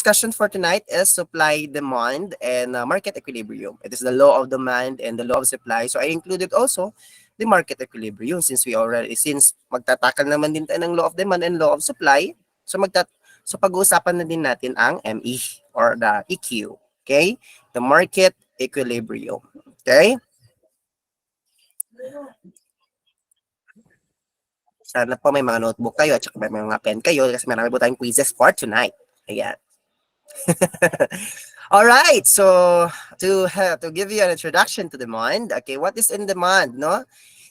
discussion for tonight is supply, demand, and market equilibrium. It is the law of demand and the law of supply. So I included also the market equilibrium since magtatakal naman din tayo ng law of demand and law of supply. So pag-uusapan na din natin ang ME or the EQ. Okay? The market equilibrium. Okay? Sana po may mga notebook kayo at saka may mga pen kayo kasi marami po tayong quizzes for tonight. Ayan. All right. So to give you an introduction to demand, okay, what is in demand? No,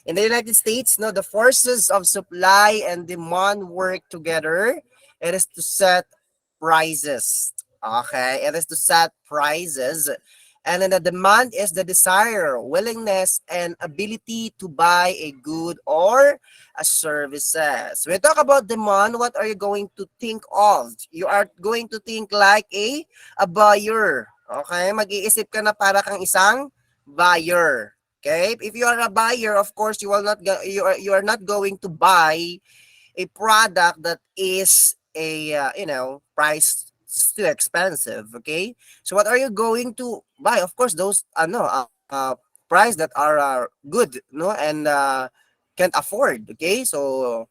in the United States, no, the forces of supply and demand work together. It is to set prices. Okay, it is to set prices. And then the demand is the desire, willingness, and ability to buy a good or a services. When we talk about demand, what are you going to think of? You are going to think like a buyer. Okay? Mag-iisip ka na para kang isang buyer. Okay? If you are a buyer, of course, you are not going to buy a product that is price too expensive. Okay, so what are you going to buy? Of course, those price that are good, no, and can't afford. Okay, so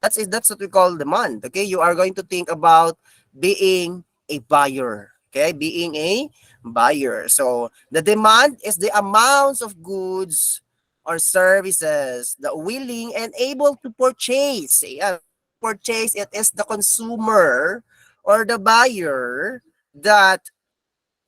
that's what we call demand. Okay, you are going to think about being a buyer. Okay, being a buyer. So the demand is the amounts of goods or services that willing and able to purchase. Yeah, purchase, it is the consumer or the buyer that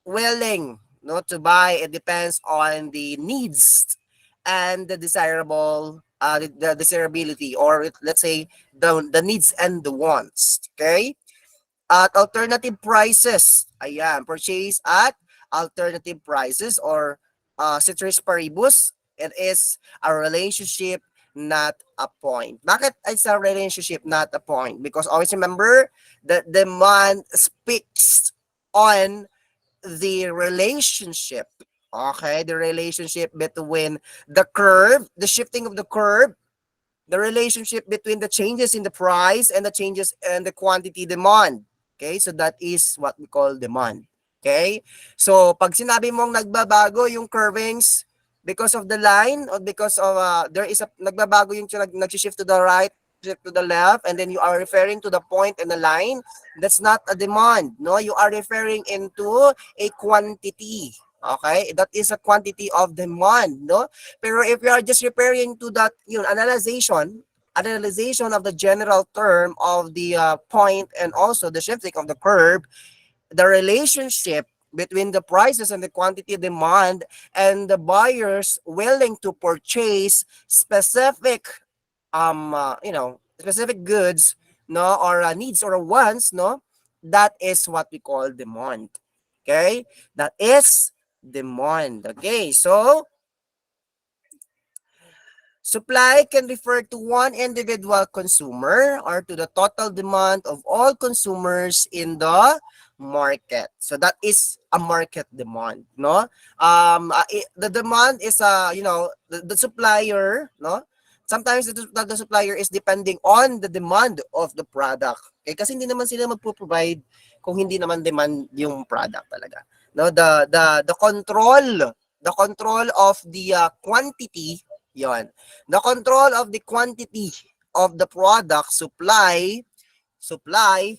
willing, no, to buy. It depends on the needs and the desirable the desirability, or let's say the needs and the wants. Okay, at alternative prices. Ayan, purchase at alternative prices or ceteris paribus. It is a relationship, not a point. Bakit it's a relationship, not a point? Because always remember that demand speaks on the relationship. Okay, the relationship between the curve, the shifting of the curve, the relationship between the changes in the price and the changes in the quantity demand. Okay, so that is what we call demand. Okay, so pag sinabi mong nagbabago yung curvings because of the line or because of there is a nagbabago yung nag-shift to the right, shift to the left, and then you are referring to the point and the line, that's not a demand. No, you are referring into a quantity. Okay, that is a quantity of demand. No, pero if you are just referring to that, analyzation of the general term of the point and also the shifting of the curve, the relationship between the prices and the quantity demand and the buyers willing to purchase specific specific goods, no, or needs or wants, no, that is what we call demand. Okay, that is demand. Okay, so supply can refer to one individual consumer or to the total demand of all consumers in the market. So that is a market demand, no? The demand is the supplier, no? Sometimes the supplier is depending on the demand of the product. Okay, kasi hindi naman sila magpo-provide kung hindi naman demand yung product talaga. No, the control of the quantity, yon. The control of the quantity of the product supply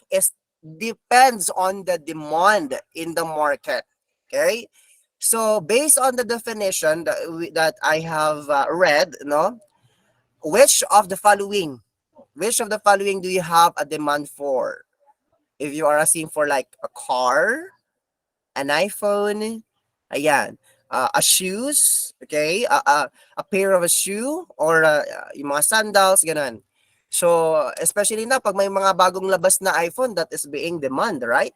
is depends on the demand in the market. Okay? So based on the definition that I have read, no, which of the following do you have a demand for? If you are asking for like a car, an iPhone, ayan, a shoes, okay, a pair of a shoe, or yung mga sandals, ganun. So, especially na pag may mga bagong labas na iPhone, that is being demand, right?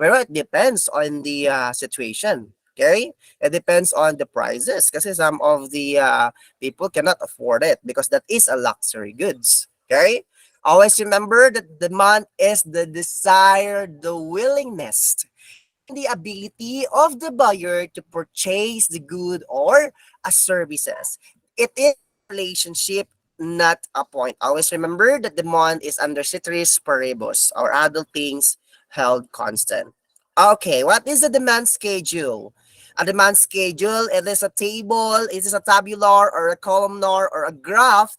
Pero it depends on the situation. Okay? It depends on the prices kasi some of the people cannot afford it because that is a luxury goods. Okay? Always remember that demand is the desire, the willingness, the ability of the buyer to purchase the good or a services. It is a relationship, not a point. Always remember that demand is under ceteris paribus or other things held constant. Okay, what is the demand schedule? A demand schedule, it is a table, it is a tabular or a columnar or a graph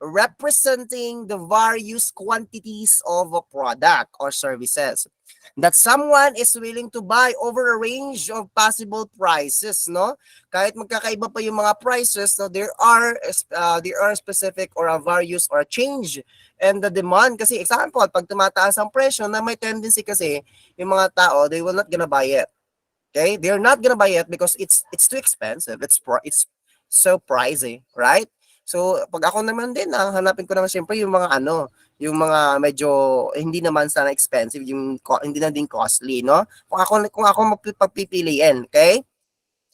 representing the various quantities of a product or services that someone is willing to buy over a range of possible prices, no? Kahit magkakaiba pa yung mga prices, no, there are specific or a various or a change and the demand. Kasi example, pag tumataas ang presyo, na may tendency kasi yung mga tao, they will not gonna buy it. Okay? They're not gonna buy it because it's too expensive. It's so pricey, right? So, pag ako naman din, hanapin ko naman siyempre yung mga yung mga medyo hindi naman sana expensive, yung hindi na din costly, no? Kung ako magpipiliin, okay?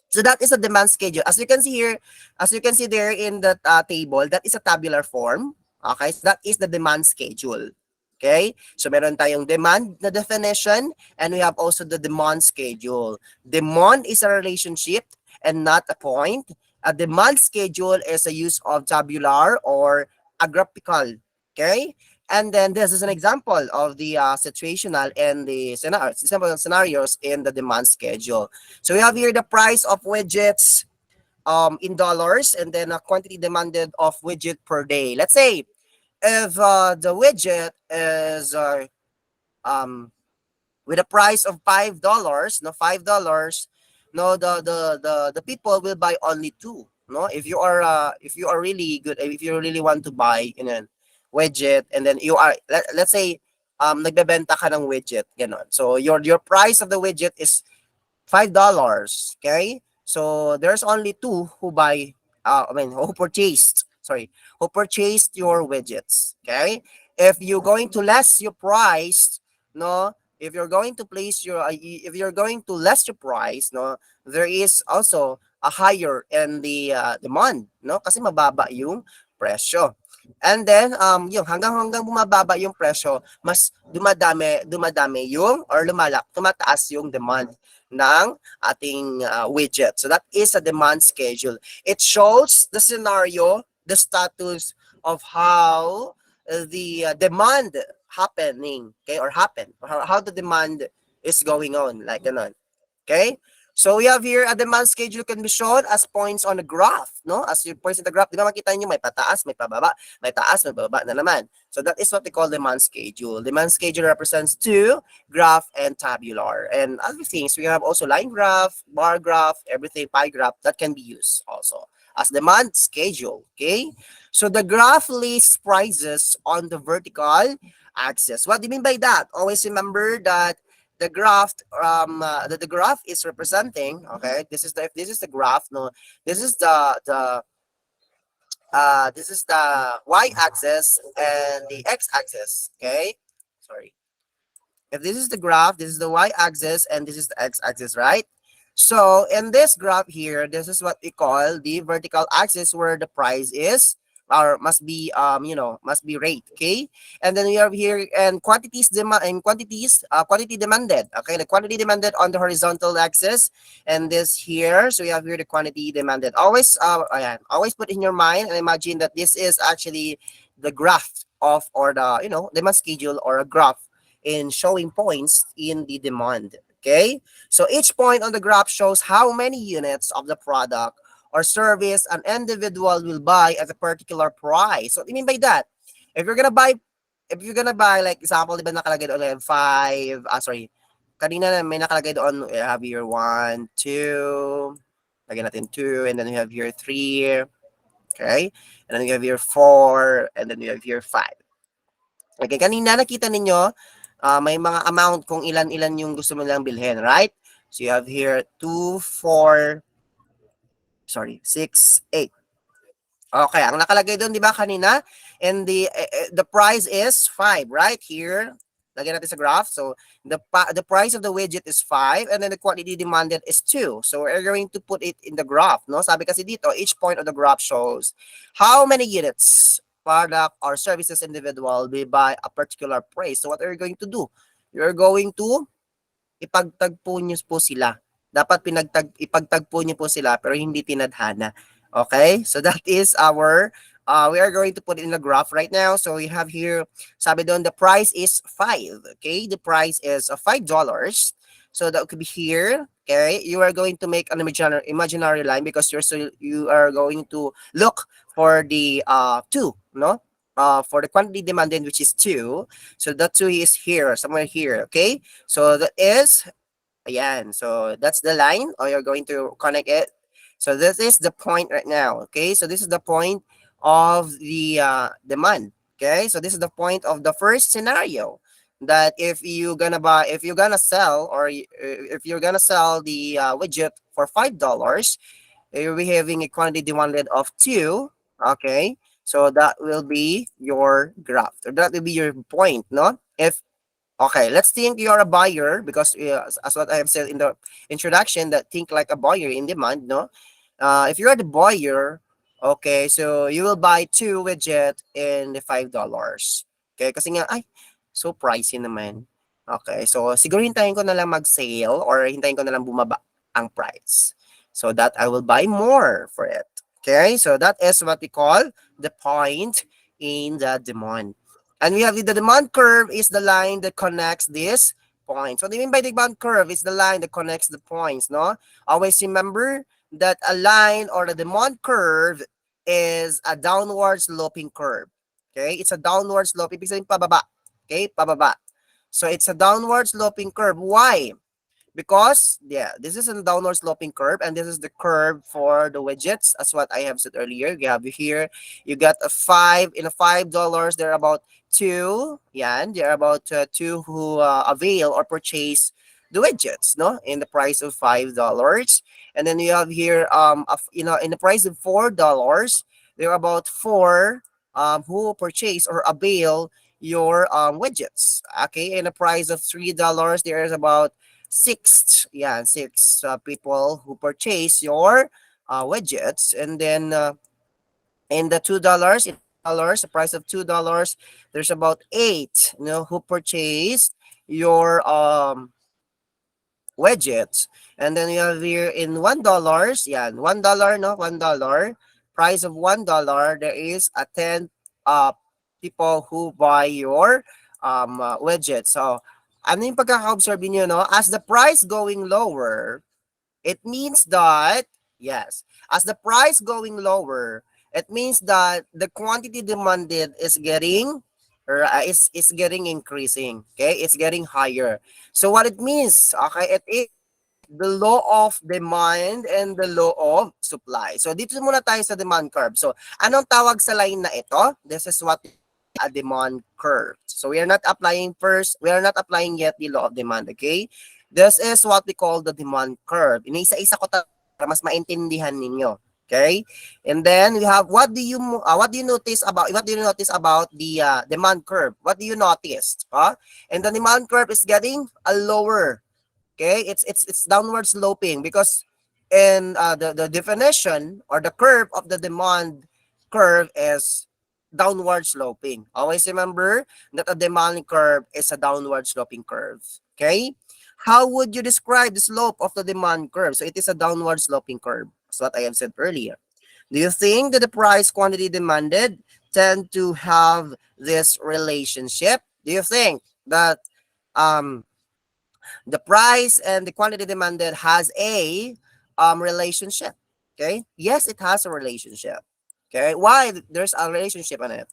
So that is a demand schedule. As you can see here, as you can see there in the table, that is a tabular form. Okay, so that is the demand schedule. Okay, so meron tayong demand na definition and we have also the demand schedule. Demand is a relationship and not a point. A demand schedule is a use of tabular or a graphical. Okay, and then this is an example of the situational and the scenarios in the demand schedule. So we have here the price of widgets in dollars and then a quantity demanded of widget per day. Let's say if the widget is um, with a price of $5, no, $5, no, the people will buy only two. No, if you are really good, if you really want to buy in a widget, and then you are let's say nagbebenta ka ng widget, ganon. So your price of the widget is $5. Okay, so there's only two who buy. Who purchased. Sorry, who purchased your widgets. Okay, if you're going to less your price, no, if you're going to place your, if you're going to less your price, no, there is also a higher in the demand, no, kasi mababa yung presyo. And then yung hanggang bumababa yung presyo, mas dumadami yung or tumataas yung demand ng ating widget. So that is a demand schedule. It shows the scenario, the status of how the demand happening, okay, or happen, or how the demand is going on, like ganon. Okay? So we have here a demand schedule can be shown as points on a graph, no? As you points in the graph, di ba makita niyo may pataas, may pababa, may taas, may bababa na naman. So that is what we call demand schedule. Demand schedule represents two, graph and tabular. And other things, we have also line graph, bar graph, everything, pie graph that can be used also as demand schedule, okay? So the graph lists prices on the vertical axis. What do you mean by that? Always remember that the graph the graph is representing, okay, this is the, if this is the graph, no, this is the y-axis and the x-axis, okay, sorry, if this is the graph, this is the y-axis and this is the x-axis, right? So in this graph here, this is what we call the vertical axis where the price is or must be must be rate, okay? And then we have here and quantities quantity demanded, okay? The quantity demanded on the horizontal axis and this here, so we have here the quantity demanded. Always always put in your mind and imagine that this is actually the graph of or the demand schedule or a graph in showing points in the demand. Okay, so each point on the graph shows how many units of the product or service an individual will buy at a particular price. So what do you mean by that? If you're gonna buy, like example, di ba nakalagay doon 5, kanina na may nakalagay doon, we have here 1, 2, lagyan natin 2, and then we have here 3, okay, and then we have here 4, and then we have here 5. Okay, kanina nakita ninyo, may mga amount kung ilan-ilan yung gusto mo lang bilhin, right? So you have here 2, 4, 6, 8. Okay, ang nakalagay doon, di ba kanina? And the price is 5, right? Here, lagyan natin sa graph. So the price of the widget is 5 and then the quantity demanded is 2. So we're going to put it in the graph, no? Sabi kasi dito, each point of the graph shows how many units product or services individual will buy a particular price. So what are you going to do? You're going to ipagtagpo niyo po sila. Dapat ipagtagpo niyo po sila pero hindi tinadhana. Okay? So that is our We are going to put it in a graph right now. So we have here, sabi doon, the price is 5. Okay, the price is $5. So that could be here. Okay, you are going to make an imaginary line because you are going to look for the two, no? For the quantity demanded, which is 2. So that 2 is here, somewhere here. Okay, so that is, ayan. So that's the line, or you're going to connect it. So this is the point right now. Okay, so this is the point of the demand. Okay, so this is the point of the first scenario, that if you're gonna sell, or if you're gonna sell the widget for $5, you'll be having a quantity demanded of 2. Okay, so that will be your graph, or that will be your point, no? If Okay, let's think you're a buyer, because as what I have said in the introduction, that think like a buyer in demand, no? If you're the buyer, okay, so you will buy 2 widget in the $5. Okay, kasi nga, ay, so pricey naman. Okay, so siguro hintayin ko na lang mag-sale, or hintayin ko na lang bumaba ang price, so that I will buy more for it. Okay, so that is what we call the point in the demand. And we have the demand curve is the line that connects this points. What do you mean by the demand curve? It's the line that connects the points, no? Always remember that a line, or the demand curve, is a downward sloping curve. Okay? It's a downward sloping, ibig sabihin pababa. Okay? Pababa. So it's a downward sloping curve. Why? Because, yeah, this is a downward sloping curve, and this is the curve for the widgets, as what I have said earlier. You have here, you got a 5 in a $5. There are about 2, yeah, and there are about 2 who avail or purchase the widgets, no, in the price of $5. And then you have here, in the price of $4, there are about 4 who purchase or avail your widgets. Okay, in the price of $3, there is about 6, yeah, 6 people who purchase your widgets. And then in the $2, the price of $2, there's about 8, who purchase your widgets. And then you have here in $1, yeah, $1, no, $1, price of $1, there is a 10 people who buy your widget. So ano yung pagkaka-observe niyo, no? As the price going lower, it means that, yes, as the price going lower, it means that the quantity demanded is getting, is getting increasing. Okay, it's getting higher. So what it means, okay, it is the law of demand and the law of supply. So dito muna tayo sa demand curve. So anong tawag sa line na ito? This is what a demand curve. So we are not applying yet the law of demand, okay? This is what we call the demand curve. Iniisa-isa ko para mas maintindihan ninyo. Okay? And then we have what do you notice about the demand curve? What do you notice? And the demand curve is getting a lower. Okay? It's downward sloping, because in the definition, or the curve of the demand curve, is downward sloping. Always remember that a demand curve is a downward sloping curve. Okay? How would you describe the slope of the demand curve? So it is a downward sloping curve. That's what I have said earlier. Do you think that the price quantity demanded tend to have this relationship? Do you think that the price and the quantity demanded has a relationship? Okay? Yes, it has a relationship. Okay? Why there's a relationship on it?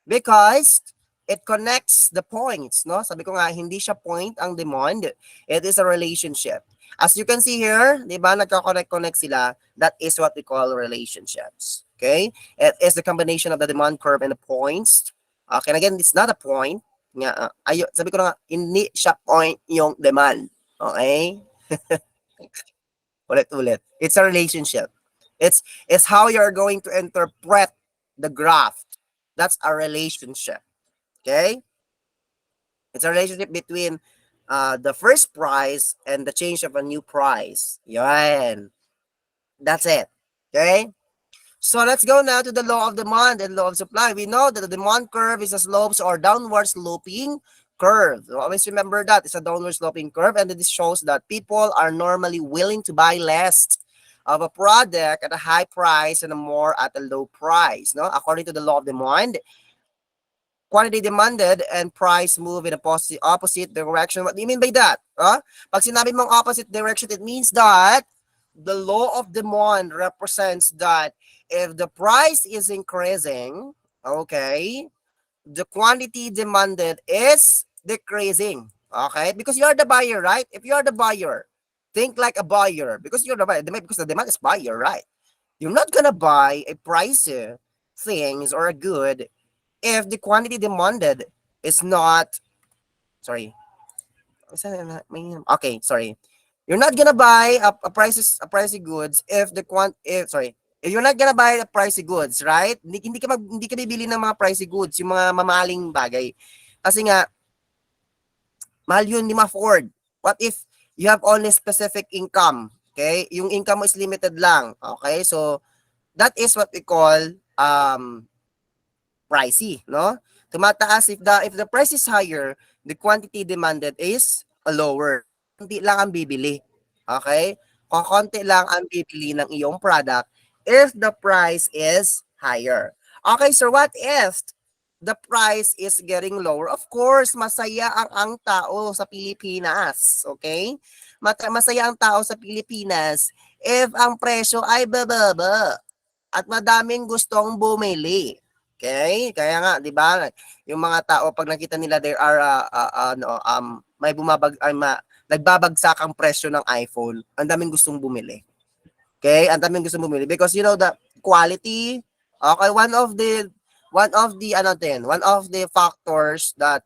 Because it connects the points, no? Sabi ko nga, hindi siya point ang demand. It is a relationship. As you can see here, di ba, nagka-connect sila. That is what we call relationships. Okay? It is the combination of the demand curve and the points. Okay, and again, it's not a point. Nga, sabi ko na nga, hindi siya point yung demand. Okay? Ulit-ulit. It's a relationship. It's how you're going to interpret the graph. That's a relationship. Okay? It's a relationship between the first price and the change of a new price. Yan. That's it. Okay? So let's go now to the law of demand and law of supply. We know that the demand curve is a slopes or downward sloping curve. So always remember that it's a downward sloping curve, and this shows that people are normally willing to buy less of a product at a high price and a more at a low price. No, according to the law of demand, quantity demanded and price move in a opposite direction. What do you mean by that? Pag sinabi mong opposite direction, it means that the law of demand represents that if the price is increasing, okay, the quantity demanded is decreasing. Okay? Because you're the buyer, right? If you're the buyer, think like a buyer because you're the buyer. Because the demand is buyer, right? You're not gonna buy a price things or a good if the quantity demanded is not, sorry, okay, sorry. You're not gonna buy a pricey goods if the if, sorry, if you're not gonna buy a pricey goods, right? Hindi ka bibili ng mga pricey goods, yung mga mamahaling bagay. Kasi nga mahal yun, hindi ma-afford. What if you have only specific income? Okay? Yung income mo is limited lang. Okay? So that is what we call pricey, no? Tumataas if the price is higher, the quantity demanded is lower. Konti lang ang bibili. Okay? Konti lang ang bibili ng iyong product if the price is higher. Okay, so what if the price is getting lower? Of course, masaya ang tao sa Pilipinas. Okay? Masaya ang tao sa Pilipinas if ang presyo ay bababa at madaming gustong bumili. Okay? Kaya nga, 'di ba? Yung mga tao pag nakita nila there are may nagbabagsak ang presyo ng iPhone, ang daming gustong bumili. Okay? Ang daming gustong bumili because you know the quality. Okay, one of the factors that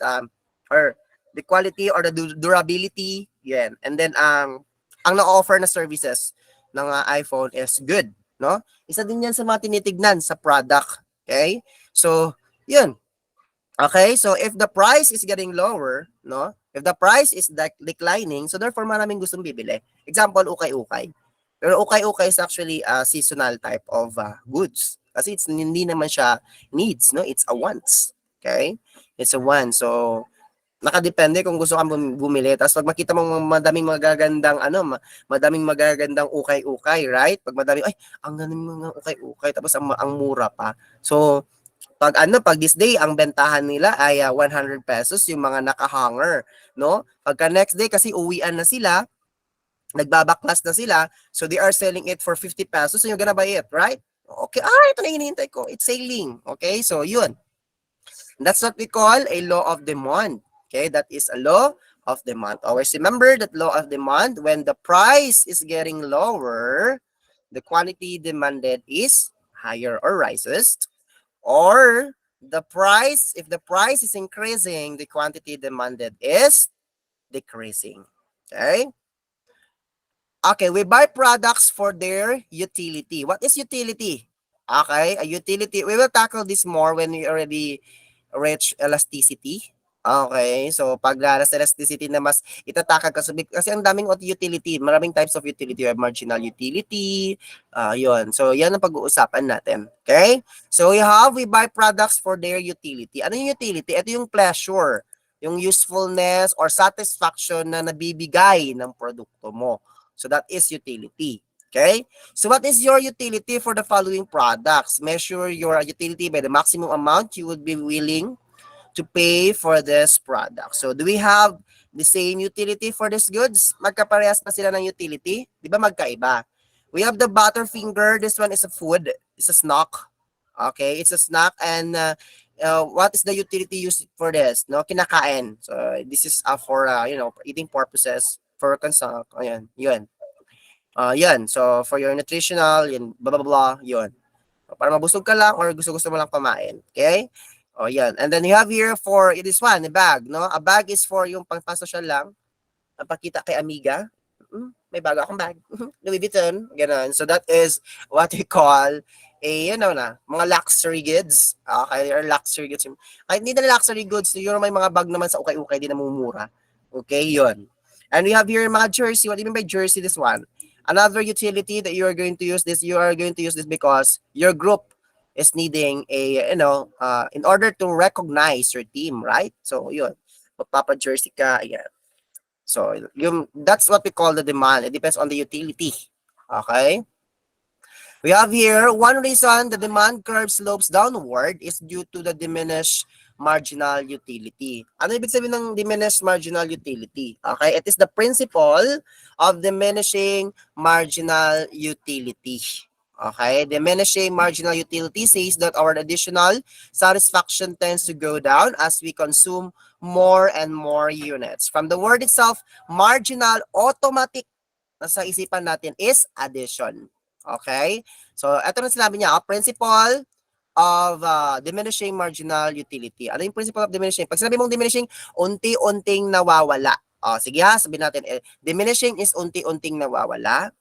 or the quality or the durability, yan. And then ang na-offer na services ng iPhone is good, no? Isa din yan sa mga tinitignan sa product. Okay? So, yun. Okay? So, if the price is getting lower, no? If the price is declining, so therefore maraming gustong bibili. Example, ukay-ukay. Pero ukay-ukay is actually a seasonal type of goods. Kasi hindi naman siya needs, no? It's a wants. Okay? It's a want. So, nakadepende kung gusto kang bumili. Tapos pag makita mong madaming magagandang ukay-ukay, right? Pag madaming, ay, ang daming mga ukay-ukay, tapos ang mura pa. So, pag this day, ang bentahan nila ay 100 pesos, yung mga naka-hanger, no? Pagka next day, kasi uwian na sila, nagbabaklas na sila, so they are selling it for 50 pesos, so you're gonna buy it, right? Okay, ito na hinihintay ko. It's sailing. Okay, so yun. That's what we call a law of demand. Okay, that is a law of demand. Always remember that law of demand, when the price is getting lower, the quantity demanded is higher or rises. Or if the price is increasing, the quantity demanded is decreasing. Okay? Okay, we buy products for their utility. What is utility? Okay, a utility. We will tackle this more when we already reach elasticity. Okay, so pag sa elasticity na mas itatakal kasi ang daming utility, maraming types of utility. We have marginal utility, yun. So yan ang pag-uusapan natin. Okay? So we buy products for their utility. Ano yung utility? Ito yung pleasure, yung usefulness or satisfaction na nabibigay ng produkto mo. So that is utility. Okay? So what is your utility for the following products? Measure your utility by the maximum amount you would be willing to pay for this product. So do we have the same utility for these goods? Magkaparehas pa sila ng utility? Di ba magkaiba? We have the Butterfinger. This one is a food. It's a snack. Okay, it's a snack. And what is the utility used for this? No, kinakain. So this is for eating purposes, for consumption. Ayan, yun. Yan. So for your nutritional, yun, blah blah blah, yun. Para mabusog ka lang or gusto mo lang kumain. Okay? Oh, yan. And then you have here for this one, a bag, no? A bag is for yung pangpasosyal lang, ang pakita kay amiga. May bago akong bag. Louis Vuitton, ganun. So that is what we call mga luxury goods. Okay, or luxury goods. Kahit hindi na luxury goods, yung may mga bag naman sa ukay-ukay din na mumura. Okay, yun. And we have here mga jersey. What do you mean by jersey, this one? Another utility that you are going to use this because your group is needing in order to recognize your team, right? So yun, magpapa-jersey ka, ayan. So that's what we call the demand. It depends on the utility. Okay? We have here, one reason the demand curve slopes downward is due to the diminished marginal utility. Ano ibig sabihin ng diminished marginal utility? Okay, it is the principle of diminishing marginal utility. Okay, diminishing marginal utility says that our additional satisfaction tends to go down as we consume more and more units. From the word itself, marginal, automatic na sa isipan natin is addition. Okay? So, ito na sinabi niya, principle of diminishing marginal utility. Ano yung principle of diminishing? Pag sinabi mong diminishing, unti-unting nawawala. Sige ha, sabihin natin, diminishing is unti-unting nawawala,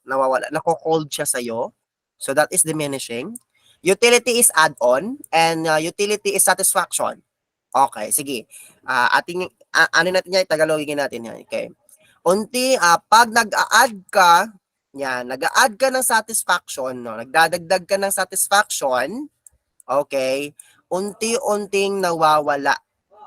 nako-cold siya sa'yo. So, that is diminishing. Utility is add-on, and utility is satisfaction. Okay, sige. Ano natin yan, Tagalogin natin yan. Okay. Pag nag-a-add ka, yan, nag-a-add ka ng satisfaction, no? Nagdadagdag ka ng satisfaction, okay, unti-unting nawawala.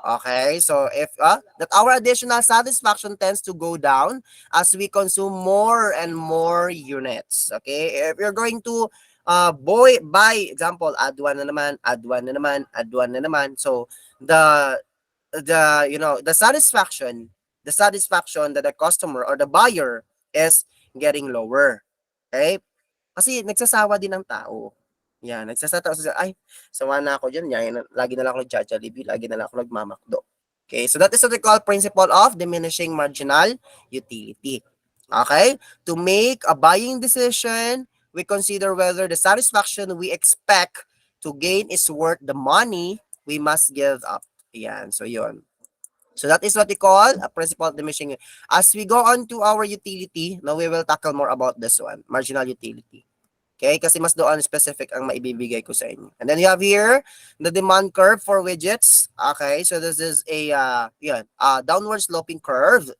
Okay, so if that our additional satisfaction tends to go down as we consume more and more units. Okay, if you're going to buy, example, add one na naman, add one na naman, add one na naman. So the the satisfaction that the customer or the buyer is getting lower. Okay? Kasi nagsasawa din ng tao. Yan, nagsasawa sa ay, sawa na ako diyan, yan, lagi na lang ako nagja-Jollibee, lagi na lang ako nagmamakdo. Okay? So that is what we call principle of diminishing marginal utility. Okay? To make a buying decision, we consider whether the satisfaction we expect to gain is worth the money we must give up. Yan, so yun. So that is what we call a principle of diminishing. As we go on to our utility, now we will tackle more about this one, marginal utility. Okay, kasi mas doon specific ang maibibigay ko sa inyo. And then you have here the demand curve for widgets. Okay, so this is a downward sloping curve.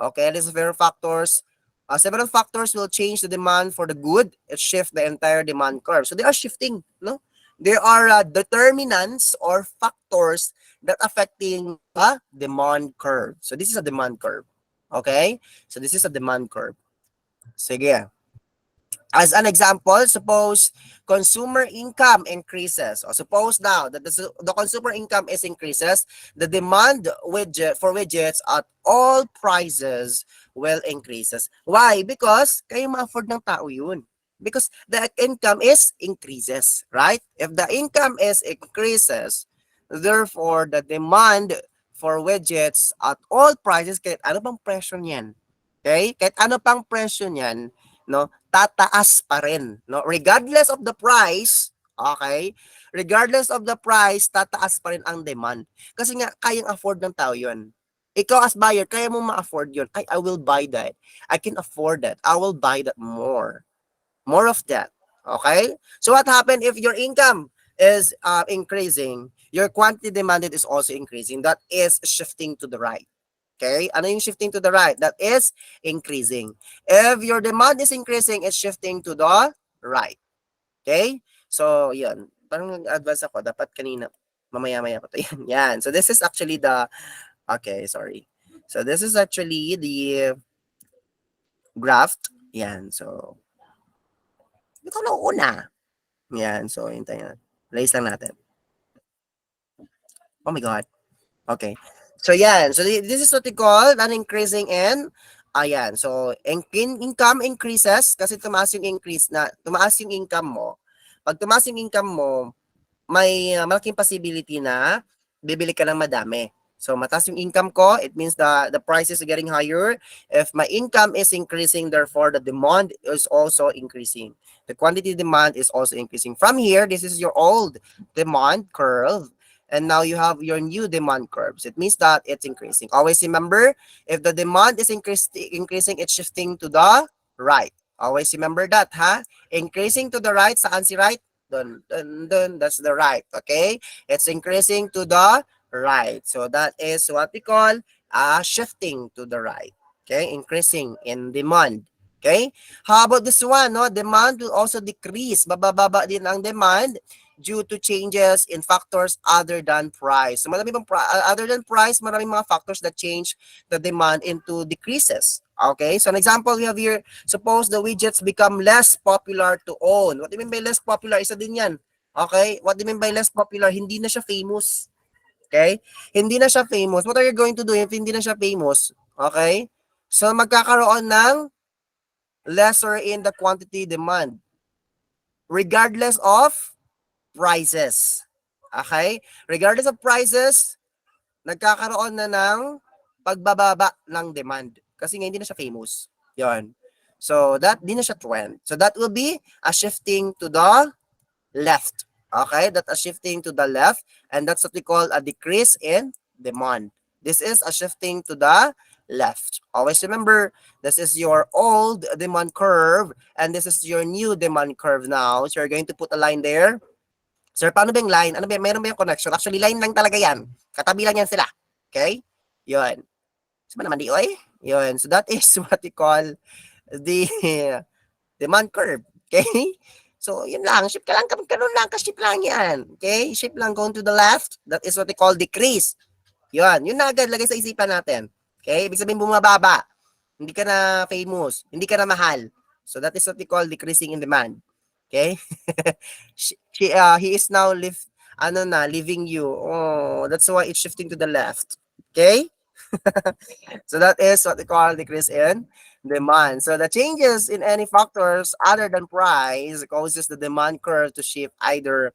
Okay, this is several factors will change the demand for the good. It shift the entire demand curve. So they are shifting, no? There are determinants or factors that affecting the demand curve. So this is a demand curve. Okay? So this is a demand curve. Sige. As an example, suppose consumer income increases. Or suppose now that the consumer income is increases, the demand for widgets at all prices will increases. Why? Because kayo ma-afford ng tao yun. Because the income is increases, right? If the income is increases, therefore the demand for widgets at all prices, kahit ano pang presyo niyan, okay? Kahit ano pang presyo niyan, no, tataas pa rin, no? Regardless of the price, okay? Regardless of the price, tataas pa rin ang demand. Kasi nga, kayang afford ng tao yun. Ikaw as buyer, kaya mo ma-afford yun. I will buy that. I can afford that. I will buy that more. More of that. Okay? So what happened if your income is increasing? Your quantity demanded is also increasing. That is shifting to the right. Okay? Ano yung shifting to the right? That is increasing. If your demand is increasing, it's shifting to the right. Okay? So, yun. Parang nag-advance ako. Dapat kanina. Mamaya-maya pa to. Yan. So, this is actually the... Okay, sorry. So, this is actually the graph. Yan. So, ikaw na una. Yan. So, hintayin natin. Place lang natin. Oh my God. Okay. So, yan. So, this is what we call an increasing in. Ayan. So, income increases kasi tumaas yung income mo. Pag tumaas yung income mo, may malaking possibility na bibili ka ng madami. So, mataas yung income ko, it means the prices are getting higher. If my income is increasing, therefore, the demand is also increasing. The quantity demand is also increasing. From here, this is your old demand curve. And now you have your new demand curves. It means that it's increasing. Always remember, if the demand is increasing, it's shifting to the right. Always remember that, ha? Increasing to the right, saan si right? Dun, that's the right, okay? It's increasing to the right. So that is what we call shifting to the right. Okay? Increasing in demand. Okay? How about this one? No? Demand will also decrease. Bababa din ang demand due to changes in factors other than price. So marami other than price, maraming mga factors that change the demand into decreases. Okay, so an example we have here, suppose the widgets become less popular to own. What do you mean by less popular? Isa din yan. Okay, what do you mean by less popular? Hindi na siya famous. Okay, hindi na siya famous. What are you going to do if hindi na siya famous? Okay, so magkakaroon ng lesser in the quantity demand regardless of prices. Okay? Regardless of prices, nagkakaroon na ng pagbababa ng demand. Kasi nga hindi na siya famous. Yon. So, that di na siya trend. So, that will be a shifting to the left. Okay? That's a shifting to the left. And that's what we call a decrease in demand. This is a shifting to the left. Always remember, this is your old demand curve and this is your new demand curve now. So, you're going to put a line there. Sir, paano ba yung line? Ano ba, meron ba yung connection? Actually, line lang talaga yan. Katabi lang yan sila. Okay? Yun. Saan naman di, oy? Yun. So, that is what we call the demand curve. Okay? So, yun lang. Shift ka lang. Kanon lang. Ka-shift lang yan. Okay? Shift lang going to the left. That is what we call decrease. Yun. Yun na agad. Lagay sa isipan natin. Okay? Ibig sabihin bumababa. Hindi ka na famous. Hindi ka na mahal. So, that is what we call decreasing in demand. Okay? He is now leaving you. Oh, that's why it's shifting to the left. Okay? So that is what we call decrease in demand. So the changes in any factors other than price causes the demand curve to shift either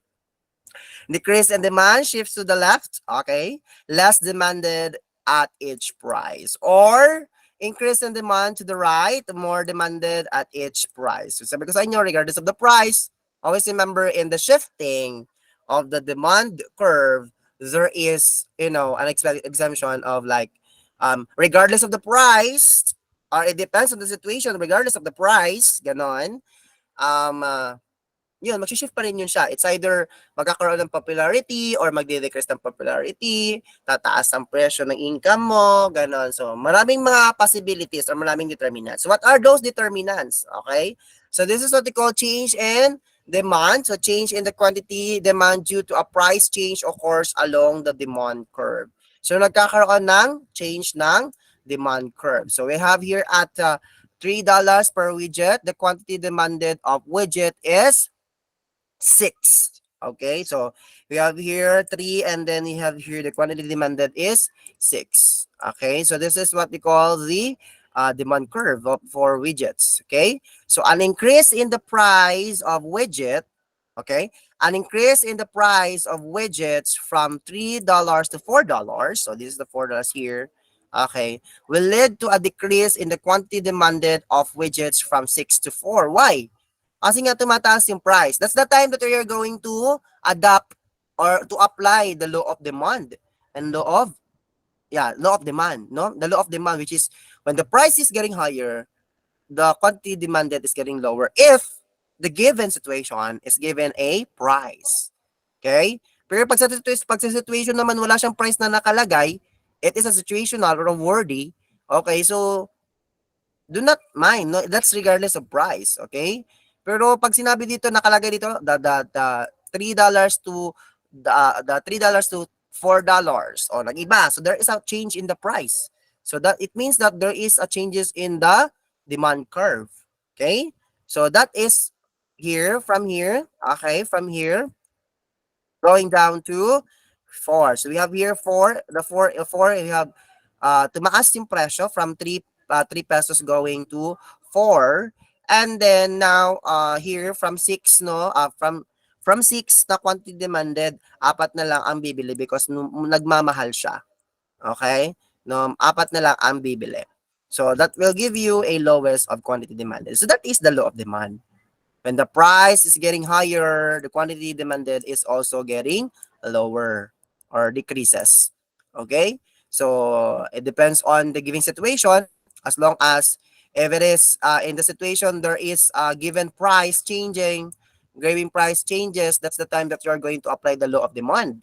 decrease in demand shifts to the left, okay, less demanded at each price, or increase in demand to the right, more demanded at each price. So sabi ko sa inyo, regardless of the price, always remember in the shifting of the demand curve, there is, an exemption of like, regardless of the price, or it depends on the situation, regardless of the price, ganon, yun, mag-shift pa rin yun siya. It's either magkakaroon ng popularity or magde-decrease ng popularity, tataas ang presyo ng income mo, ganon. So, maraming mga possibilities or maraming determinants. So, what are those determinants? Okay? So, this is what we call change in demand. So, change in the quantity demand due to a price change occurs along the demand curve. So, nagkakaroon ng change ng demand curve. So, we have here at $3 per widget. The quantity demanded of widget is 6. Okay, so we have here 3 and then we have here the quantity demanded is 6. Okay, so this is what we call the demand curve for widgets. Okay, so an increase in the price of widget, okay, an increase in the price of widgets from $3 to $4, so this is the $4 here, okay, will lead to a decrease in the quantity demanded of widgets from 6 to 4. Why? Kasi nga tumataas yung price. That's the time that you're going to adapt or to apply the law of demand and law of demand, no? The law of demand, which is when the price is getting higher, the quantity demanded is getting lower if the given situation is given a price. Okay? Pero pag sa situation naman wala siyang price na nakalagay, it is a situational or worthy. Okay, so do not mind, no? That's regardless of price, okay? Pero pag sinabi dito, nakalagay dito, the $3 to the $3 to $4, o nag-iba. So there is a change in the price. So that it means that there is a changes in the demand curve. Okay? So that is here, from here, okay, from here, going down to 4. So we have here 4, the 4, we have tumaas yung presyo from 3 pesos going to 4. And then now here from 6, no, from 6 na quantity demanded, 4 na lang ang bibili because nagmamahal siya. Okay? No, 4 na lang ang bibili. So that will give you a lowest of quantity demanded. So that is the law of demand. When the price is getting higher, the quantity demanded is also getting lower or decreases. Okay? So it depends on the given situation. As long as if it is in the situation there is a given price changing, given price changes, that's the time that you are going to apply the law of demand.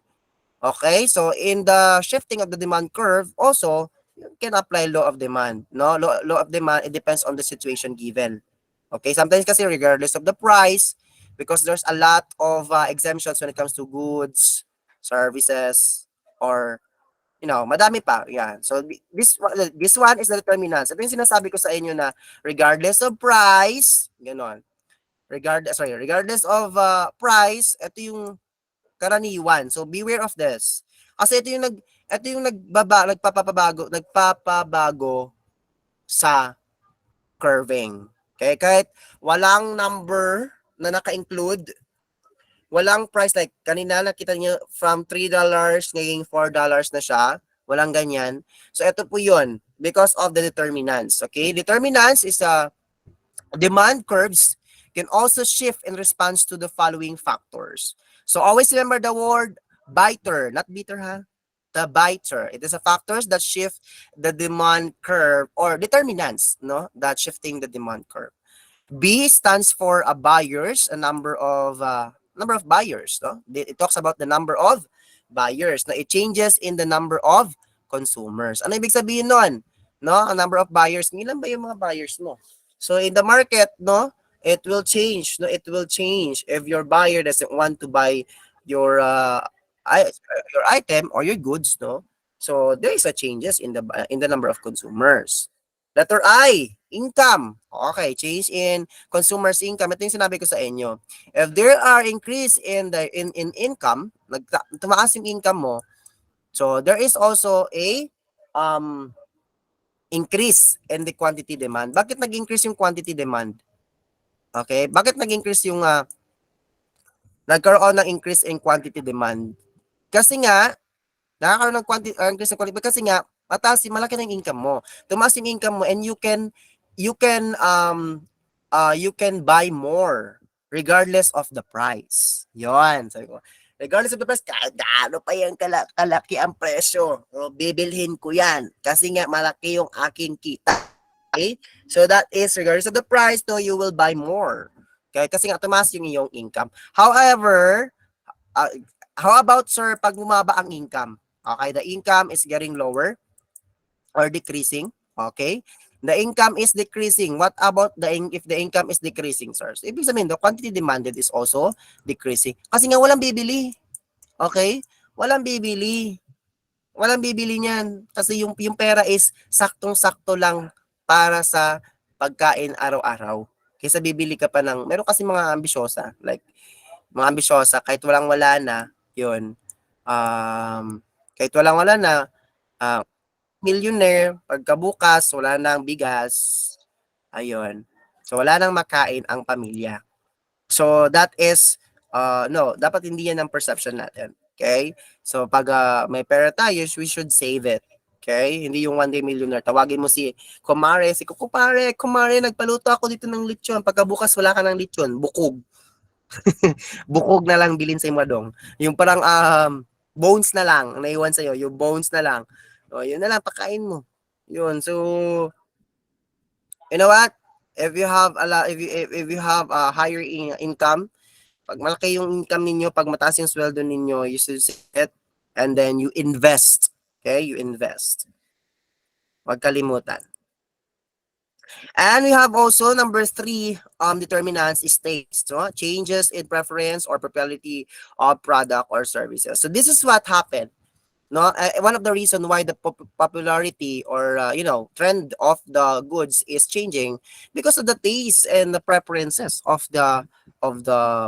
Okay? So in the shifting of the demand curve, also you can apply law of demand. No, law of demand, it depends on the situation given. Okay, sometimes kasi regardless of the price, because there's a lot of exemptions when it comes to goods, services, or madami pa. Yan. So this one is the determinants. Ito yung sinasabi ko sa inyo na regardless of price, ganon. Regardless of price, ito yung karaniwan. So beware of this. Kasi ito yung nagpapabago sa curving. Okay? Kahit walang number na naka-include, walang price, like kanina nakita niyo from $3 naging $4 na siya. Walang ganyan. So ito po 'yon because of the determinants. Okay? Determinants is demand curves can also shift in response to the following factors. So always remember the word biter, not bitter ha. The biter. It is a factors that shift the demand curve or determinants, no, that shifting the demand curve. B stands for buyers, a number of buyers, no? It talks about the number of buyers. Na it changes in the number of consumers. Ano ibig sabihin nun? No, a number of buyers. Ilan ba yung mga buyers mo? So in the market, no, it will change. No, it will change if your buyer doesn't want to buy your your item or your goods, no. So there is a changes in the number of consumers. Letter I, income. Okay, change in consumers' income. Ito yung sinabi ko sa inyo. If there are increase in the in income, tumaas yung income mo, so there is also a increase in the quantity demand. Bakit nag-increase yung quantity demand? Okay, bakit nag-increase yung nagkaroon ng increase in quantity demand? Kasi nga nakakaroon ng increase in quantity kasi nga malaki ng income mo. Tumaas yung income mo and you can buy more regardless of the price. Yon, sabi ko. Regardless of the price, gaano pa yung kalaki ang presyo. O, bibilhin ko yan kasi nga malaki yung aking kita. Okay? So that is regardless of the price, no, you will buy more. Okay? Kasi nga tumaas yung iyong income. However, how about sir, pag bumaba ang income? Okay, the income is getting lower or decreasing. Okay? The income is decreasing. What about if the income is decreasing, sir? So, ibig sabihin, the quantity demanded is also decreasing. Kasi nga walang bibili. Okay? Walang bibili. Walang bibili niyan. Kasi yung pera is saktong-sakto lang para sa pagkain araw-araw. Kaysa bibili ka pa ng, meron kasi mga ambisyosa. Like, mga ambisyosa, kahit walang-wala na, yun. Kahit walang-wala na, millionaire, pagkabukas, wala nang bigas. Ayun. So, wala nang makain ang pamilya. So, that is, no, dapat hindi yan ang perception natin. Okay? So, pag may pera tayo, we should save it. Okay? Hindi yung one day millionaire. Tawagin mo si Kumare, Kumare, nagpaluto ako dito ng lechon. Pagkabukas, wala ka ng lechon. Bukog. Bukog na lang bilin sa imadong. Yung parang, bones na lang, naiwan sa'yo. Yung bones na lang. O, yun na lang, pakain mo. Yun. So, you know what? If you have a higher income, pag malaki yung income ninyo, pag mataas yung sweldo ninyo, you should save it and then you invest. Okay? You invest. Huwag kalimutan. And we have also number 3 determinants is taste. So, changes in preference or propensity of product or services. So this is what happened. No, one of the reason why the popularity or trend of the goods is changing because of the taste and the preferences of the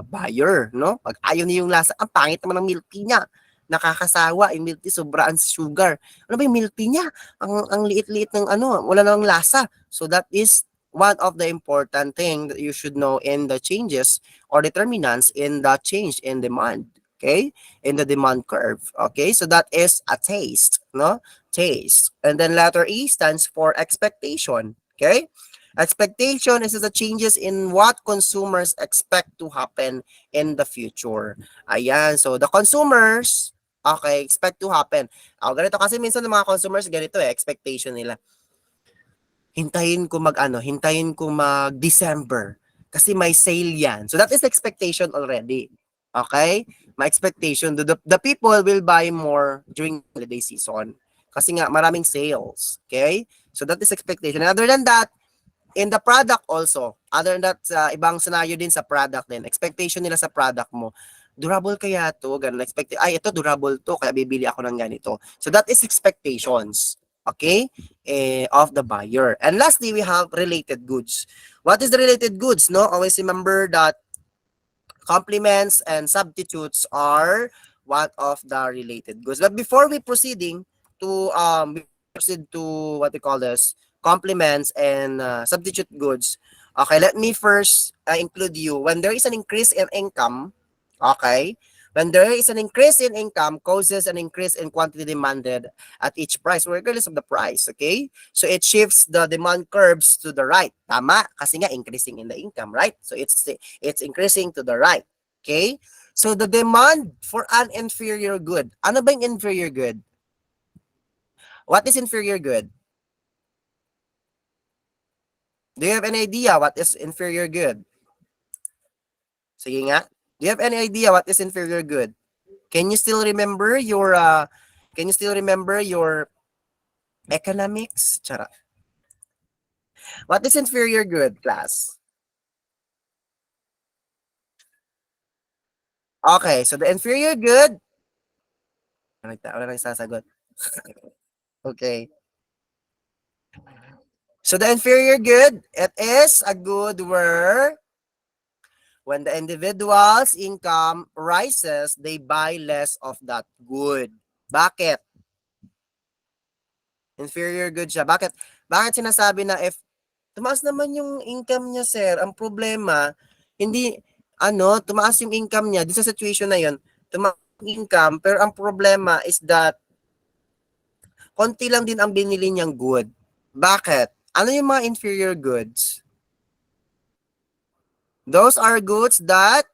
buyer, no? Pag ayaw niyo yung lasa, ang pangit naman ng milk tea niya. Nakakasawa yung milk tea, sobrang sugar. Ano ba yung milk tea niya? Ang liit-liit ng wala nang lasa. So that is one of the important thing that you should know in the changes or determinants in the change in demand. Okay, in the demand curve. Okay, so that is a taste, no? Taste. And then letter E stands for expectation. Okay, expectation is the changes in what consumers expect to happen in the future. Ayan, so the consumers, okay, expect to happen. Ganito kasi minsan ng mga consumers, ganito expectation nila. Hintayin ko mag-December kasi may sale yan. So that is expectation already. Okay? My expectation, the people will buy more during holiday season kasi nga maraming sales. Okay? So that is expectation. And other than that, in the product also, Other than that, sa ibang scenario din sa product din. Expectation nila sa product mo. Durable kaya to? Ganun. Ay, ito durable to, kaya bibili ako ng ganito. So that is expectations. Okay? Of the buyer. And lastly, we have related goods. What is the related goods? No? Always remember that complements and substitutes are one of the related goods. But before we proceed to what we call this complements and substitute goods. Okay, let me first include you when there is an increase in income. Okay, when there is an increase in income causes an increase in quantity demanded at each price regardless of the price. Okay, so it shifts the demand curves to the right. Tama, kasi nga increasing in the income, right? So it's increasing to the right. Okay, so the demand for an inferior good. Ano ba yung inferior good? What is inferior good? Do you have any idea what is inferior good? Sige nga. Do you have any idea what is inferior good? Can you still remember your economics? Chara. What is inferior good, class? Okay, so the inferior good, wala nang sasagot. Okay. So the inferior good, it is a good where when the individual's income rises, they buy less of that good. Bakit? Inferior good siya. Bakit? Bakit sinasabi na if tumaas naman yung income niya, sir, ang problema, hindi, tumaas yung income niya, sa situation na yun, tumaas yung income, pero ang problema is that, konti lang din ang binili niyang good. Bakit? Ano yung mga inferior goods? Those are goods that,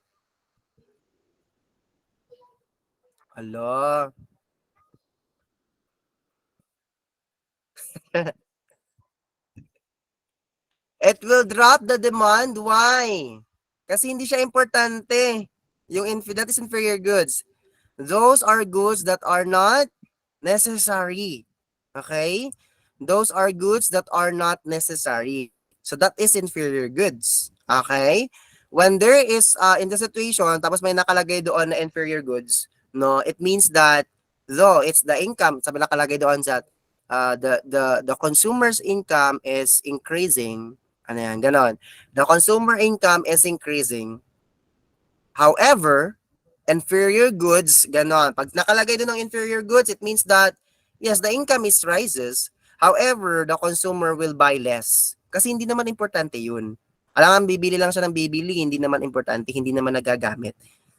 alo, it will drop the demand. Why? Kasi hindi siya importante. That is inferior goods. Those are goods that are not necessary. Okay? Those are goods that are not necessary. So that is inferior goods. Okay? When there is in the situation tapos may nakalagay doon na inferior goods, no, it means that though it's the income, sabi nakalagay doon sa the consumer's income is increasing. Ano yan? Ganon. The consumer income is increasing. However, inferior goods, ganon. Pag nakalagay doon ng inferior goods, it means that, yes, the income is rises. However, the consumer will buy less. Kasi hindi naman importante yun. Alam, bibili lang siya ng bibili, hindi naman importante, hindi naman nagagamit.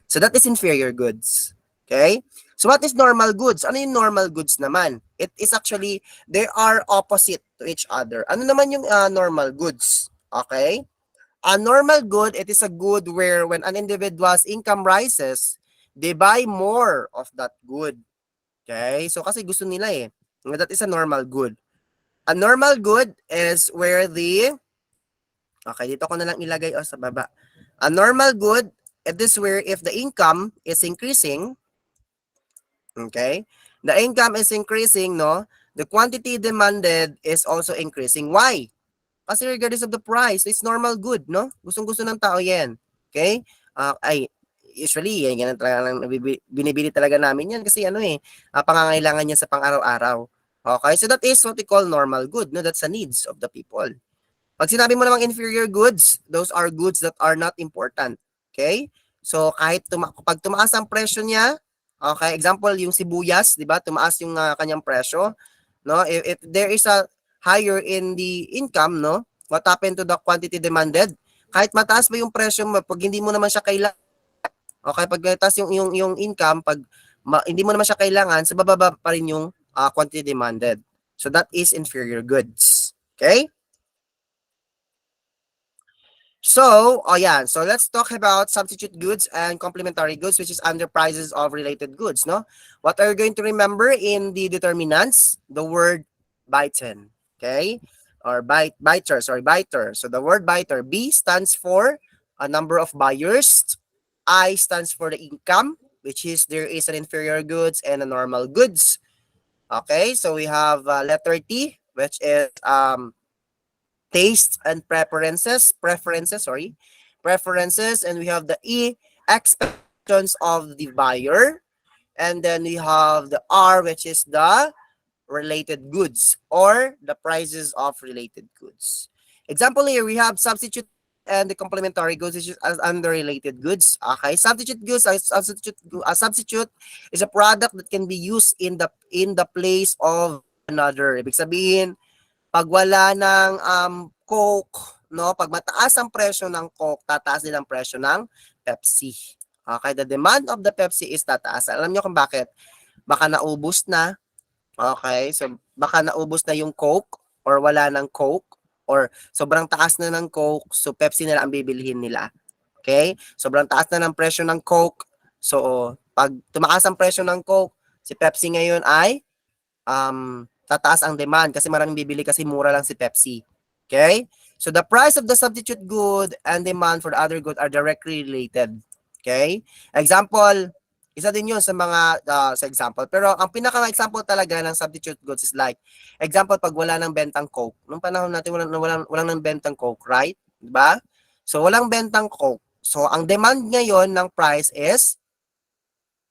So that is inferior goods. Okay? So what is normal goods? Ano yung normal goods naman? It is actually, they are opposite to each other. Ano naman yung normal goods? Okay? A normal good, it is a good where when an individual's income rises, they buy more of that good. Okay? So kasi gusto nila eh. That is a normal good. A normal good is where okay, dito ko na lang ilagay sa baba. A normal good, it is where if the income is increasing, okay? The income is increasing, no? The quantity demanded is also increasing. Why? Kasi regardless of the price, it's normal good, no? Gustong-gusto ng tao yan. Okay? Usually, yan talaga lang binibili talaga namin yan kasi pangangailangan yan sa pang-araw-araw. Okay? So that is what we call normal good, no? That's the needs of the people. Pag sinabi mo namang inferior goods, those are goods that are not important. Okay? So kahit pag tumaas ang presyo niya, okay, example yung sibuyas, 'di ba? Tumaas yung kanyang presyo, no? If there is a higher in the income, no? What happened to the quantity demanded? Kahit mataas ba yung presyo mo, pag hindi mo naman siya kailangan, okay, pag mataas yung income, pag hindi mo naman siya kailangan, sa bababa pa rin yung quantity demanded. So that is inferior goods. Okay? So, so let's talk about substitute goods and complementary goods, which is under prices of related goods, no? What are you going to remember in the determinants? The word biten, okay? Or biter. So the word biter, B stands for a number of buyers, I stands for the income, which is there is an inferior goods and a normal goods. Okay, so we have letter T, which is tastes and preferences, and we have the E, expectations of the buyer, and then we have the R, which is the related goods or the prices of related goods. Example here, we have substitute and the complementary goods, which is as under related goods. Okay, substitute goods, a substitute is a product that can be used in the place of another. Ibig sabihin, pag wala ng Coke, no, pag mataas ang presyo ng Coke, tataas din ang presyo ng Pepsi. Okay, the demand of the Pepsi is tataas. Alam niyo kung bakit? Baka naubos na. Okay, so baka naubos na yung Coke or wala ng Coke or sobrang taas na ng Coke, so Pepsi na lang ang bibilhin nila. Okay? Sobrang taas na ng presyo ng Coke. So, pag tumaas ang presyo ng Coke, si Pepsi ngayon ay tataas ang demand kasi maraming bibili kasi mura lang si Pepsi. Okay? So, the price of the substitute good and demand for the other good are directly related. Okay? Example, isa din yun sa mga sa example. Pero ang pinaka-example talaga ng substitute goods is like, example, pag wala nang bentang Coke. Nung panahon natin, walang nang bentang Coke, right? Diba? So, walang bentang Coke. So, ang demand ngayon ng price is,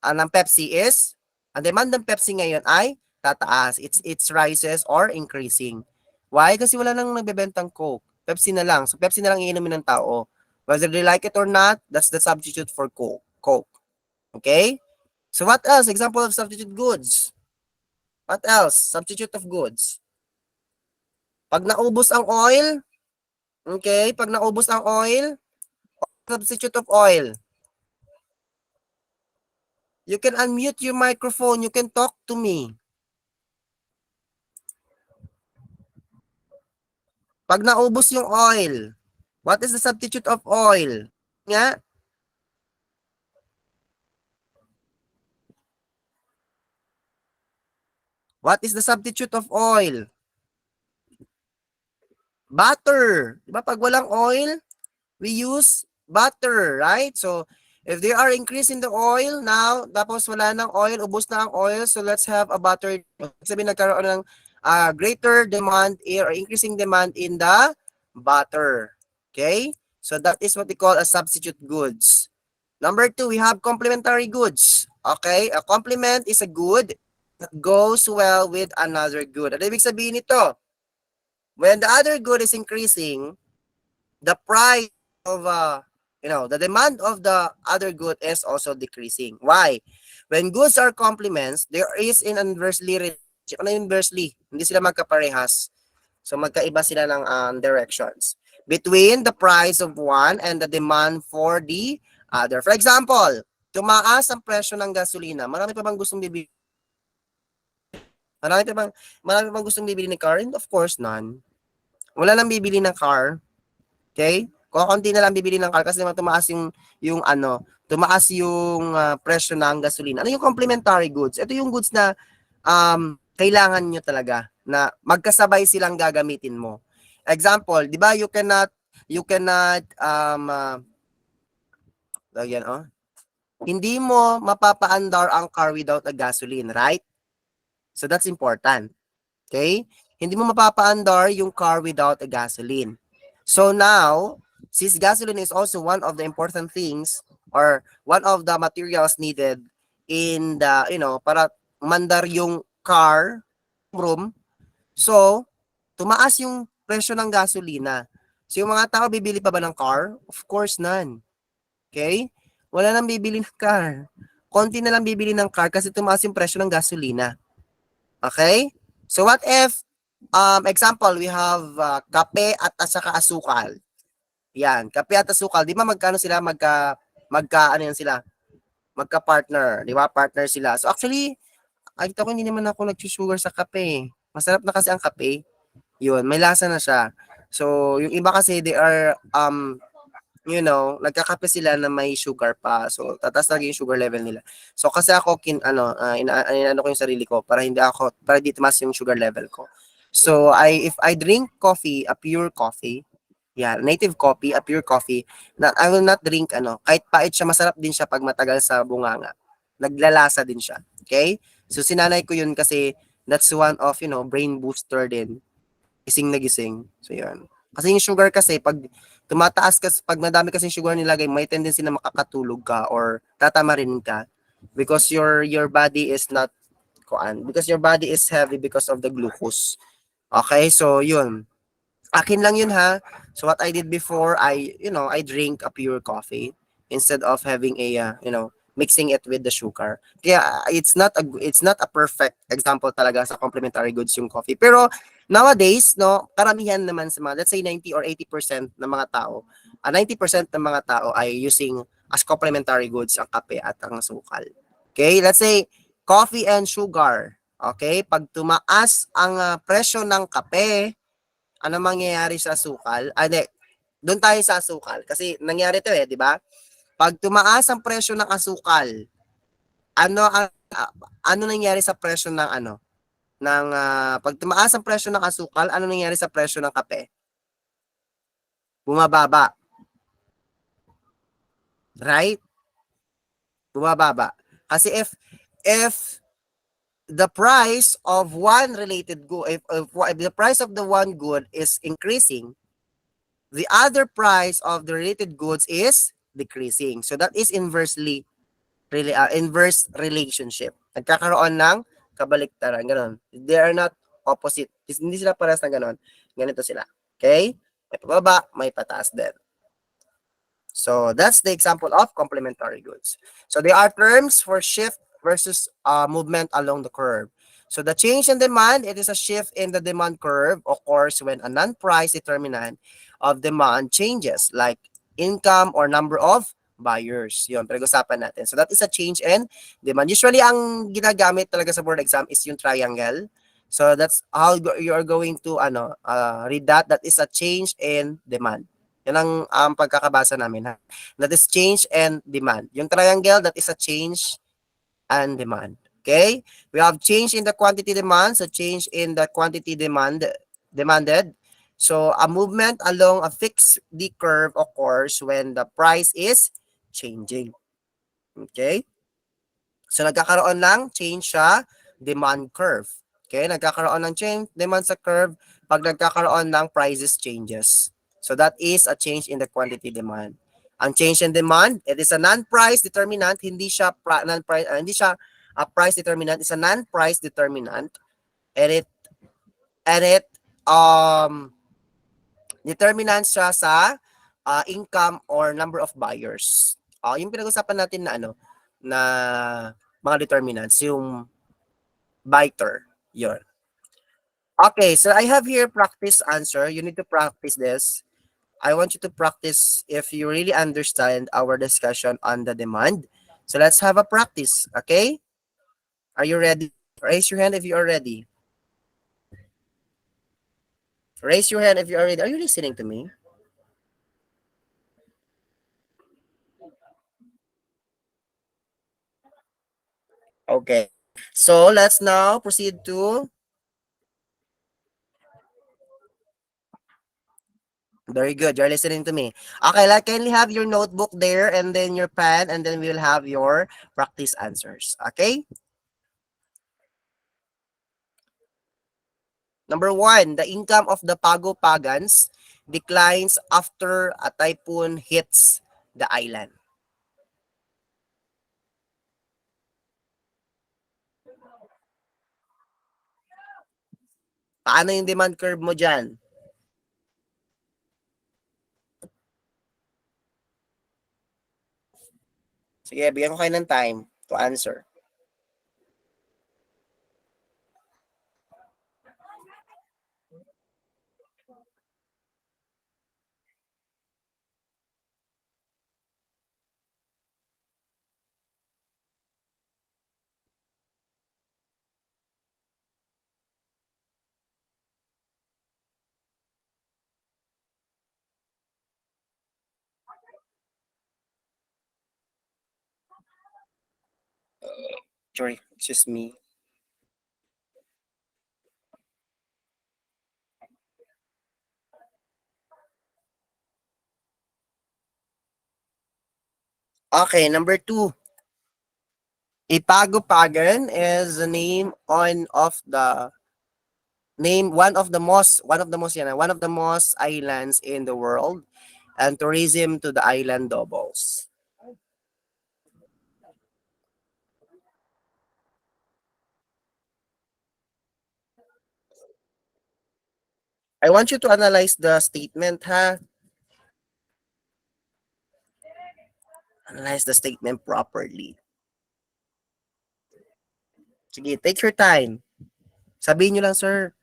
ng Pepsi is, ang demand ng Pepsi ngayon ay tataas. It's rises or increasing. Why? Kasi wala nang nagbebentang Coke. Pepsi na lang. So, Pepsi na lang iinumin ng tao. Whether they like it or not, that's the substitute for Coke. Okay? So what else? Example of substitute goods. What else? Substitute of goods. Pag naubos ang oil, okay? Pag naubos ang oil, substitute of oil. You can unmute your microphone. You can talk to me. Pag naubos yung oil, what is the substitute of oil? Nga? What is the substitute of oil? Butter. Diba pag walang oil, we use butter, right? So, if they are increasing the oil now, tapos wala ng oil, ubos na ang oil, so let's have a butter. Sabihin nagkaroon ng greater demand or increasing demand in the butter. Okay? So, that is what we call a substitute goods. Number 2, we have complementary goods. Okay? A complement is a good that goes well with another good. Ano ibig sabihin nito? When the other good is increasing, the price of the demand of the other good is also decreasing. Why? When goods are complements, there is an inversely relationship. Ano inversely? Hindi sila magkaparehas. So magkaiba sila ng directions between the price of one and the demand for the other. For example, tumaas ang presyo ng gasolina. Marami pa bang gustong bibili? Marami pa bang gustong bibili ng car? And of course, none. Wala nang bibili ng car. Okay? Konti na lang bibili ng car kasi naman tumaas tumaas yung presyo ng gasolina. Ano yung complementary goods? Ito yung goods na kailangan nyo talaga na magkasabay silang gagamitin mo. Example, 'di ba, you cannot hindi mo mapapaandar ang car without a gasoline, right? So that's important. Okay? Hindi mo mapapaandar yung car without a gasoline. So now, since gasoline is also one of the important things or one of the materials needed in the, para mandar yung car room, so tumaas yung presyo ng gasolina. So yung mga tao bibili pa ba ng car? Of course none. Okay? Wala nang bibili ng car. Konti na lang bibili ng car kasi tumaas yung presyo ng gasolina. Okay? So what if, example, we have kape at saka asukal. Yan, kape at asukal. Di ba magkano sila? Magka-partner. Di ba? Partner sila. So actually, ko hindi naman ako nag-sugar sa kape. Masarap na kasi ang kape. Yun, may lasa na siya. So, yung iba kasi, they are, nagkakape sila na may sugar pa. So, tataas lagi yung sugar level nila. So, kasi ako, inaano ko yung sarili ko para di tumaas yung sugar level ko. So, if I drink coffee, a pure coffee, native coffee, a pure coffee, I will not drink, kahit pait siya, masarap din siya pag matagal sa bunganga. Naglalasa din siya. Okay? So, sinanay ko yun kasi that's one of, brain booster din. Gising na gising. So, yun. Kasi yung sugar kasi, pag tumataas kasi, pag madami kasi sugar nilagay, may tendency na makakatulog ka or tatamarin ka because your body is not because your body is heavy because of the glucose. Okay, so yun. Akin lang yun ha. So what I did before, I drink a pure coffee instead of having mixing it with the sugar. Kaya it's not a perfect example talaga sa complementary goods yung coffee. Pero nowadays, no, karamihan naman sa mga, let's say 90 or 80% ng mga tao, 90% ng mga tao ay using as complementary goods ang kape at ang sukal. Okay, let's say coffee and sugar. Okay, pag tumaas ang presyo ng kape, ano mangyayari sa asukal? Hindi, doon tayo sa asukal. Kasi nangyari to di ba? Pag tumaas ang presyo ng asukal, ano ang ano nangyari sa presyo ng pag tumaas ang presyo ng asukal, ano nangyari sa presyo ng kape? Bumababa, right? Bumababa. Kasi if the price of one related good, if the price of the one good is increasing, the other price of the related goods is decreasing. So that is inverse relationship. Nagkakaroon ng kabaliktaran, ganun. They are not opposite. Hindi sila parehas na ganun. Ganito sila. Okay? May pababa, may pataas din. So that's the example of complementary goods. So there are terms for shift versus movement along the curve. So the change in demand, it is a shift in the demand curve occurs when a non-price determinant of demand changes, like income or number of buyers. Yun, pag-usapan natin. So that is a change in demand. Usually, ang ginagamit talaga sa board exam is yung triangle. So that's how you are going to read that. That is a change in demand. Yan ang pagkakabasa namin. Ha? That is change and demand. Yung triangle, that is a change and demand. Okay? We have change in the quantity demand, so change in the quantity demanded. So a movement along a fixed D curve occurs when the price is changing. Okay? So nagkakaroon ng change sa demand curve. Okay? Nagkakaroon ng change demand sa curve pag nagkakaroon ng prices changes. So that is a change in the quantity demand. Ang change in demand, it is a non-price determinant, hindi siya a price determinant, it's a non-price determinant, and it determinant siya sa income or number of buyers. Yung pinag-usapan natin na mga determinants, yung biter, yun. Okay, so I have here practice answer. You need to practice this. I want you to practice if you really understand our discussion on the demand. So let's have a practice, okay? Are you ready? Raise your hand if you are ready. Raise your hand if you are ready. Are you listening to me? Okay. So let's now proceed to. Very good. You're listening to me. Okay, like kindly have your notebook there and then your pen and then we'll have your practice answers. Okay? Number one, the income of the Pago-Pagans declines after a typhoon hits the island. Paano yung demand curve mo dyan? Sige, bigyan ko kayo ng time to answer. Sorry, it's just me. Okay, number two. Ipago-Pagan is the name of the Name one of the most yan, one of the most islands in the world, and tourism to the island doubles. I want you to analyze the statement, ha. Analyze the statement properly. Sige, take your time. Sabihin nyo lang, sir,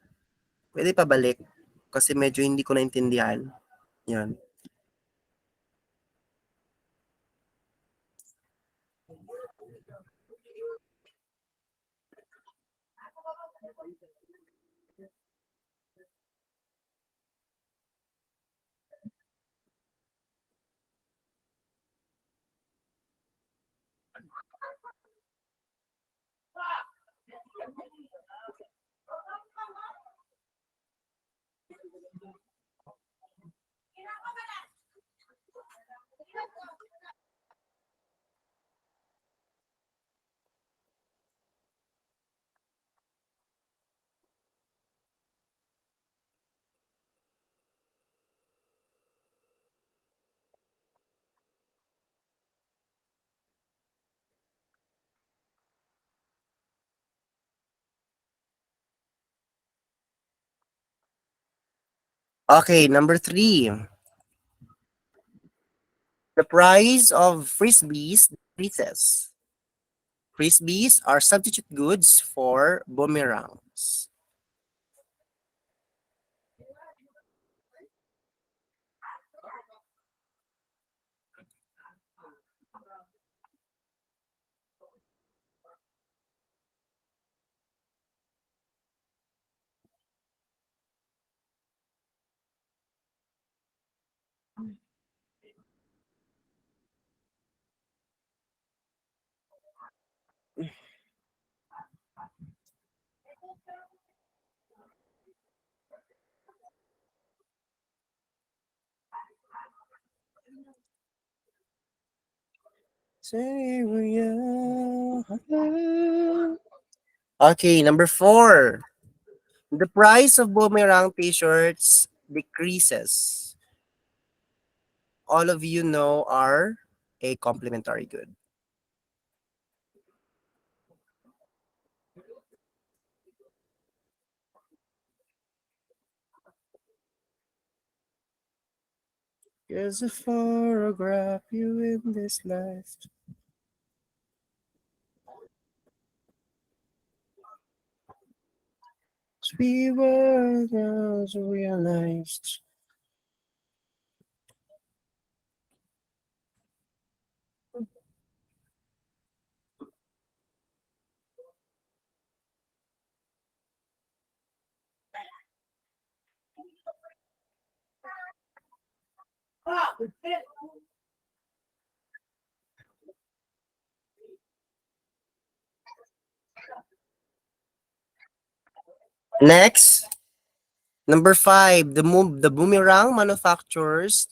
pwede pa balik? Kasi medyo hindi ko naintindihan. Yan. Okay, number 3. The price of frisbees decreases. Frisbees are substitute goods for boomerangs. Okay, number 4. The price of boomerang t-shirts decreases. All of you know are a complimentary good. Here's a photograph you in this life. We were those who realized. Next, number 5, the boomerang manufacturers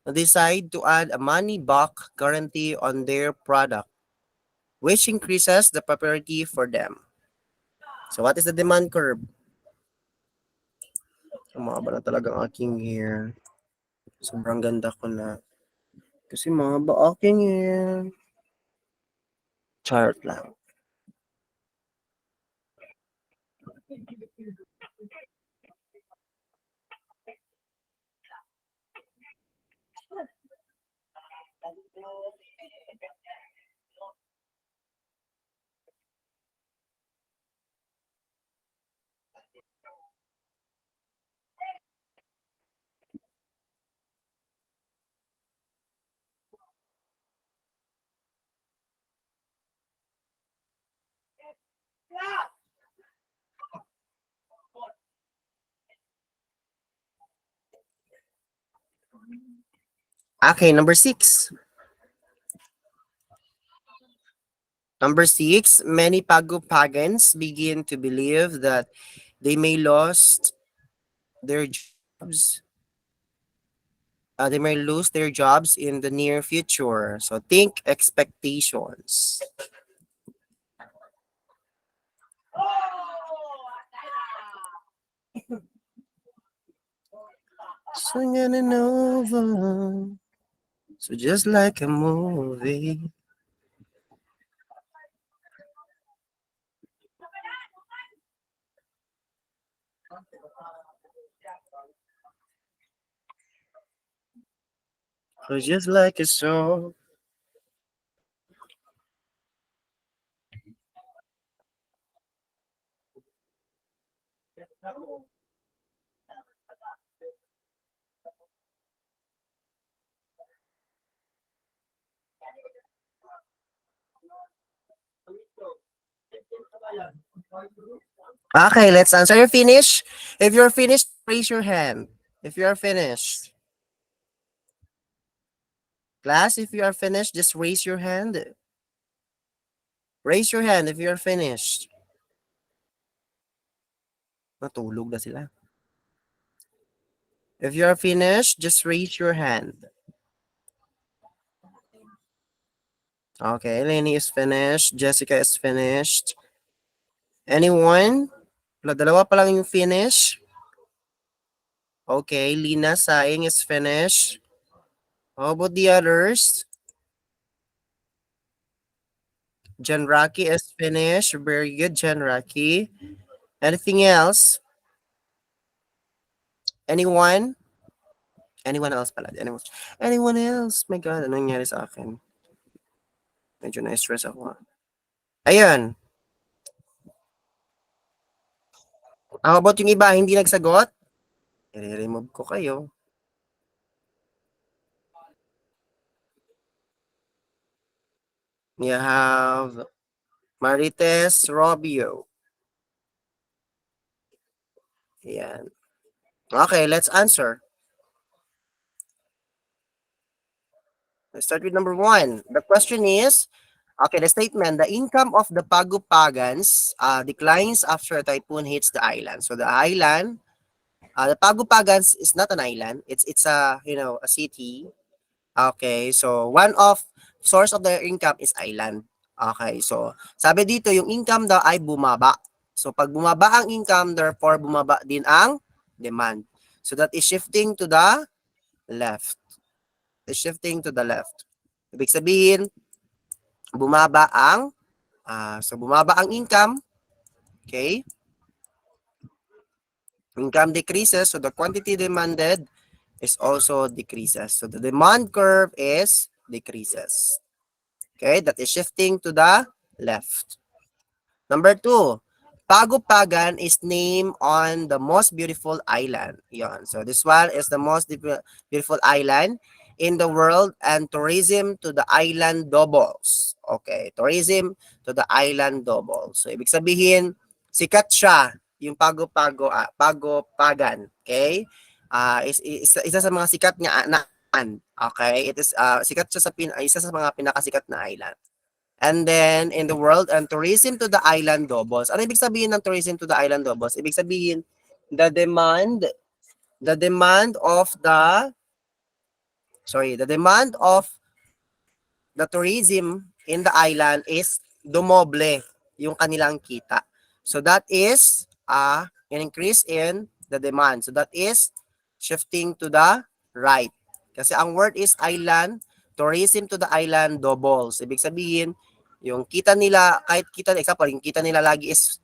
decide to add a money back guarantee on their product, which increases the popularity for them. So what is the demand curve? Mahaba na talaga ang aking hair. Sobrang ganda ko na. Kasi mahaba aking hair. Chart lang. Okay, number 6. Number 6, many Pagans begin to believe that they may lost their jobs. They may lose their jobs in the near future. So think expectations. Singing over. So just like a movie. So just like a song. Okay, let's answer. You're finished? If you're finished, raise your hand. If you are finished. Class, if you are finished, just raise your hand. Raise your hand if you're finished. Natulog na sila. If you're finished, just raise your hand. Okay, Lenny is finished. Jessica is finished. Anyone? Dalawa pa lang yung finish. Okay, Lina Saing is finished. How about the others? Jen Rocky is finished. Very good, Jen Rocky. Anything else? Anyone? Anyone else pala? Anyone else? My God, anong nangyari sa akin? Medyo na-stress ako. Ayun. How about yung iba, hindi nagsagot? I-remove ko kayo. You have Marites Robio. Yan. Okay, let's answer. Let's start with number 1. The question is, okay, the statement, the income of the Pagupagans declines after a typhoon hits the island. So the island, the Pagupagans is not an island. It's a, a city. Okay, so one of source of their income is island. Okay, so sabi dito yung income daw ay bumaba. So pag bumaba ang income, therefore bumaba din ang demand. So that is shifting to the left. It's shifting to the left. Ibig sabihin, bumaba ang bumaba ang income. Okay? Income decreases, so the quantity demanded is also decreases. So the demand curve is decreases. Okay, that is shifting to the left. Number 2, Pagupagan is named on the most beautiful island. Yon. So this one is the most beautiful island in the world, and tourism to the island doubles. Okay, tourism to the island doubles. So ibig sabihin, sikat siya yung Pagupagan. Okay? Isa sa mga sikat niya na okay? It is sikat siya sa isa sa mga pinakasikat na island. And then, in the world, and tourism to the island doubles. Ano ibig sabihin ng tourism to the island doubles? Ibig sabihin, the demand the demand of the tourism in the island is dumoble yung kanilang kita. So that is an increase in the demand. So that is shifting to the right. Kasi ang word is island, tourism to the island doubles. Ibig sabihin, yung kita nila, kahit kita, example, yung kita nila lagi is,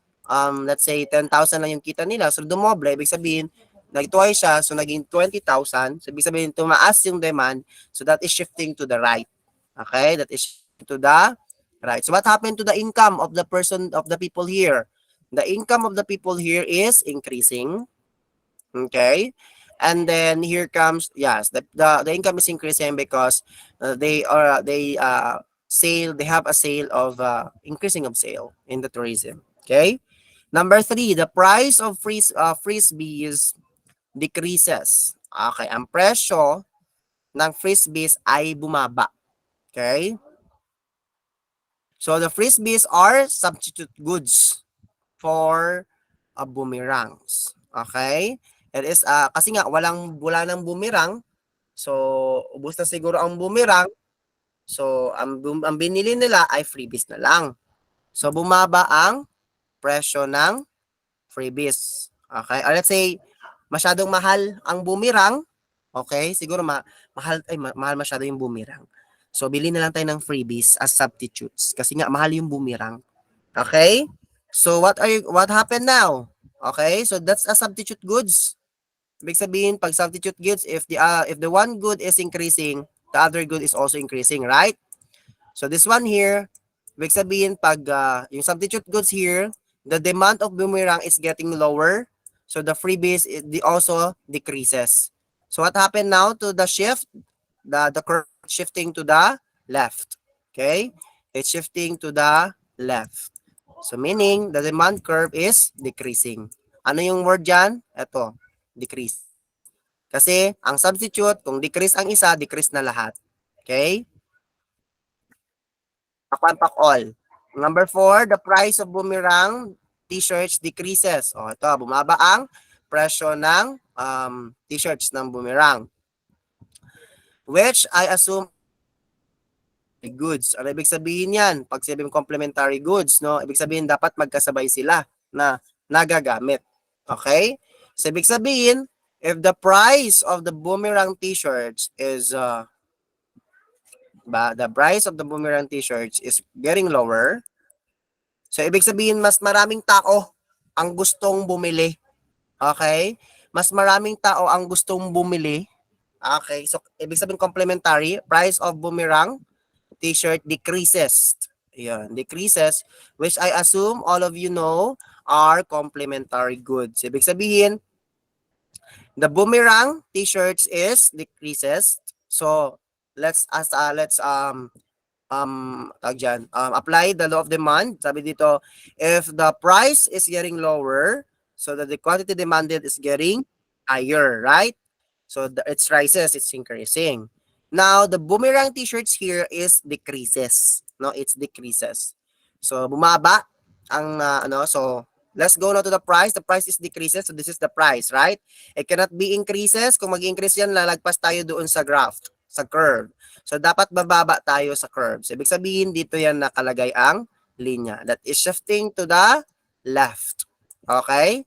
let's say, 10,000 lang yung kita nila. So, dumoble, ibig sabihin, nag-twice siya, so naging 20,000. So, ibig sabihin, tumaas yung demand. So, that is shifting to the right. Okay? That is shifting to the right. So, what happened to the income of the people here? The income of the people here is increasing. Okay? And then here comes, yes, the income is increasing because they have a sale of increasing of sale in the tourism. Okay? Number 3, the price of frisbees decreases. Okay, ang presyo ng frisbees ay bumaba. Okay? So the frisbees are substitute goods for boomerangs. Okay? It is kasi nga wala nang boomerang. So ubos na siguro ang boomerang. So ang binili nila ay freebies na lang. So bumaba ang presyo ng freebies. Okay? Or let's say masyadong mahal ang boomerang. Okay? Siguro mahal masyado yung boomerang. So, bili na lang tayo ng freebies as substitutes kasi nga mahal yung boomerang. Okay? So, what happened now? Okay? So, that's a substitute goods. Ibig sabihin, pag substitute goods, if the one good is increasing, the other good is also increasing, right? So, this one here, ibig sabihin, pag yung substitute goods here, the demand of boomerang is getting lower. So, the freebies, also decreases. So, what happened now to the shift? The curve shifting to the left. Okay? It's shifting to the left. So, meaning, the demand curve is decreasing. Ano yung word dyan? Ito, decrease. Kasi, ang substitute, kung decrease ang isa, decrease na lahat. Okay? Pakwan all. Number 4, the price of boomerang t-shirts decreases. O, ito, bumaba ang presyo ng t-shirts ng boomerang. Which I assume goods. Ano ibig sabihin yan? Pag sabing complementary goods, no? Ibig sabihin dapat magkasabay sila na nagagamit. Okay? So, ibig sabihin, if the price of the boomerang t-shirts is the price of the boomerang t-shirts is getting lower, so ibig sabihin mas maraming tao ang gustong bumili. Okay? Mas maraming tao ang gustong bumili. Okay? So, ibig sabihin complementary, price of boomerang t-shirt decreases. Yan, decreases, which I assume all of you know are complementary goods. Ibig sabihin, the boomerang t-shirts is decreases. So, apply the law of demand. Sabi dito, if the price is getting lower, so that the quantity demanded is getting higher, right? So its rises, it's increasing. Now, the boomerang t-shirts here is decreases. No, it's decreases. So, bumaba ang so let's go now to the price. The price is decreases. So, this is the price, right? It cannot be increases. Kung mag-increase yan, lalagpas tayo doon sa graph, sa curve. So, dapat bababa tayo sa curve. So, ibig sabihin, dito yan nakalagay ang linya. That is shifting to the left. Okay?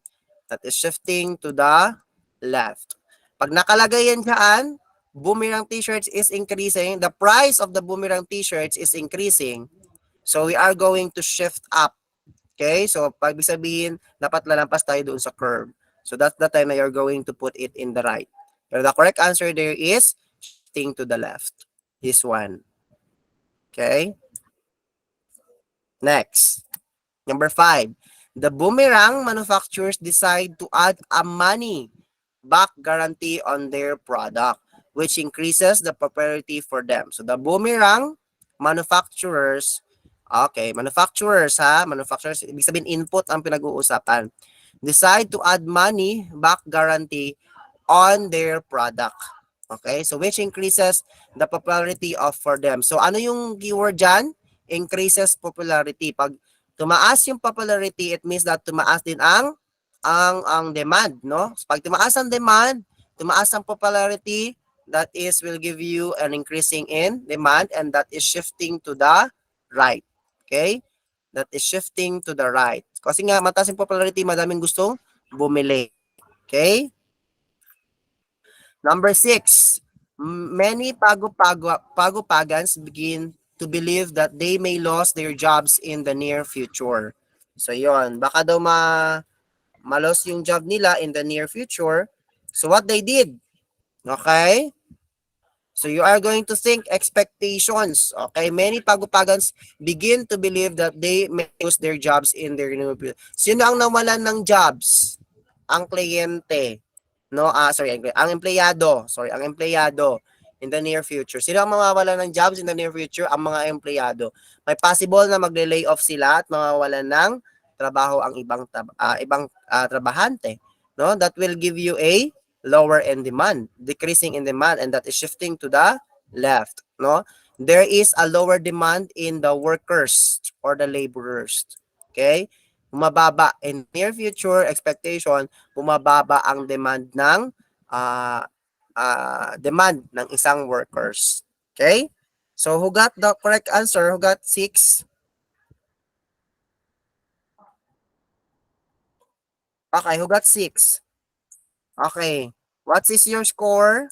That is shifting to the left. Pag nakalagay yan dyan, boomerang t-shirts is increasing. The price of the boomerang t-shirts is increasing. So, we are going to shift up. Okay? So, pag sabihin, dapat lalampas tayo doon sa curve. So, that's the time na you're going to put it in the right. Pero the correct answer there is shifting to the left. This one. Okay? Next. Number 5. The boomerang manufacturers decide to add a money back guarantee on their product, which increases the popularity for them. So, the boomerang manufacturers, manufacturers, ibig sabihin input ang pinag-uusapan, decide to add money back guarantee on their product. Okay, so which increases the popularity of for them. So, ano yung keyword dyan? Increases popularity. Pag tumaas yung popularity, it means that tumaas din ang demand, no? So, pag tumaas ang demand, tumaas ang popularity, that is will give you an increasing in demand, and that is shifting to the right. Okay? That is shifting to the right. Kasi nga mataas yung popularity, madaming gustong bumili. Okay? Number 6. Many pagupagans begin to believe that they may lose their jobs in the near future. So, yon, baka daw malos yung job nila in the near future. So, what they did? Okay? So, you are going to think expectations. Okay? Many pagupagans begin to believe that they may lose their jobs in their near future. Sino ang nawalan ng jobs? Ang kliyente. No, ang empleyado. Ang empleyado in the near future. Sino ang mawawalan ng jobs in the near future? Ang mga empleyado. May possible na magle-lay off sila at mawawalan ng trabaho ang ibang trabahante. No, that will give you a lower in demand, decreasing in demand, and that is shifting to the left. No, there is a lower demand in the workers or the laborers. Okay? Bumababa in near future expectation, bumababa ang demand ng isang workers. Okay? So, who got the correct answer? Who got 6? Okay, who got 6? Okay. What is your score?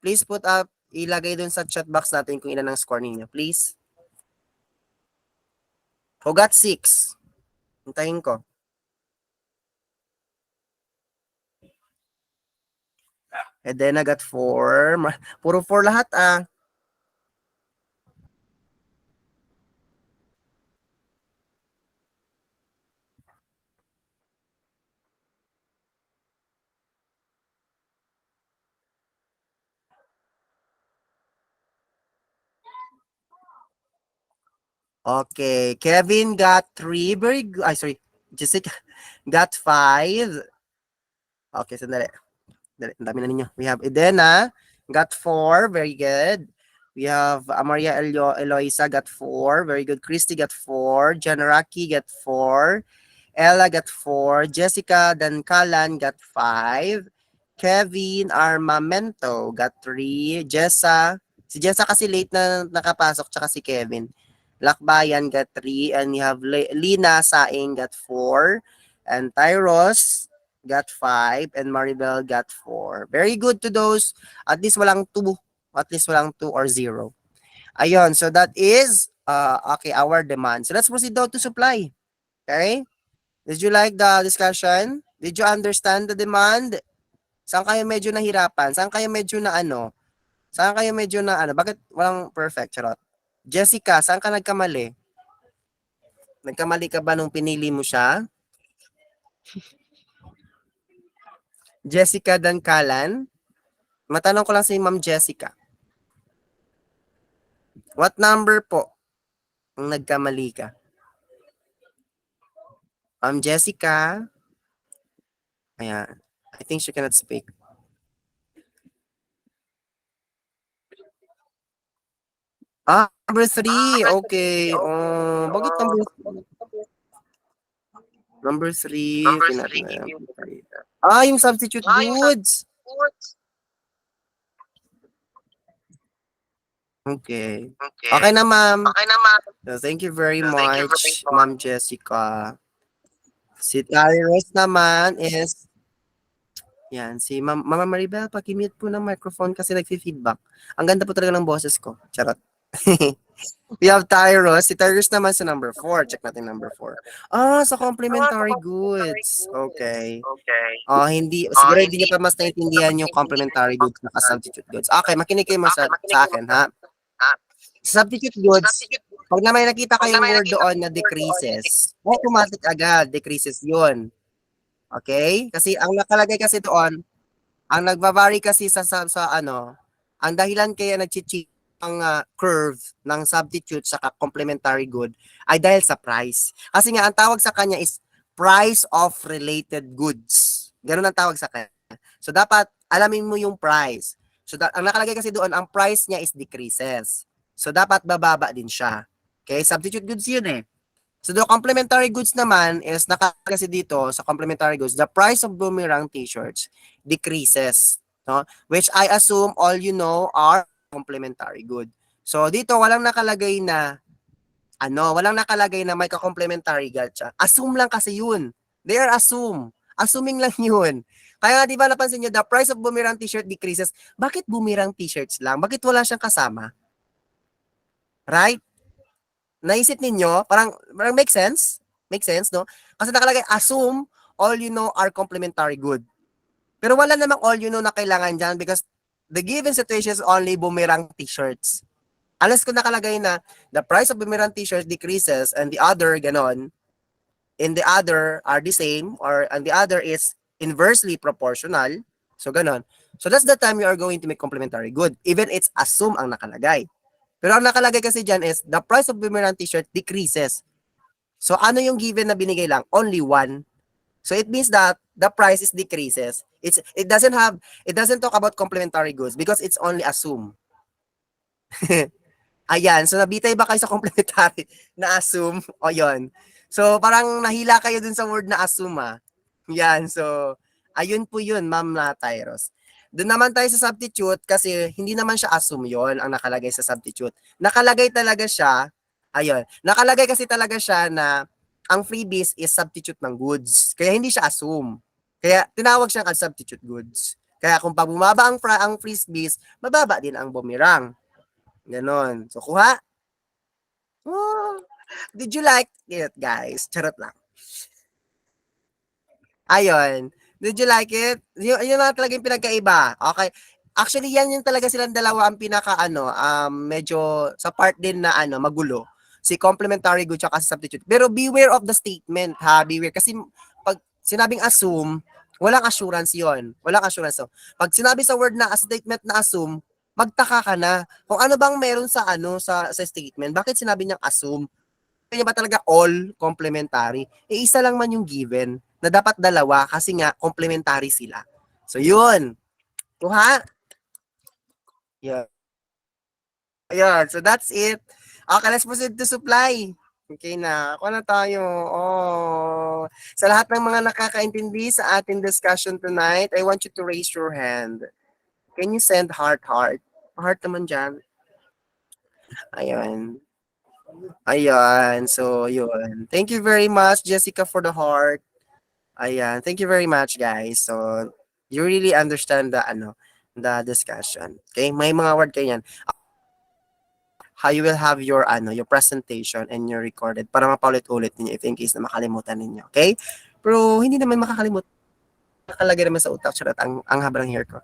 Please put up, ilagay dun sa chat box natin kung ilan ang score ninyo. Please. Who got 6? Hintayin ko. And then I got 4. Puro 4 lahat ah. Okay. Kevin got 3. Very good. Ay, sorry. Jessica got 5. Okay, sandali. Ang dami na ninyo. We have Edena, got 4. Very good. We have Maria Eloisa, got 4. Very good. Christy got 4. Janaraki got 4. Ella got 4. Jessica Dankalan got 5. Kevin Armamento got 3. Jessa. Si Jessa kasi late na nakapasok, tsaka si Kevin. Lakbayan got 3. And we have Lina Saing got 4. And Tyros got 5. And Maribel got 4. Very good to those. At least walang 2. At least walang 2 or 0. Ayun. So that is, okay, our demand. So let's proceed now to supply. Okay? Did you like the discussion? Did you understand the demand? Saan kayo medyo nahirapan? Saan kayo medyo na ano? Saan kayo medyo na ano? Bakit walang perfect? Charot. Jessica, saan ka nagkamali? Nagkamali ka ba nung pinili mo siya? Jessica Dankalan? Matanong ko lang si Ma'am Jessica. What number po ang nagkamali ka? Ma'am Jessica? Ayan. I think she cannot speak. Number 3. Okay. Bakit number 3? Yung substitute goods. Okay. Okay na, ma'am. So, thank you very much, Ma'am Jessica. Si Tyros naman is, yan, si Mama Maribel, pakimute po ng microphone kasi nagfi-feedback. Ang ganda po talaga ng boses ko. Charot. We have Tyros. Si Tyros naman sa number 4. Check natin number 4. Sa complementary goods. Okay. Hindi, siguro hindi niyo pa mas naintindihan yung complementary goods na substitute goods. Okay, makinig kayo sa akin, ha? Substitute goods, pag na may nakita kayong word doon na decreases, automatic agad, decreases yun. Okay? Kasi ang nakalagay kasi doon, ang nagva-vary kasi sa ano, ang dahilan kaya nag-cheat ang curve ng substitute sa complementary good ay dahil sa price. Kasi nga, ang tawag sa kanya is price of related goods. Ganun ang tawag sa kanya. So, dapat alamin mo yung price. So, ang nakalagay kasi doon, ang price niya is decreases. So, dapat bababa din siya. Okay? Substitute goods yun eh. So, the complementary goods naman is nakalagay kasi dito sa complementary goods, the price of boomerang t-shirts decreases. No? Which I assume all you know are complementary good. So, dito walang nakalagay na walang nakalagay na may ka-complementary gacha. Assume lang kasi yun. They are assuming lang yun. Kaya nga, di ba napansin nyo, the price of boomerang t-shirt decreases. Bakit boomerang t-shirts lang? Bakit wala siyang kasama? Right? Naisip ninyo, parang make sense? Make sense, no? Kasi nakalagay, assume all you know are complementary good. Pero wala namang all you know na kailangan dyan because the given situation is only boomerang t-shirts. Unless kung nakalagay na the price of boomerang t-shirts decreases and the other, ganon, and the other are the same or and the other is inversely proportional. So, ganon. So, that's the time you are going to make complementary good. Even it's assume ang nakalagay. Pero ang nakalagay kasi dyan is the price of boomerang t-shirt decreases. So, ano yung given na binigay lang? Only one. So, it means that the price is decreases. It doesn't talk about complementary goods because it's only assume. Ayan. So, nabitay ba kayo sa complementary na assume? O, yun. So, parang nahila kayo dun sa word na assume, ah. Yan. So, ayun po yun, Ma'am Tyros. Doon naman tayo sa substitute kasi hindi naman siya assume yon ang nakalagay sa substitute. Nakalagay talaga siya, nakalagay kasi talaga siya na ang freebies is substitute ng goods. Kaya hindi siya assume. Kaya tinawag siya as substitute goods. Kaya kung pag bumaba ang frisbees, mababa din ang bumirang. Ganon. So, kuha. Oh, did you like it, guys? Charot lang. Ayun. Did you like it? Yun lang talaga yung pinagkaiba. Okay. Actually, yan yung talaga silang dalawa ang pinaka medyo sa part din na magulo. Si complementary good tsaka si substitute. Pero beware of the statement, ha? Beware. Kasi pag sinabing assume, walang assurance yon. Walang assurance. So, pag sinabi sa word na statement na assume, magtaka ka na kung ano bang meron sa sa statement. Bakit sinabi niyang assume? Kanya ba talaga all complementary? Isa lang man yung given na dapat dalawa kasi nga complementary sila. So yun. Kuha. Yeah. Ayan. So that's it. Okay, let's proceed to supply. Okay na. Ako na tayo. Oh. Sa lahat ng mga nakakaintindi sa ating discussion tonight, I want you to raise your hand. Can you send heart? Heart naman dyan. Ayan. Ayan. So, yun. Thank you very much, Jessica, for the heart. Ayan. Thank you very much, guys. So, you really understand the discussion. Okay? May mga word kayo yan. How you will have your presentation and your recorded para mapaulit-ulit niyo if in case na makalimutan ninyo. Okay? Pero, hindi naman makakalimutan. Nakalagay naman sa utak. Charot, ang haba ng hair ko.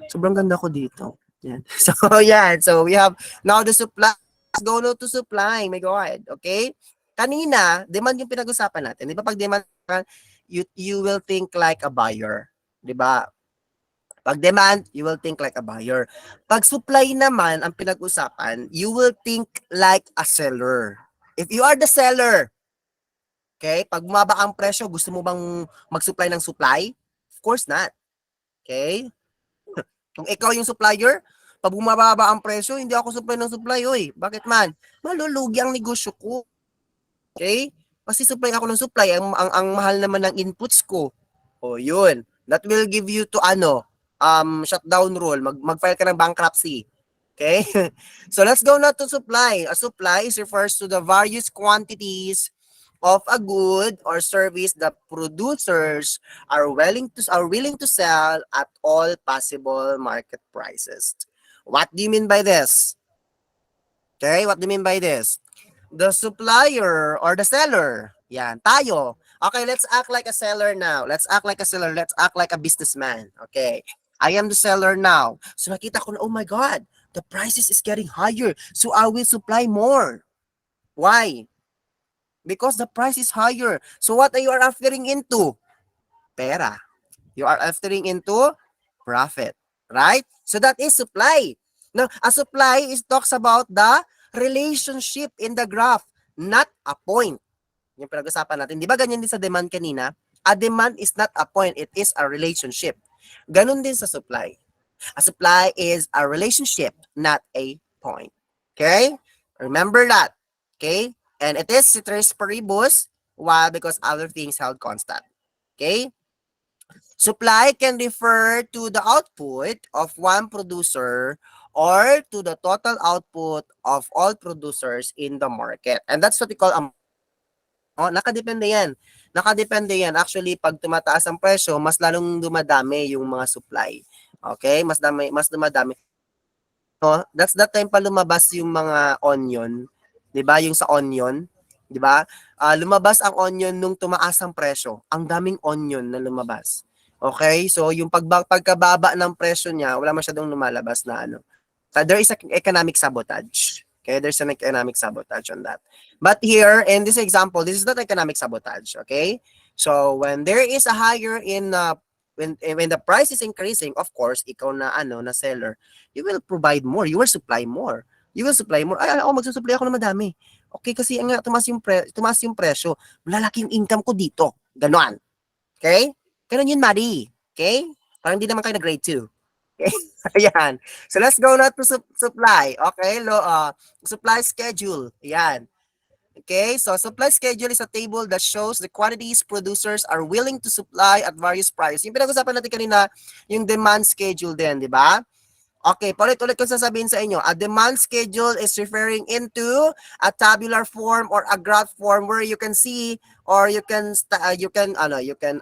Sobrang ganda ko dito. Yan. So, yan. So, we have now the supply. Let's go to supply. My God. Okay? Kanina, demand yung pinag-usapan natin. Di ba pag demand, you will think like a buyer. Di ba? Pag demand, you will think like a buyer. Pag supply naman, ang pinag-usapan, you will think like a seller. If you are the seller, okay, pag bumaba ang presyo, gusto mo bang mag-supply ng supply? Of course not. Okay? Kung ikaw yung supplier, pag bumababa ang presyo, hindi ako supply ng supply, oy. Bakit man? Malulugi ang negosyo ko. Okay? Kasi supply ako ng supply, ang mahal naman ng inputs ko. O yun. That will give you to shutdown rule. Mag-file ka ng bankruptcy. Okay? So let's go now to supply. A supply refers to the various quantities of a good or service that producers are willing to sell at all possible market prices. What do you mean by this? Okay, what do you mean by this? The supplier or the seller. Yan, tayo. Okay, let's act like a seller now. Let's act like a seller. Let's act like a businessman. Okay. I am the seller now. So nakita ko na, oh my God, the prices is getting higher. So I will supply more. Why? Because the price is higher. So what are you offering into? Pera. You are offering into profit. Right? So that is supply. Now, a supply is talks about the relationship in the graph, not a point. Yung pinag-usapan natin. Di ba ganyan din sa demand kanina? A demand is not a point. It is a relationship. Ganun din sa supply. A supply is a relationship, not a point. Okay? Remember that. Okay? And it is ceteris paribus. Why? Because other things held constant. Okay? Supply can refer to the output of one producer or to the total output of all producers in the market. And that's what we call nakadepende yan. Nakadepende yan. Actually, pag tumataas ang presyo, mas lalong dumadami yung mga supply. Okay? Mas dumadami. No, that's that time pa lumabas yung mga onion. 'Di ba? Yung sa onion, 'di ba? Lumabas ang onion nung tumaas ang presyo. Ang daming onion na lumabas. Okay? So, yung pagkababa ng presyo niya, wala masyadong lumalabas na there is an economic sabotage. Okay? There's an economic sabotage on that. But here, in this example, this is not economic sabotage. Okay? So, when there is a higher when the price is increasing, of course, ikaw na na seller, you will provide more, you will supply more. You will supply more. Ay, ako magsusupply ako ng madami. Okay, kasi nga tumaas yung presyo. Malalaki yung income ko dito. Ganon. Okay? Ganon yun, Mari. Okay? Parang hindi naman kayo na grade 2. Okay? Ayan. So let's go now to supply. Okay? Supply schedule. Ayan. Okay, so supply schedule is a table that shows the quantities producers are willing to supply at various prices. Yung pinag-usapan natin kanina, yung demand schedule din, di ba? Okay, paulit-ulit ko sasabihin sa inyo. A demand schedule is referring into a tabular form or a graph form where you can see or you can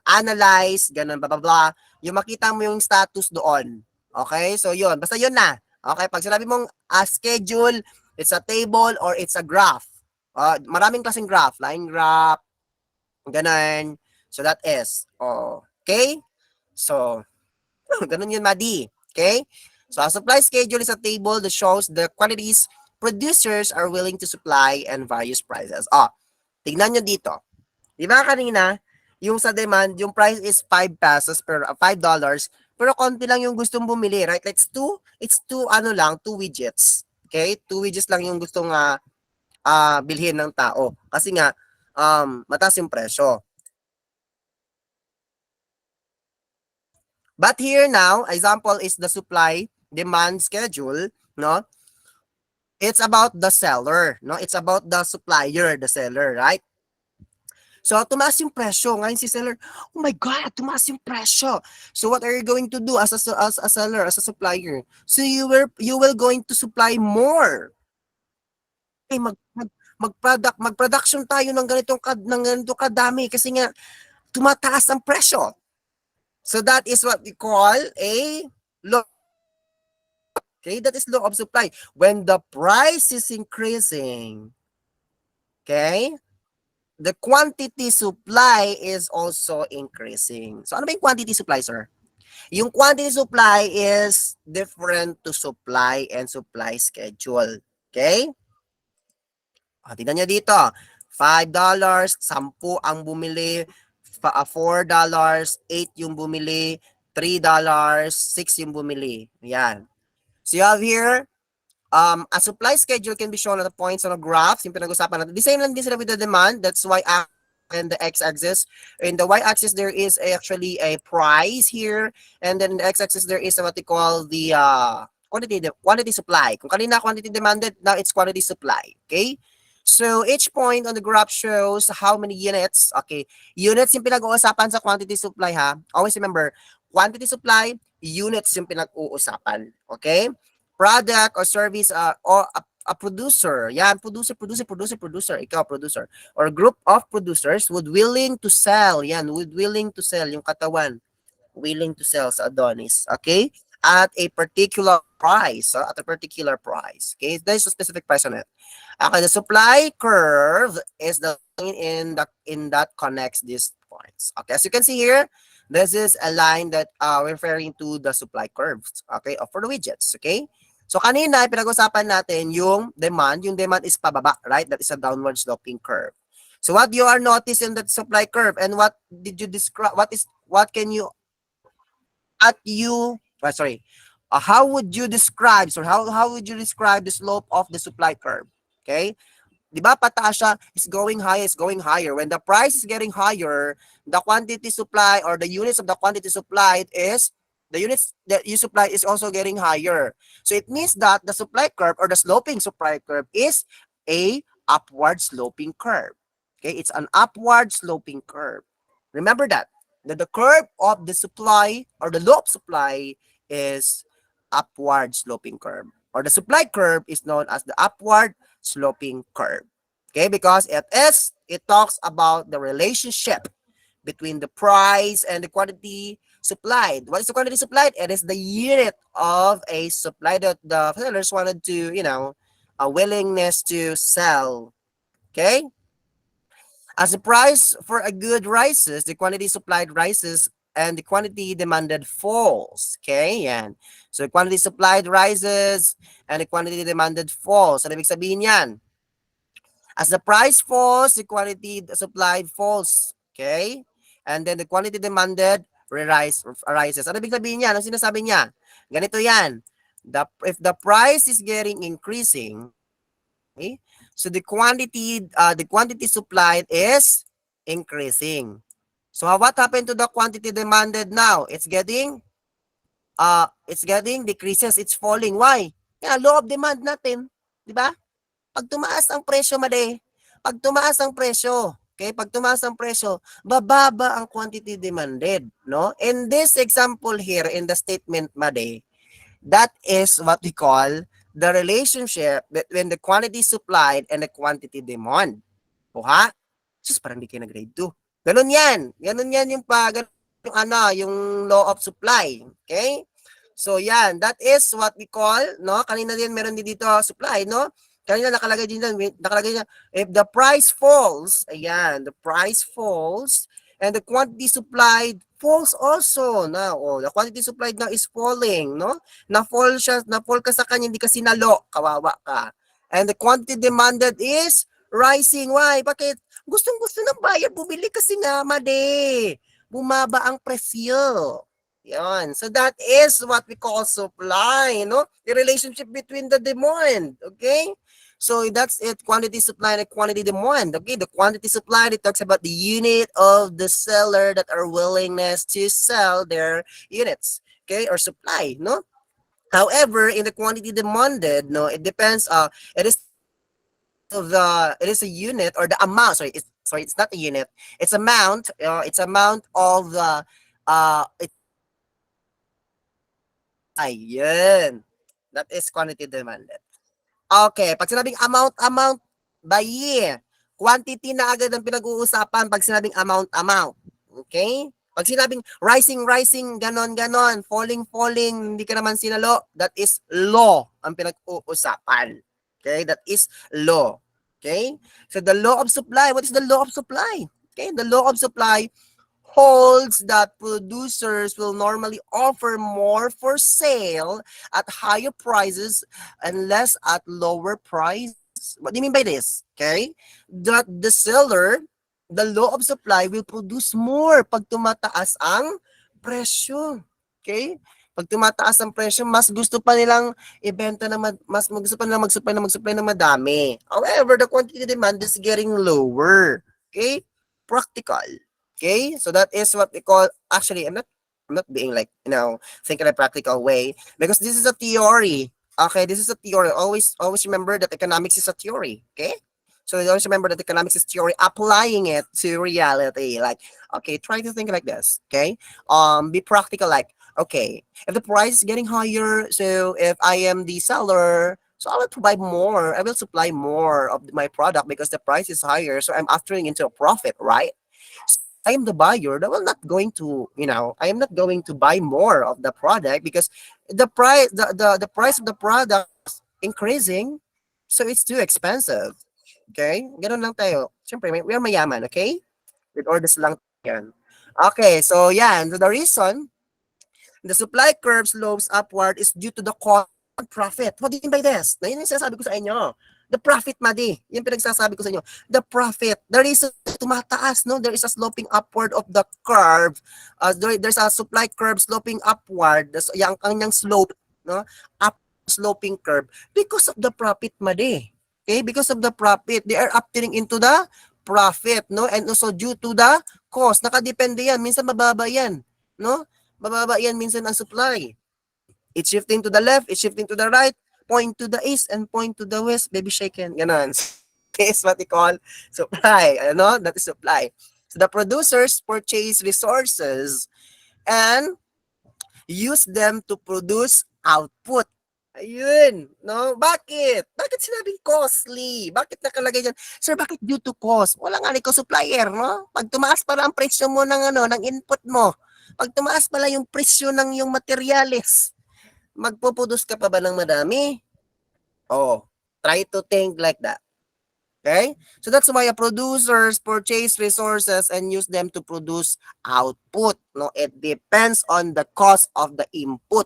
analyze, ganun blah blah blah. Yung makita mo yung status doon. Okay? So yun, basta yun na. Okay, pag sinabi mong a schedule, it's a table or it's a graph. Maraming klaseng graph, line graph, ganun. So that is. Okay? So ganun yun, Madi. Okay? So a supply schedule is a table that shows the quantities producers are willing to supply and various prices. Tignan nyo dito. Di ba kanina, yung sa demand, yung price is 5 pesos per $5, pero konti lang yung gustong bumili, right? Like it's two two widgets. Okay? Two widgets lang yung gustong bilhin ng tao. Kasi nga mataas yung presyo. But here now, example is the supply demand schedule, no? It's about the seller, no? It's about the supplier, the seller, right? So, tumaas yung presyo. Ngayon si seller, oh my God, tumaas yung presyo. So, what are you going to do as a seller, as a supplier? So, you will going to supply more. Okay, mag-production tayo ng ganito kadami kasi nga tumataas ang presyo. So, that is what we call a law. Okay, that is law of supply. When the price is increasing, okay, the quantity supply is also increasing. So, ano ba yung quantity supply, sir? Yung quantity supply is different to supply and supply schedule. Okay? Tignan nyo dito. $5, 10 ang bumili, $4, 8 yung bumili, $3, 6 yung bumili. Yan. So, you have here, a supply schedule can be shown at the points on a graph. Yung pinag-usapan natin. The same lang din sila with the demand. That's why and the x-axis. In the y-axis, there is actually a price here. And then in the x-axis, there is what they call the quantity supply. Kung kanina quantity demanded, now it's quantity supply. Okay? So each point on the graph shows how many units. Okay, units yung pinag-uusapan sa quantity supply ha. Always remember, quantity supply, units yung pinag-uusapan. Okay? Product or service or a producer. Yan, producer. Ikaw, producer. Or group of producers would willing to sell. Yan, would willing to sell yung katawan. Willing to sell sa Adonis. Okay? At a particular price. At a particular price. Okay? There's a specific price on it. Okay, the supply curve is the line in that connects these points. Okay, as you can see here, this is a line that referring to the supply curves. Okay, for the widgets. Okay, so kanina pinag-usapan natin yung demand. Yung demand is pababa, right? That is a downward sloping curve. So what you are noticing that supply curve, and what did you describe? How would you describe? So how would you describe the slope of the supply curve? Okay? Di ba pataas siya, is going higher. When the price is getting higher, the quantity supply or the units of the quantity supplied is, the units that you supply is also getting higher. So it means that the supply curve or the sloping supply curve is a upward sloping curve. Okay? It's an upward sloping curve. Remember that the curve of the supply or the law of supply is upward sloping curve. Or the supply curve is known as the upward sloping curve. Okay, because it talks about the relationship between the price and the quantity supplied. What is the quantity supplied? It is the unit of a supply that the sellers wanted to, a willingness to sell. Okay? As the price for a good rises, the quantity supplied rises and the quantity demanded falls. Okay, yan. So the quantity supplied rises and the quantity demanded falls. Ano ibig sabihin yan? As the price falls, the quantity supplied falls. Okay? And then the quantity demanded arises. Ano ibig sabihin niya? Ano sinasabi niya? Ganito yan. If the price is getting increasing, okay, so the quantity supplied is increasing. So what happened to the quantity demanded now? It's getting decreases. It's falling. Why? Kaya law of demand natin, di ba? Pag tumaas ang presyo, pag tumaas ang presyo, okay, pag tumaas ang presyo, bababa ang quantity demanded, no? In this example here, in the statement, That is what we call the relationship between the quantity supplied and the quantity demand. O ha? Sus, parang di kayo nag-grade 2. Ganun yan. Ganun yan yung ganun yung yung law of supply. Okay? So yan, that is what we call, no? Kanina din meron din dito supply, no? Kanina nakalagay din, if the price falls, ayan, the price falls, and the quantity supplied falls also. Now, the quantity supplied now is falling, no? Na-fall ka sa kanya, hindi ka sinalo, kawawa ka. And the quantity demanded is rising. Why? Bakit? Gustong-gusto ng buyer bumili kasi nga, made. Bumaba ang presyo. Yan. So that is what we call supply, no? The relationship between the demand, okay? So that's it, quantity supply and quantity demand. Okay, the quantity supply, it talks about the unit of the seller that are willingness to sell their units, okay, or supply, no? However, in the quantity demanded, no, it depends, it is it is a unit or the amount, it's not a unit, it's amount of the it ayun. That is quantity demanded. Okay, pag sinabing amount by year, quantity na agad ang pinag-uusapan pag sinabing amount. Okay? Pag sinabing rising, ganon, falling, hindi ka naman sinalo, that is law ang pinag-uusapan. Okay? That is law. Okay? So the law of supply, what is the law of supply? Okay? The law of supply holds that producers will normally offer more for sale at higher prices and less at lower prices. What do you mean by this? Okay? That the seller, the law of supply will produce more pag tumataas ang presyo. Okay? Pag tumataas ang presyo, mas gusto pa nilang ibenta na mas gusto pa nilang mag-supply ng madami. However, the quantity demand is getting lower. Okay? Practical. Okay, so that is what we call, actually, I'm not being like, think in a practical way, because this is a theory. Okay, this is a theory. Always remember that economics is a theory. Okay, so always remember that economics is theory, applying it to reality. Like, okay, try to think like this. Okay, be practical. Like, okay, if the price is getting higher, so if I am the seller, so I will provide more. I will supply more of my product because the price is higher. So I'm entering into a profit, right? I am the buyer. I will not going to, I am not going to buy more of the product because the price of the product is increasing, so it's too expensive. Okay? Ganun lang tayo. Siyempre, we are mayaman, okay? With orders lang yan. Okay, so yan. So the reason the supply curve slopes upward is due to the cost and profit. What do you mean by this? Na yun yung sinasabi ko sa inyo. The profit, Madi. Yung pinagsasabi ko sa inyo. The profit. The reason tumataas, no? There is a sloping upward of the curve. There's a supply curve sloping upward. Yung kanyang slope, no? Up sloping curve. Because of the profit, Madi. Okay? Because of the profit. They are upturning into the profit, no? And also due to the cost. Nakadepende yan. Minsan mababa yan, no? Mababa yan minsan ang supply. It's shifting to the left, it's shifting to the right, point to the east and point to the west, baby shaken. Ganon. Is what we call supply. Ano? That is supply. So the producers purchase resources and use them to produce output. Ayun. No? Bakit? Bakit sinabing costly? Bakit nakalagay dyan? Sir, bakit due to cost? Wala nga ikaw supplier, no? Pag tumaas para ang presyo mo ng input mo, pag tumaas pala yung presyo ng yung materials, magpuproduce ka pa ba ng madami? Oh, try to think like that. Okay? So that's why producers purchase resources and use them to produce output. No, it depends on the cost of the input.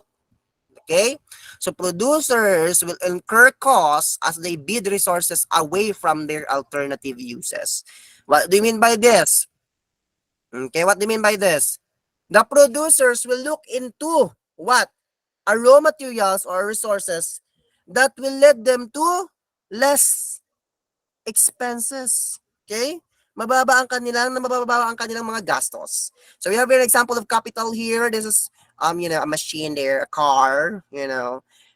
Okay? So producers will incur costs as they bid resources away from their alternative uses. What do you mean by this? Okay, what do you mean by this? The producers will look into what? Raw materials or resources that will lead them to less expenses. Okay? Mababa ang kanilang mga gastos. So we have an example of capital here. This is a machine there, a car,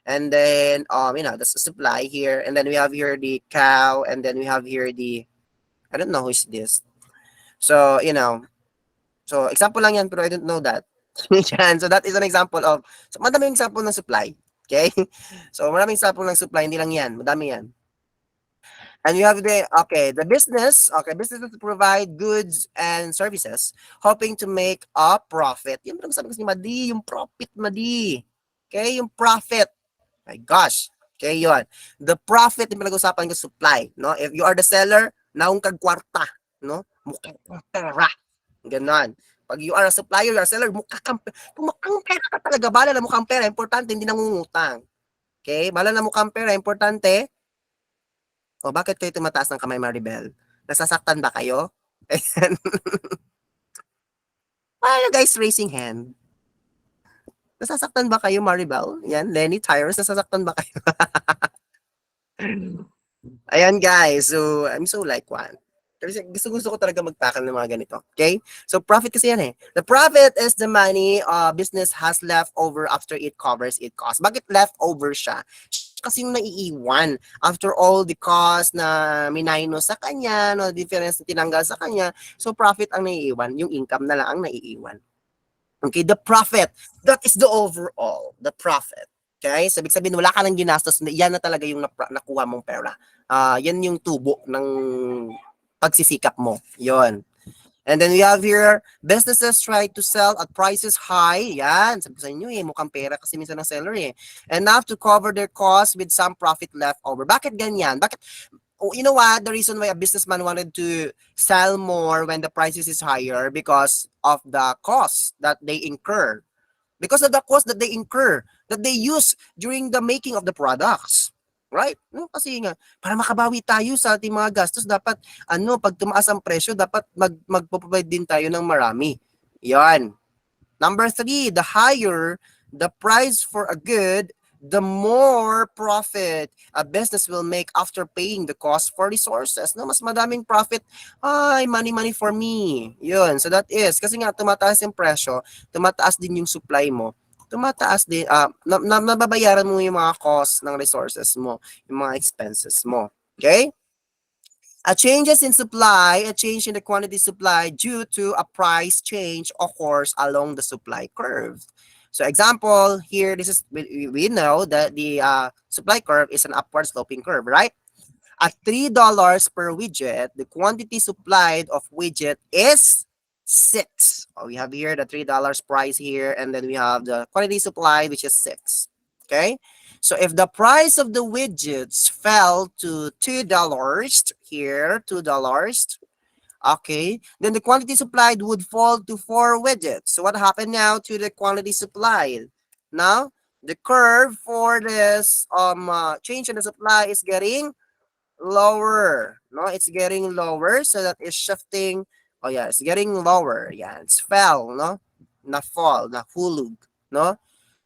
and then that's a supply here, and then we have here the cow, and then we have here the, I don't know who is this. So so example lang yan, pero I don't know that. So that is an example of, so madami yung example ng supply. Okay? So maraming sample ng supply, hindi lang yan, madami yan. And you have the business, businesses provide goods and services, hoping to make a profit. Yung sabi ko ni Madi, yung profit, Madi. Okay, yung profit. My gosh. Okay, yon. The profit yung pinag-usapan ko supply, no? If you are the seller, naong kag kwarta, no? Mukhang pera. Ganon. Pag you are a supplier, you are a seller, mukhang pera ka talaga. Bala na mukhang pera, importante, hindi nangungutang. Okay? Bala na mukhang pera, importante. O, bakit kayo tumataas ng kamay, Maribel? Nasasaktan ba kayo? Ayan. Why are you guys raising hand? Nasasaktan ba kayo, Maribel? Yan, Lenny Tires, nasasaktan ba kayo? Ayan, guys. So, I'm so like one. Kasi gusto ko talaga magtakal ng mga ganito. Okay? So, profit kasi yan eh. The profit is the money business has left over after it covers its cost. Bakit left over siya? Kasi yung naiiwan after all the cost na minus sa kanya, no, difference na tinanggal sa kanya. So, profit ang naiiwan. Yung income na lang ang naiiwan. Okay? The profit. That is the overall. The profit. Okay? So, ibig sabihin, wala ka nang ginastos. Yan na talaga yung nakuha mong pera. Yan yung tubo ng pagsisikap mo. Yon. And then we have here, businesses try to sell at prices high. Yan, sabi ko sa inyo mukhang pera kasi minsan ng seller enough to cover their costs with some profit left over. Bakit ganyan? Bakit? You know what? The reason why a businessman wanted to sell more when the prices is higher because of the cost that they incur. Because of the cost that they incur, that they use during the making of the products. Right? No, kasi nga, para makabawi tayo sa ating mga gastos, dapat, pag tumaas ang presyo, dapat magpo-provide din tayo ng marami. Yan. Number 3, the higher the price for a good, the more profit a business will make after paying the cost for resources. No, mas madaming profit. Ay, money for me. Yun. So that is, kasi nga tumataas yung presyo, tumataas din yung supply mo. Tumataas din, nababayaran mo yung mga cost ng resources mo, yung mga expenses mo. Okay? A changes in supply, a change in the quantity supply due to a price change occurs along the supply curve. So example, here, this is, we know that the supply curve is an upward sloping curve, right? At $3 per widget, the quantity supplied of widget is 6. We have here the $3 price here, and then we have the quantity supplied, which is 6. Okay? So if the price of the widgets fell to $2 here, $2, okay, then the quantity supplied would fall to 4 widgets. So what happened now to the quantity supplied? Now, the curve for this change in the supply is getting lower. No, it's getting lower, so that is shifting. Oh yeah, it's getting lower. Yeah, it's fell, no? Na fall, na hulug, no?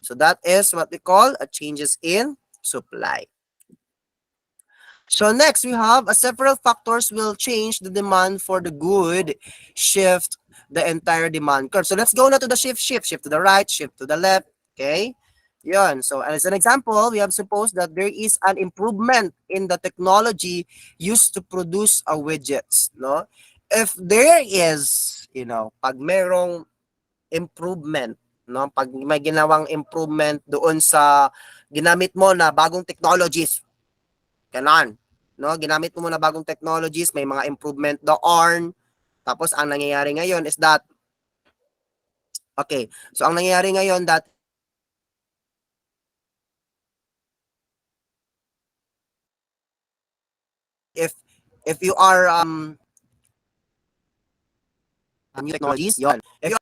So that is what we call a changes in supply. So next, we have several factors will change the demand for the good, shift the entire demand curve. So let's go now to the shift to the right, shift to the left. Okay. Yun. So as an example, we have supposed that there is an improvement in the technology used to produce a widgets. No? If there is, pag merong improvement, no? Pag may ginawang improvement doon sa ginamit mo na bagong technologies, ganon. No, ginamit mo muna bagong technologies, may mga improvement doon. Tapos ang nangyayari ngayon is that so ang nangyayari ngayon that if you are new technologies, yon. If you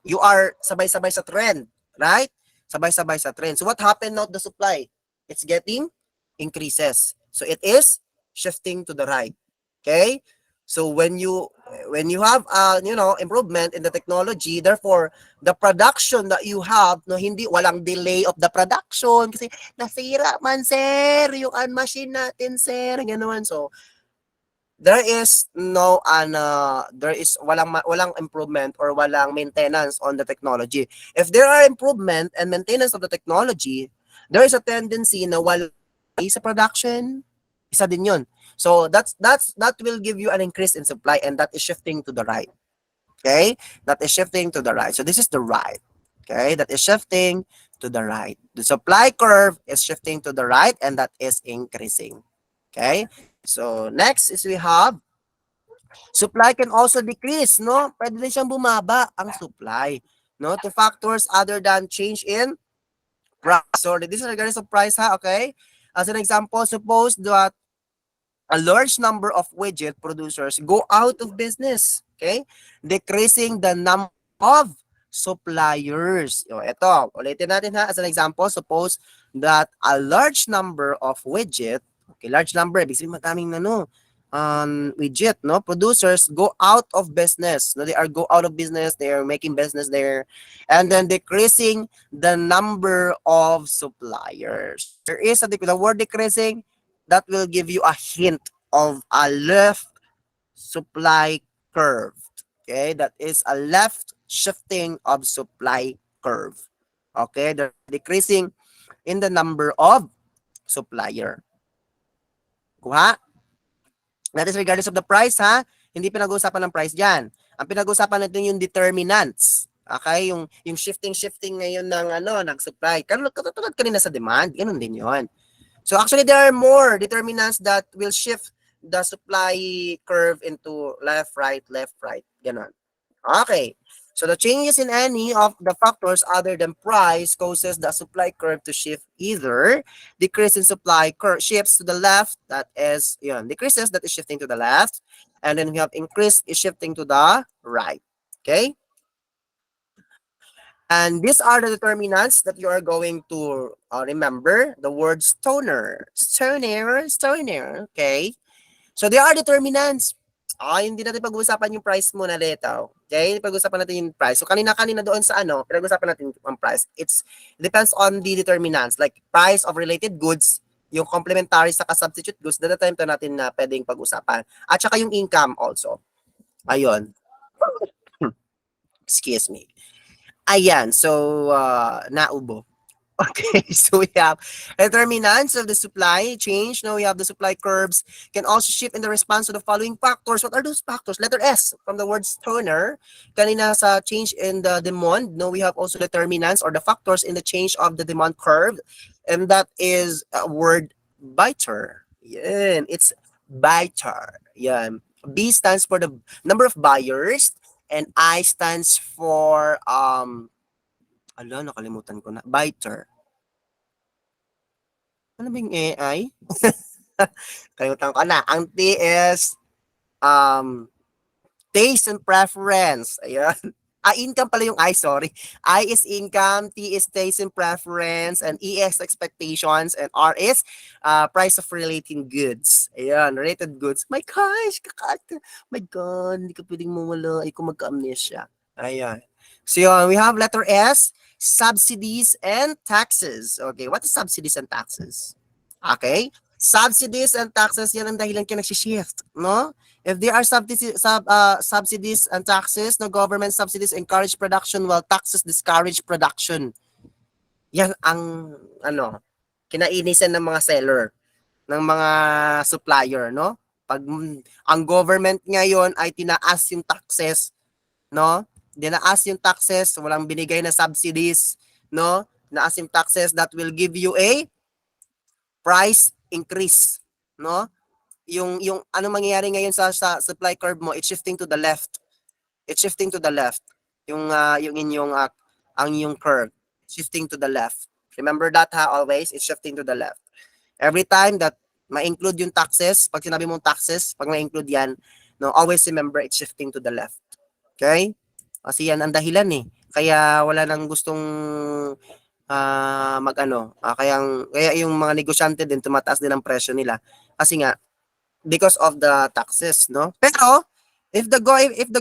you are sabay-sabay sa trend, right? Sabay-sabay sa trend. So what happened now to the supply? It's getting increases. So it is shifting to the right. Okay? So when you have improvement in the technology, therefore the production that you have, no, hindi walang delay of the production kasi nasira man sir yung machine natin sir, ganoon. So there is walang improvement or walang maintenance on the technology. If there are improvement and maintenance of the technology, there is a tendency na wala sa production. Isa din yun. So that will give you an increase in supply, and that is shifting to the right. Okay? That is shifting to the right. So this is the right. Okay? That is shifting to the right. The supply curve is shifting to the right and that is increasing. Okay? So next is we have supply can also decrease, no? Pwede din siyang bumaba ang supply, no? To factors other than change in price. So this is regarding of price, ha, okay? As an example, suppose that a large number of widget producers go out of business, okay? Decreasing the number of suppliers. O, ito, ulitin natin ha. As an example, suppose that a large number of widget, okay, large number, ibig sabihin mataming widget, no? Producers go out of business. No, they are go out of business, they are making business there, and then decreasing the number of suppliers. There is the word decreasing that will give you a hint of a left supply curve. Okay, that is a left shifting of supply curve. Okay, they're decreasing in the number of supplier. Kuha? That is regardless of the price, ha? Hindi pinag-uusapan ng price diyan. Ang pinag-uusapan natin yung determinants. Okay, yung shifting ngayon ng ng supply. Katulad kanina sa demand, ganun din 'yon. So actually there are more determinants that will shift the supply curve into left, right, ganun. Okay. So the changes in any of the factors other than price causes the supply curve to shift either decrease in supply curve shifts to the left, that is, decreases, that is shifting to the left, and then we have increase is shifting to the right. Okay? And these are the determinants that you are going to remember. The word stoner. Okay? So they are determinants. Hindi natin pag-uusapan yung price muna later. Okay? Pag-uusapan natin yung price. So kanina doon sa pinag-uusapan natin ang price. It depends on the determinants. Like price of related goods, yung complementary sa substitute goods, that time to natin na pwedeng pag-usapan. At saka yung income also. Ayun. Excuse me. Ayan. So, naubo. Okay, so we have determinants of the supply change. Now we have the supply curves can also shift in the response to the following factors. What are those factors? Letter S from the word stoner. Kanina sa change in the demand. Now we have also determinants or the factors in the change of the demand curve. And that is a word biter. Yan, it's biter. Yan. B stands for the number of buyers and I stands for nakalimutan ko na. Biter. Ano ba yung AI? Kalimutan ko na. Ang T is taste and preference. Ayan. Income pala yung I, sorry. I is income, T is taste and preference, and E is expectations, and R is price of relating goods. Ayan, related goods. My gosh, my God, hindi ka pwedeng mawala. Ay, kung magka-amnesia. Ayan. So yun, we have letter S, subsidies and taxes. Okay, what is subsidies and taxes? Okay, subsidies and taxes, yan ang dahilan kaya nagsishift, no? If there are subsidies and taxes, no, government subsidies encourage production while taxes discourage production. Yan ang kinainisan ng mga seller, ng mga supplier, no? Pag ang government ngayon ay tinaas yung taxes, no? Dinaas yung taxes, walang binigay na subsidies, no? Naas yung taxes, that will give you a price increase, no? Yung ano mangyayari ngayon sa supply curve mo, it's shifting to the left. It's shifting to the left. Yung inyong ang yung curve, shifting to the left. Remember that, ha, always, it's shifting to the left. Every time that ma-include yung taxes, pag sinabi mong taxes, pag ma-include yan, no, always remember it's shifting to the left. Okay? Kasi yan ang dahilan eh. Kaya wala nang gustong kaya yung mga negosyante din tumataas din ang presyo nila. Kasi nga because of the taxes, no? Pero if the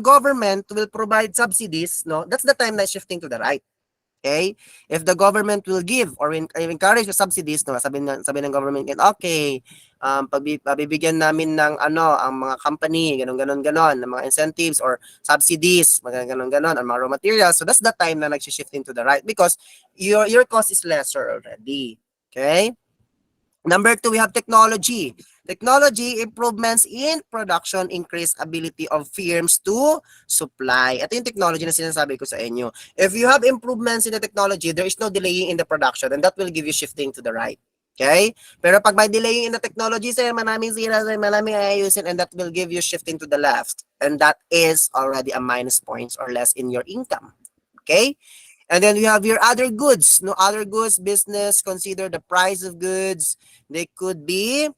government will provide subsidies, no, that's the time na shifting to the right. Okay? If the government will give or encourage the subsidies, no, sabi ng government, okay, pabibigyan namin ng ang mga company, ganon, ng mga incentives or subsidies, mga ganon, ang mga raw materials. So that's the time na nag-shifting to the right because your cost is lesser already. Okay? Number 2, we have technology. Technology improvements in production increase ability of firms to supply. Ito yung technology na sinasabi ko sa inyo. If you have improvements in the technology, there is no delaying in the production and that will give you shifting to the right. Okay? Pero pag may delaying in the technology, sir, maraming sira, sir, maraming ayusin, and that will give you shifting to the left. And that is already a minus points or less in your income. Okay? And then we have your other goods. No other goods, business, consider the price of goods. They could be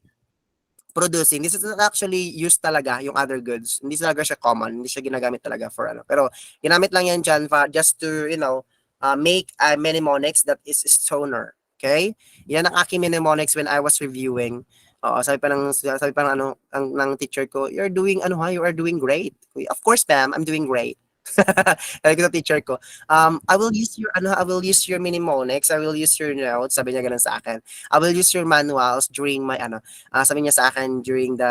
producing. This is not actually used talaga, yung other goods. Hindi talaga siya common. Hindi siya ginagamit talaga for ano. Pero ginamit lang yan dyan just to, make a mnemonics that is stoner. Okay? Yan ang aking mnemonics when I was reviewing. Oo, sabi pa ng ano, ng teacher ko, you are doing great. Of course, ma'am, I'm doing great. Sabi ko sa teacher ko, I will use your mnemonics, I will use your notes, sabi niya ganun sa akin. I will use your manuals during my sabi niya sa akin during the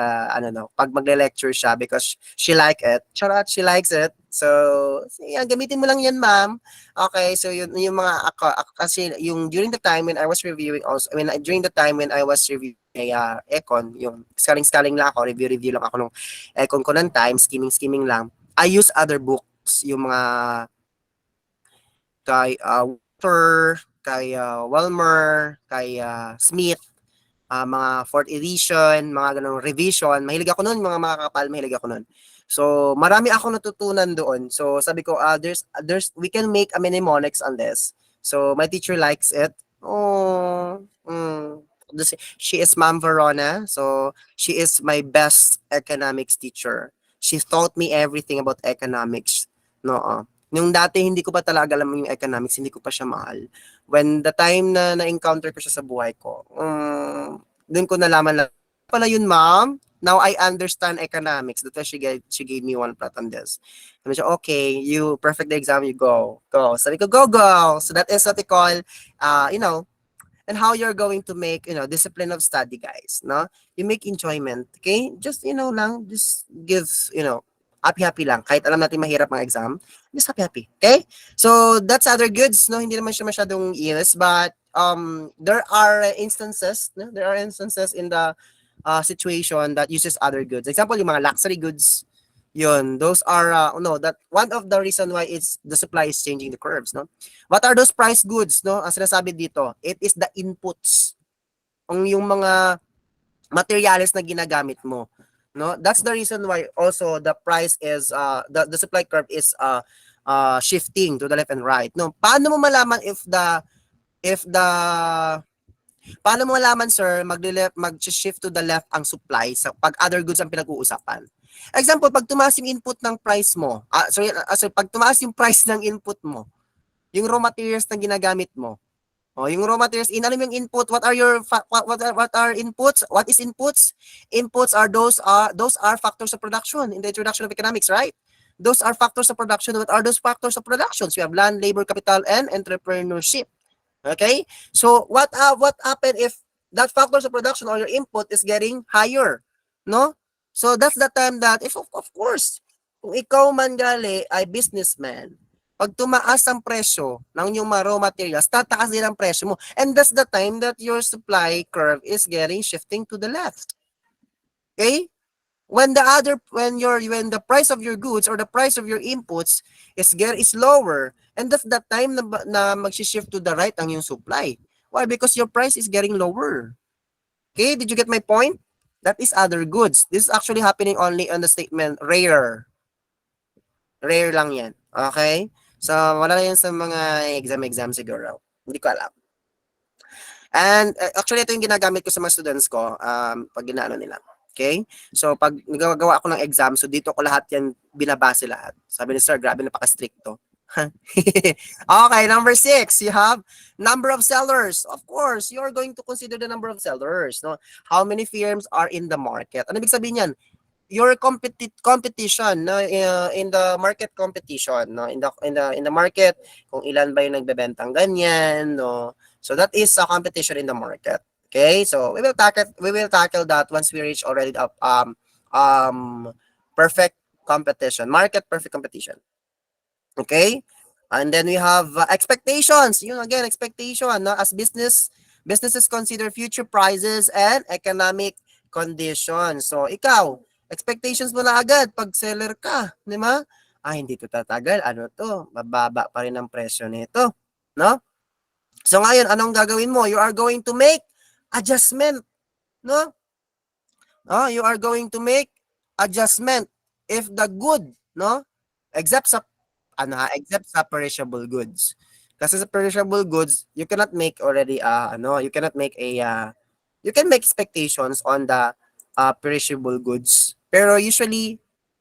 pag magle-lecture siya because she like it. Charot, she likes it. So, yan, gamitin mo lang yan, ma'am. Okay, so yung mga kasi yung during the time when I was reviewing also, during the time when I was reviewing econ, yung scaling lang ako, review lang ako nung econ ko ng time, skimming lang. I use other books, yung mga kay Walter, kay Welmer, kay Smith, mga 4th edition, mga ganong revision. Mahilig ako nun, mga kapal, mahilig ako nun. So, marami ako natutunan doon. So, sabi ko, we can make a mnemonics on this. So, my teacher likes it. Oh, she is Ma'am Verona. So, she is my best economics teacher. She taught me everything about economics. No, Nung dati hindi ko pa talaga alam yung economics, hindi ko pa siya mahal. When the time na na-encounter ko siya sa buhay ko, doon ko nalaman na pala yun, ma'am. Now I understand economics. That's why she gave me one plot on this. Sabi siya, okay, you perfect the exam, you go. Go. Sabi ko, go. So that is what they call, and how you're going to make, discipline of study, guys. No? You make enjoyment. Okay? Just, just give, happy lang. Kahit alam natin mahirap ang exam, just happy. Okay? So, that's other goods, no? Hindi naman siya masyadong yes, but there are instances, no? There are instances in the situation that uses other goods. Example, yung mga luxury goods, yun, those are, that one of the reason why it's the supply is changing the curves, no? What are those price goods, no? Ang sinasabi dito, it is the inputs. Yung mga materials na ginagamit mo. No, that's the reason why also the price is the supply curve is shifting to the left and right. No, paano mo malaman if paano mo malaman, sir, mag-shift to the left ang supply sa pag other goods ang pinag-uusapan? Example, pag tumaas yung input ng price mo, pag tumaas yung price ng input mo, yung raw materials na ginagamit mo, yung raw materials, inalam yung input, what are inputs? What is inputs? Inputs are those are factors of production in the introduction of economics, right? Those are factors of production. What are those factors of production? So we have land, labor, capital, and entrepreneurship. Okay? So what happened if that factors of production or your input is getting higher? No? So that's the time that if of course, kung ikaw man gali ay businessman, pag tumaas ang presyo ng yung mga raw materials, tataas din ang presyo mo. And that's the time that your supply curve is shifting to the left. Okay? When the price of your goods or the price of your inputs is lower, and that's the time na mag-shift to the right ang yung supply. Why? Because your price is getting lower. Okay? Did you get my point? That is other goods. This is actually happening only on the statement rare. Rare lang yan. Okay? So, wala na yan sa mga exam siguro. Hindi ko alam. And actually, ito yung ginagamit ko sa mga students ko pag ginaano nila. Okay? So, pag nagagawa ako ng exam, so dito ko lahat yan binabase lahat. Sabi ni sir, grabe, napaka-stricto. Okay, number 6, you have number of sellers. Of course, you are going to consider the number of sellers. No? How many firms are in the market? Ano ibig sabihin yan? Your competition, no, in the market competition, no, in the market, kung ilan ba yung nagbebentang ganyan, no. So that is a competition in the market. Okay, so we will tackle that once we reach already the perfect competition, market perfect competition. Okay, and then we have expectations. Yun again, expectation, no, as businesses consider future prices and economic condition. So, ikaw, expectations mo na agad pag seller ka, di ba? Hindi to tatagal. Ano to? Mababa pa rin ang presyo nito. No? So, ngayon, anong gagawin mo? You are going to make adjustment. No? You are going to make adjustment if the good, no? Except sa except sa perishable goods. Kasi sa perishable goods, you cannot make already you cannot make you can make expectations on the perishable goods. Pero usually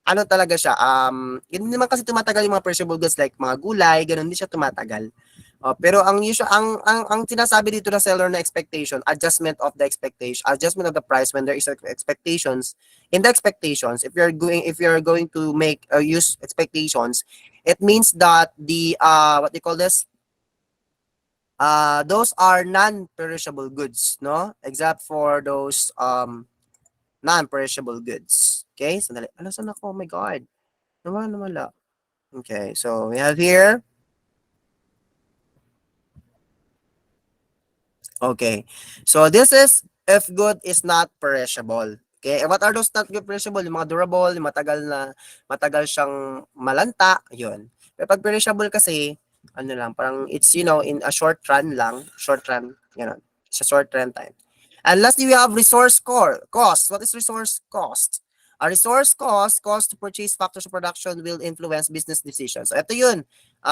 talaga siya hindi naman kasi tumatagal yung mga perishable goods like mga gulay, ganun hindi siya tumatagal. Pero ang sinasabi dito na seller na expectation, adjustment of the expectation, adjustment of the price when there is expectations. In the expectations, if you're going to make use expectations, it means that the what they call this, those are non-perishable goods, no? Except for those non-perishable goods. Okay? Sandali. Saan ako? Oh my God. Nawala. Okay, so we have here. Okay. So this is if good is not perishable. Okay. And what are those not good perishable? Yung mga durable, yung matagal siyang malanta, yun. Pero pag perishable kasi, lang, parang it's, in a short run lang, it's a short run time. And lastly, we have resource cost. What is resource cost? A resource cost to purchase factors of production will influence business decisions. So ito yun.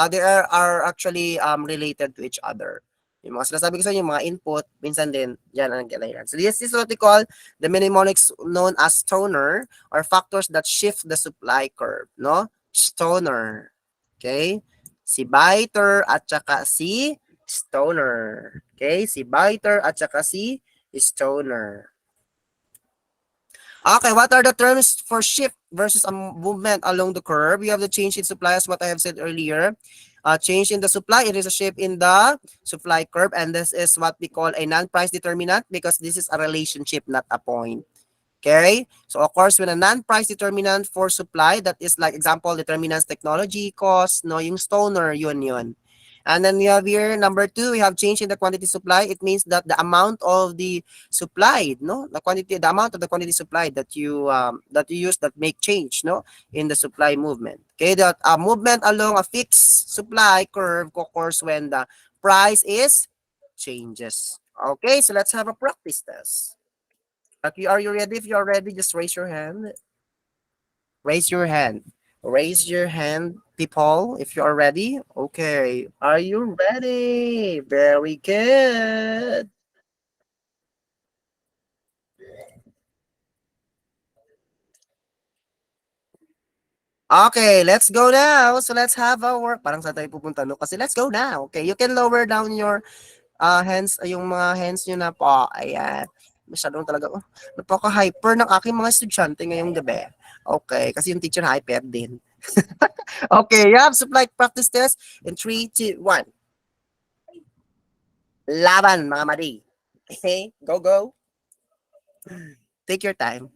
They are actually related to each other. Yung mga sinasabi ko sa inyo, yung mga input, minsan din, yan ang kailangan. So this is what we call the mnemonics known as stoner or factors that shift the supply curve, no? Stoner. Okay? Si biter at saka si stoner. Okay? Si biter at saka si stoner. Okay, what are the terms for shift versus a movement along the curve? We have the change in supply as what I have said earlier. Change in the supply, it is a shift in the supply curve, and this is what we call a non-price determinant because this is a relationship, not a point. Okay, so of course, when a non-price determinant for supply, that is like example, determinants technology, cost, no, yung stoner, yun. And then we have here, number 2, we have change in the quantity supply. It means that the amount of the supplied, no, the amount of the quantity supplied that you use that make change, no, in the supply movement. Okay, that movement along a fixed supply curve occurs when the price is changes. Okay, so let's have a practice test. Okay, are you ready? If you are ready, just raise your hand. Raise your hand. Raise your hand, people, if you are ready. Okay. Are you ready? Very good. Okay, let's go now. So let's have our, parang saan tayo pupunta, no? Kasi let's go now. Okay, you can lower down your hands, yung mga hands nyo na po. Ayan. Masyadong talaga, napaka-hyper ng aking mga estudyante ngayong gabi. Okay, kasi yung teacher hyper din. Okay, you have supply practice test in 3, 2, 1. Laban, mga madi. Okay, go. Take your time.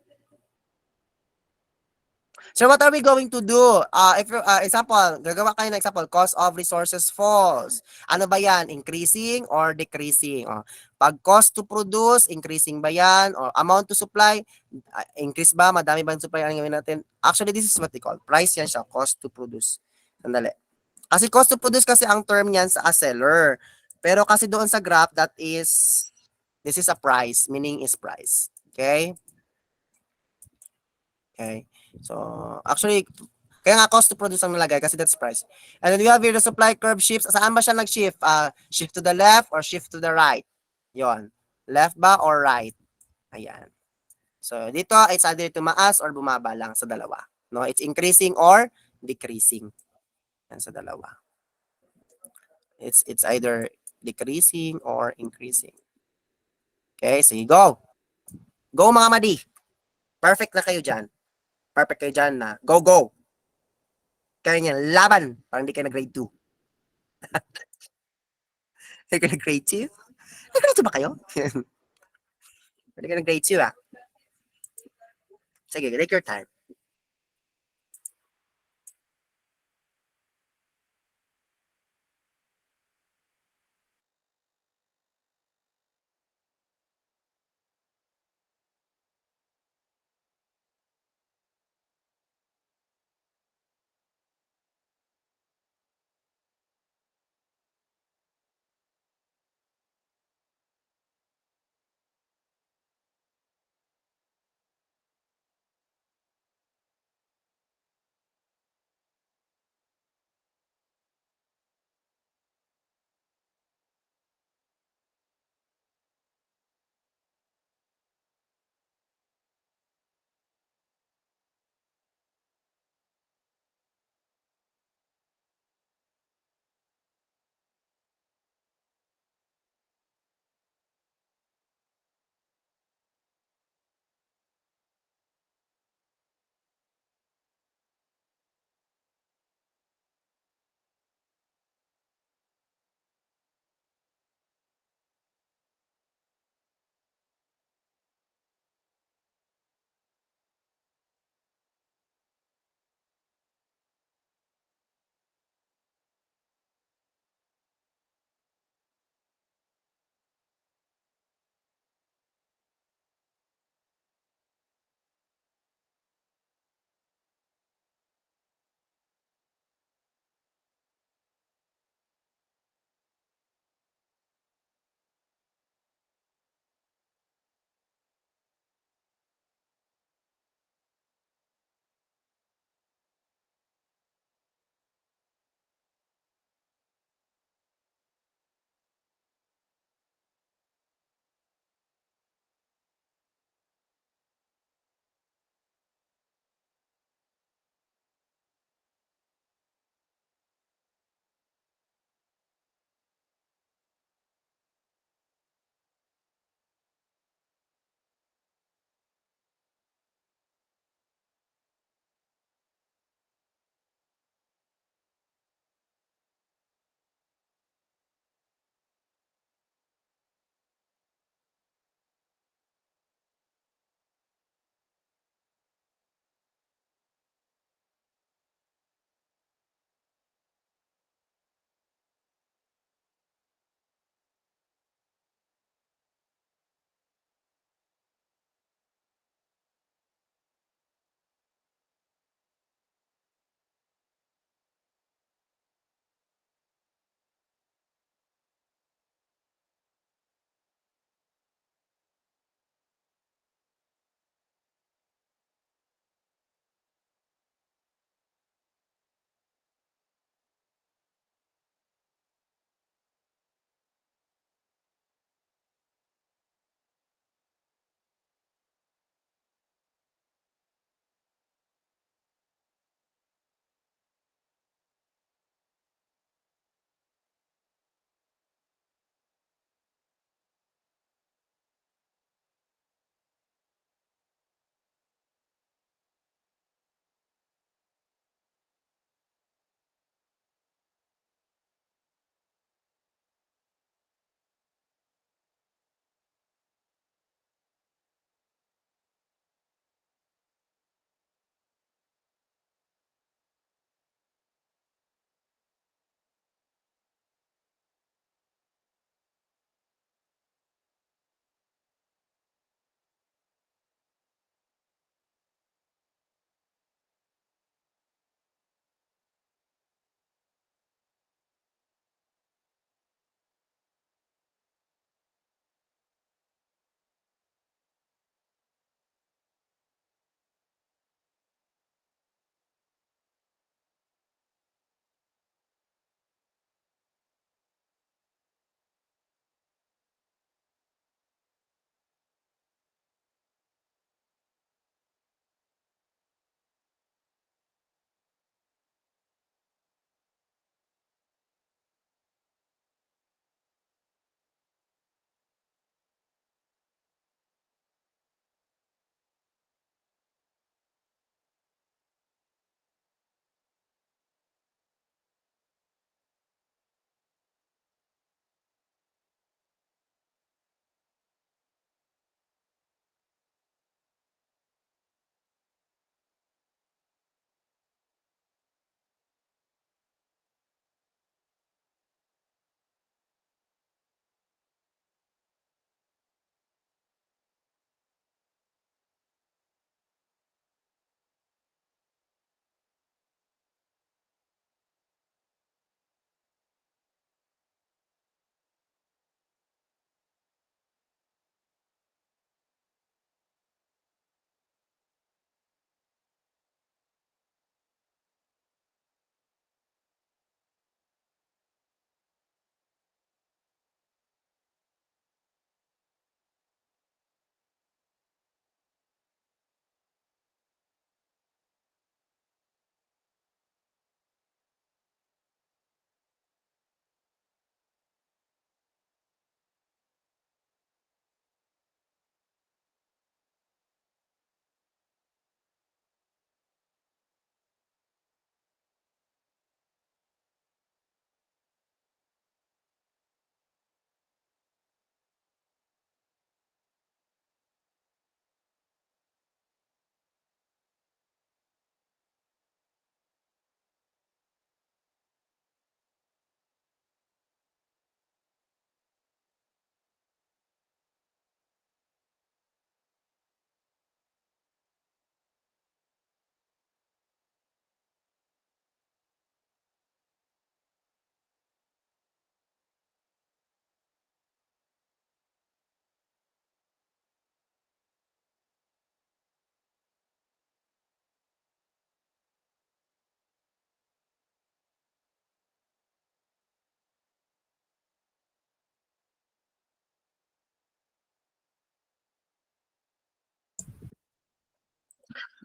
So what are we going to do? If example, gagawa kayo ng example, cost of resources falls. Ano ba yan? Increasing or decreasing? Pag cost to produce, increasing ba yan? Or amount to supply, increase ba? Madami ba yung supply? Ang gawin natin? Actually, this is what they call. Price yan siya, cost to produce. Sandali. Kasi cost to produce kasi ang term niyan sa seller. Pero kasi doon sa graph, this is a price, meaning is price. Okay? Okay. So, actually, kaya nga cost to produce ang nalagay kasi that's price. And then we have here the supply curve shifts. Saan ba siya nag-shift? Shift to the left or shift to the right? Yon. Left ba or right? Ayan. So, dito, it's either tumaas or bumaba lang sa dalawa. No, it's increasing or decreasing. Yan sa dalawa. It's either decreasing or increasing. Okay, so you go. Go mga madi. Perfect na kayo dyan. Perfect kayo dyan na. Go. Kaya niya, laban. Parang hindi kayo na grade 2. Hindi kayo na grade 2? Nag-grade 2 ba kayo? Hindi kayo na grade 2 ah. Sige, take your time.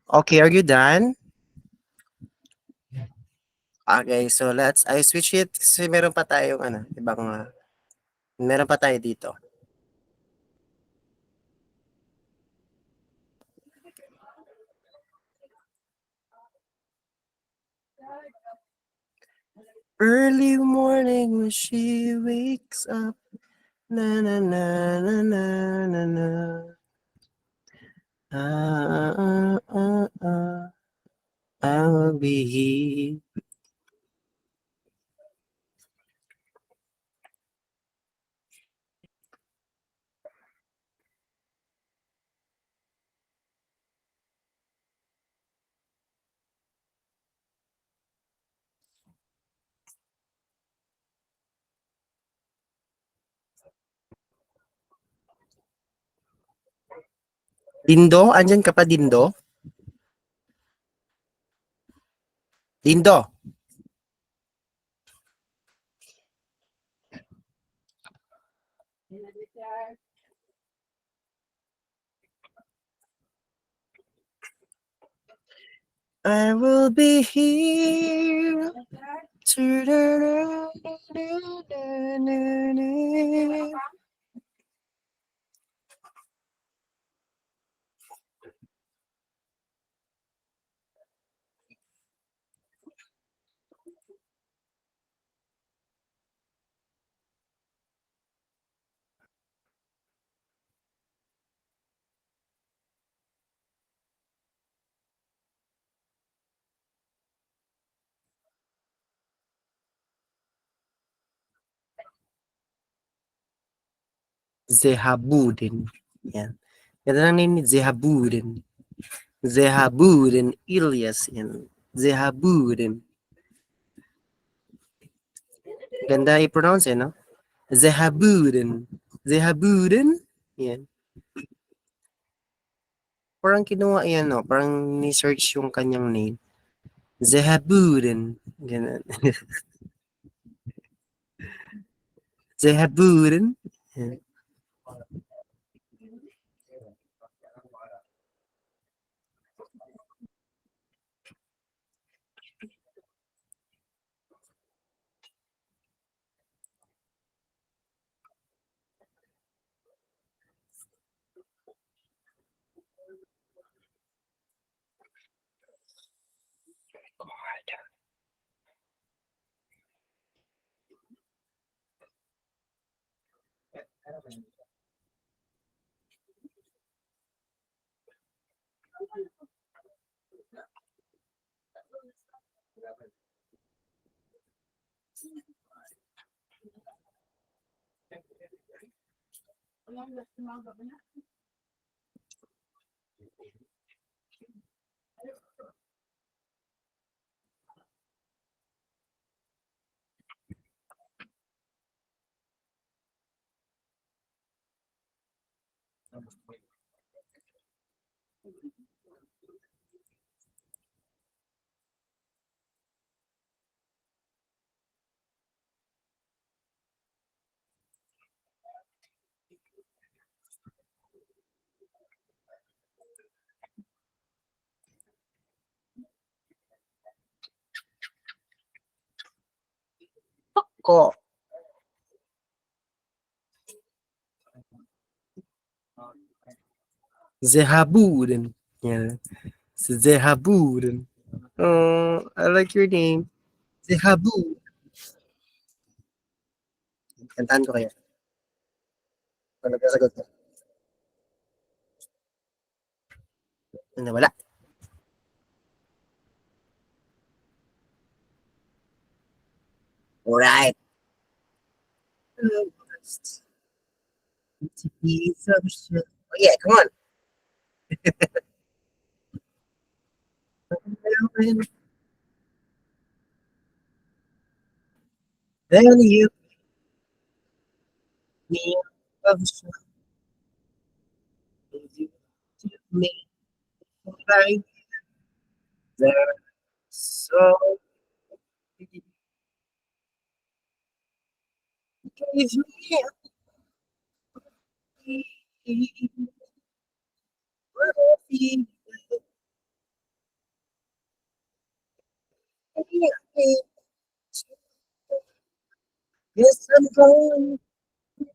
Okay, are you done? Okay, so I switch it kasi meron pa tayong ano, ibang meron pa tayo dito. Early morning when she wakes up, na na na na na na na. I'll be here. Dindo, andyan ka pa Dindo? Dindo. I will be here. Zehabudin. Yan. Ganda ng name ni Zehabudin. Zehabudin Ilyas. Yan. Zehabudin. Ganda i-pronounce eh, no? Zehabudin. Zehabudin. Yan. Parang kinuha yan, no? Parang ni-search yung kanyang name. Zehabudin. Ganun. Zehabudin. Yan. Ko. Zehabudin. Yan. Zehabudin. Oh, I like your name. Zehabudin. Kantahan ko kaya. Ano sagot ko? Wala. Alright. It's a piece of shit. Oh yeah, come on. Then you me of shit. You to me like that. So give me Yes, I'm going to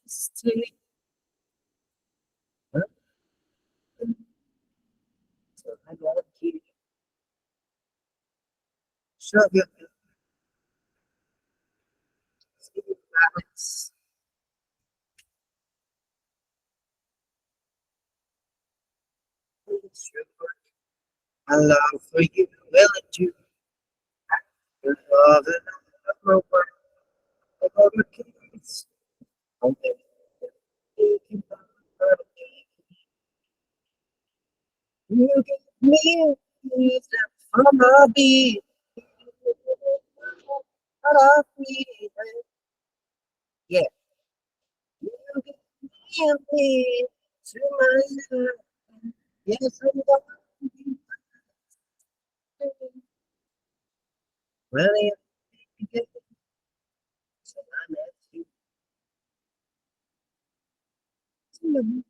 stay. So I gotta keep shoving balance. My love for you will do. Your love and love over kids. I'm thinking about you give me peace from my beat. I feel yeah, you give me peace to my life. Yes, I'm going to well, you get so I'm asking you.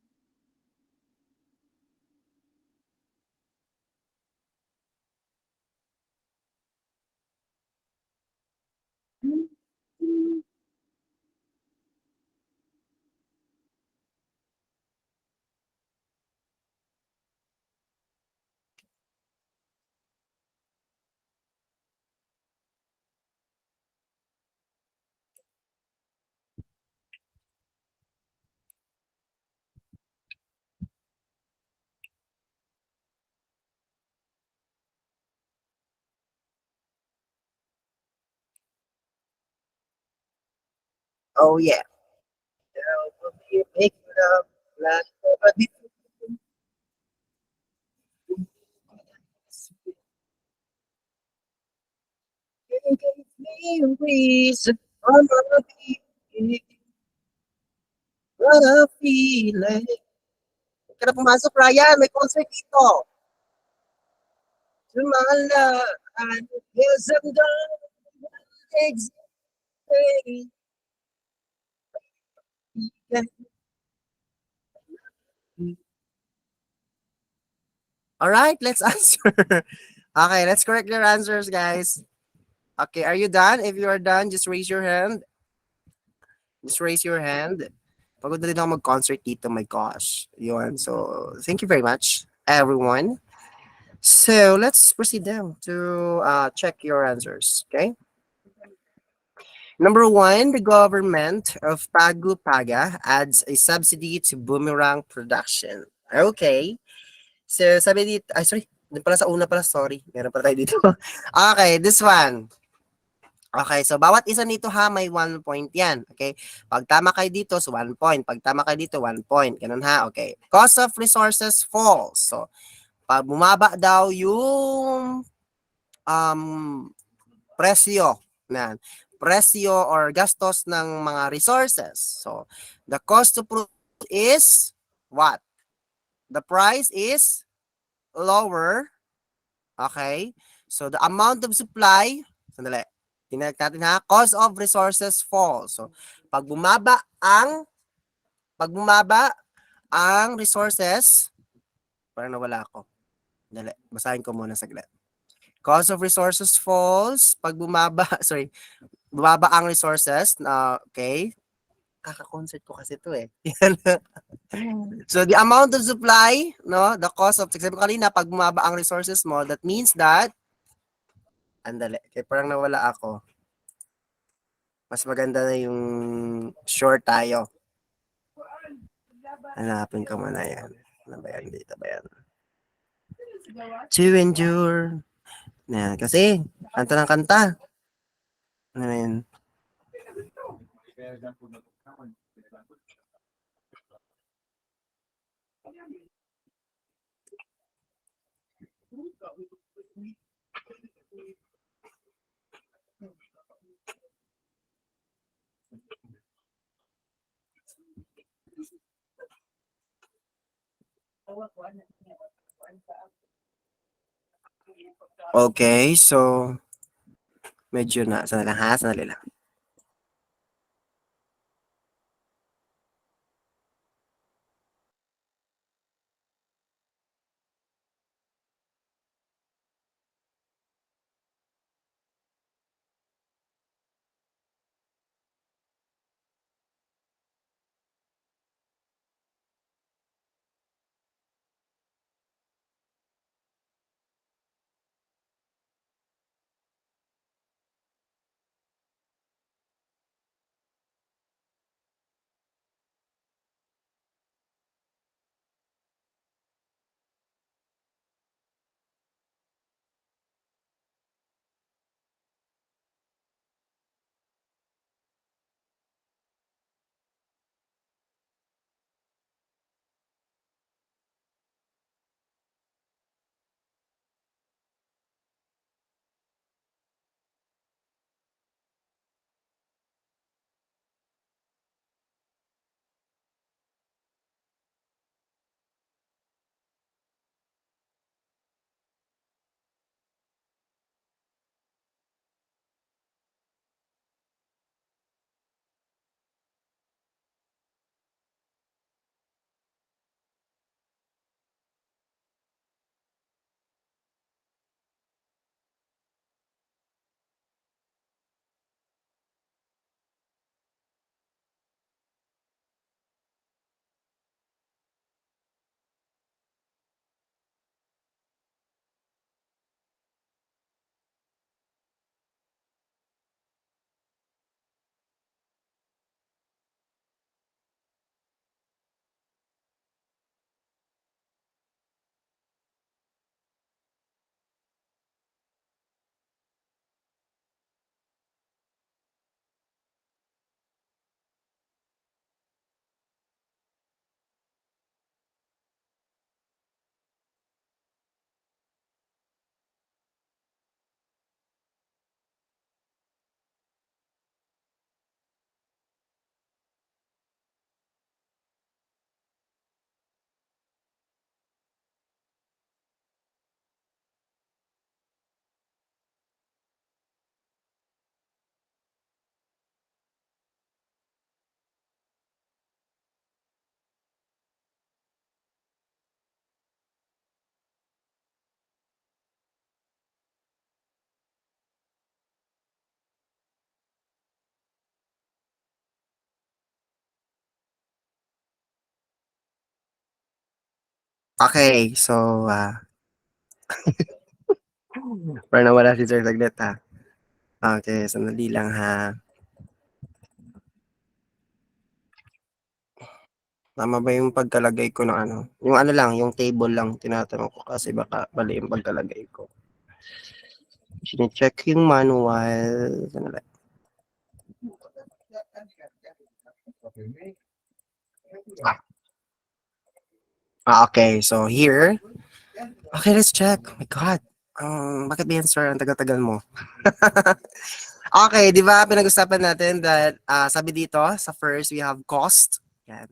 Oh yeah, we'll be making up like never before. You gave me a reason I'm gonna be what I feel like. Huwag ka na pumasok, Ryan. May concert dito. Sumalaan. Yes, I'm gonna exist. All right, let's answer. Okay, let's correct your answers, guys. Okay, are you done? If you are done, just raise your hand. Just raise your hand. Pagod na din ako mag-concert dito, my gosh. Yun. So, thank you very much, everyone. So, let's proceed now to check your answers. Okay. Number one, the government of Pagu Paga adds a subsidy to boomerang production. Okay. So, sabi dito, ay sorry, dun pala sa una pala, sorry. Meron pala tayo dito. Okay, this one. Okay, so bawat isa nito ha, may 1 point yan. Okay? Pag tama kayo dito, so 1 point. Pag tama kayo dito, 1 point. Ganun ha, okay. Cost of resources falls. So, pag bumaba daw yung um, presyo na presyo or gastos ng mga resources. So, the cost to produce is what? The price is lower. Okay? So, the amount of supply, sandali, tinag natin ha, cost of resources falls. So, pag bumaba ang, pag bumaba ang resources, parang nawala ako. Dali, basahin ko muna saglit. Cost of resources falls, pag bumaba, sorry, bumaba ang resources, okay, kaka-concert ko kasi to eh. So, the amount of supply, no, the cost of, sabi ko kanina, pag bumaba ang resources mo, that means that, andali, kaya parang nawala ako. Mas maganda na yung short tayo. Hanapin ko muna yan. Ano ba yan? Dito ba yan? To endure. Yan, kasi, kanta ng kanta. Ano yan? Okay, so, medyo na, sandali lang ha, sandali lang. Okay, so, parang nawala si Sir saglit ha. Okay, sandali lang ha. Tama ba yung pagkalagay ko ng ano? Yung ano lang, yung table lang tinatanong ko kasi baka mali yung pagkalagay ko. Chine-check yung manual. Sandali. Okay, so here. Okay, let's check. Oh my God. Bakit ba yan, sir? Ang tagal-tagal mo. Okay, di ba pinag-usapan natin that sabi dito, sa first, we have cost. Yan.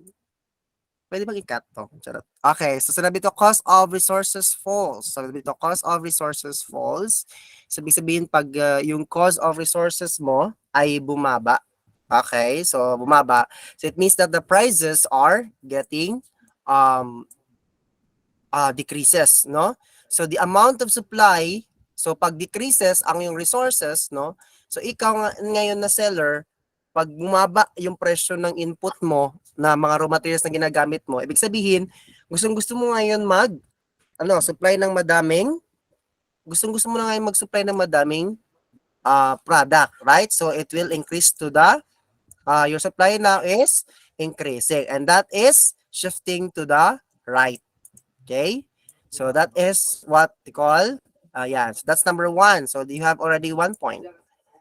Pwede bang i-cut to? Charot. Okay, so sinabi to, cost of resources falls. So sabi dito, cost of resources falls. Sabihin pag yung cost of resources mo ay bumaba. Okay, so bumaba. So it means that the prices are getting um decreases, no? So the amount of supply, so pag decreases ang yung resources, no? So ikaw ngayon na seller, pag bumaba yung presyo ng input mo na mga raw materials na ginagamit mo, ibig sabihin, gustong-gusto mo ngayon supply ng madaming, gustong-gusto mo na ngayon mag-supply ng madaming product, right? So it will increase to the your supply now is increasing, and that is shifting to the right. Okay? So that is what they call, so that's number one. So you have already 1 point.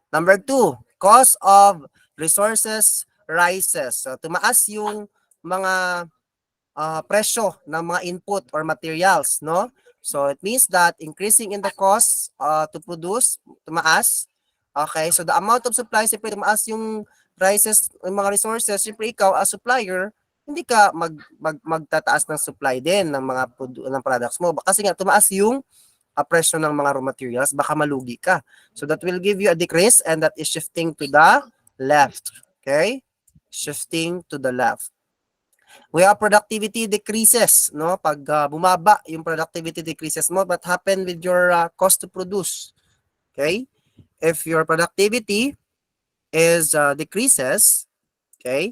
Number two, cost of resources rises. So tumaas yung mga presyo ng mga input or materials, no? So it means that increasing in the cost to produce, tumaas. Okay, so the amount of supply, siyempre tumaas yung prices ng mga resources, siyempre ikaw as supplier, hindi ka magtataas ng supply din ng mga ng products mo. Kasi nga tumaas yung presyo ng mga raw materials, baka malugi ka. So that will give you a decrease, and that is shifting to the left. Okay? Shifting to the left. We have productivity decreases, no? Pag bumaba yung productivity decreases mo, what happened with your cost to produce? Okay? If your productivity is decreases, okay?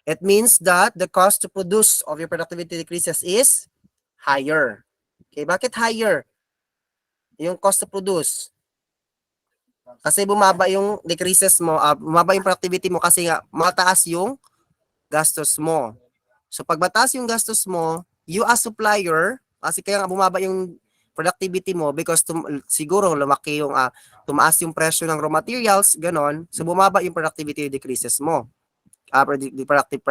It means that the cost to produce of your productivity decreases is higher. Okay, bakit higher? Yung cost to produce. Kasi bumaba yung decreases mo, bumaba yung productivity mo kasi nga mataas yung gastos mo. So pag mataas yung gastos mo, you as supplier, kasi kaya nga bumaba yung productivity mo because siguro lumaki yung tumaas yung presyo ng raw materials, ganon. So bumaba yung productivity decreases mo. Productive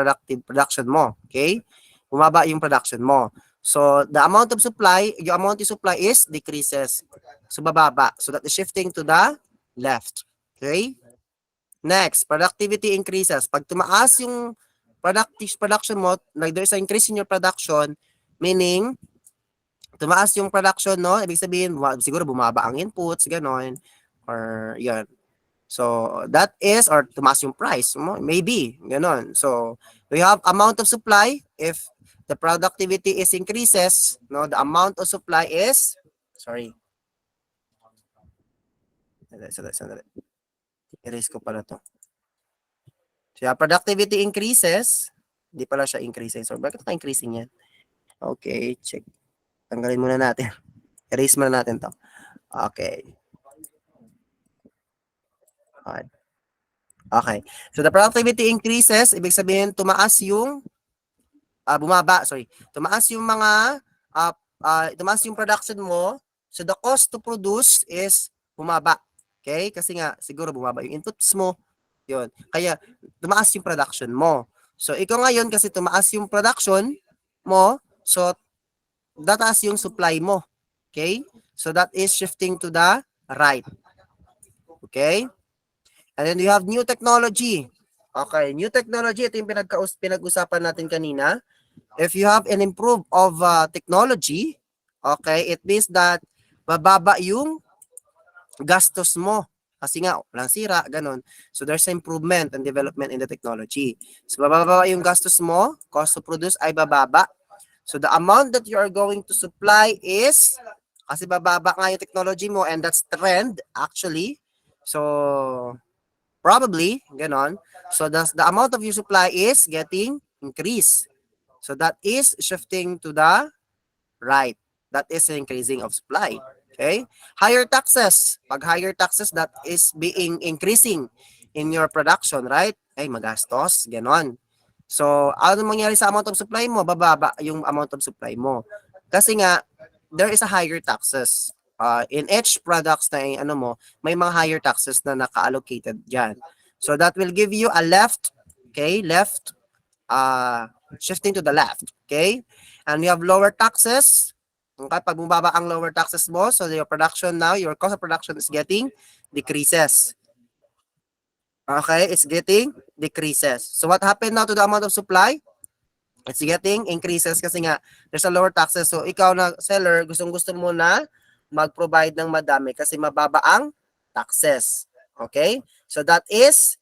production mo. Okay? Bumaba yung production mo. So the amount of supply, yung amount of supply is decreases. So bababa. So that is shifting to the left. Okay? Next, productivity increases. Pag tumaas yung production mo, like there's an increase in your production, meaning tumaas yung production, no? Ibig sabihin, siguro bumaba ang inputs, ganon. Or yan. So that is, or tumaas yung price, maybe, ganon. So we have amount of supply. If the productivity is increases, no, the amount of supply is, sorry. Sandali. Erase ko pala to. So yeah, productivity increases. Hindi pala siya increasing. So bakit ka-increasing yan? Okay, check. Tanggalin muna natin. Erase muna natin to. Okay. Okay. So the productivity increases, ibig sabihin tumaas yung tumaas yung mga tumaas yung production mo. So the cost to produce is bumaba. Okay? Kasi nga siguro bumaba yung inputs mo. 'Yun. Kaya tumaas yung production mo. So ikaw ngayon kasi tumaas yung production mo, so tataas yung supply mo. Okay? So that is shifting to the right. Okay? And then you have new technology. Okay, new technology, ito yung pinag-usapan natin kanina. If you have an improve of technology, okay, it means that bababa yung gastos mo. Kasi nga, walang sira, ganun. So there's improvement and development in the technology. So bababa yung gastos mo, cost to produce ay bababa. So the amount that you are going to supply is, kasi bababa nga yung technology mo, and that's trend actually. So probably, ganon. So the amount of your supply is getting increased. So that is shifting to the right. That is an increasing of supply. Okay? Higher taxes. Pag higher taxes, that is being increasing in your production, right? Ay, magastos. Ganon. So, ano mangyari sa amount of supply mo? Bababa yung amount of supply mo. Kasi nga, there is a higher taxes. In each products na ano mo, may mga higher taxes na naka-allocated dyan. So, that will give you a left, okay, left, shifting to the left, okay? And we have lower taxes. Okay, pag bumaba ang lower taxes mo, so your production now, your cost of production is getting decreases. Okay, it's getting decreases. So what happened now to the amount of supply? It's getting increases kasi nga there's a lower taxes. So ikaw na seller, gustong-gusto mo na mag-provide ng madami kasi mababa ang taxes. Okay? So that is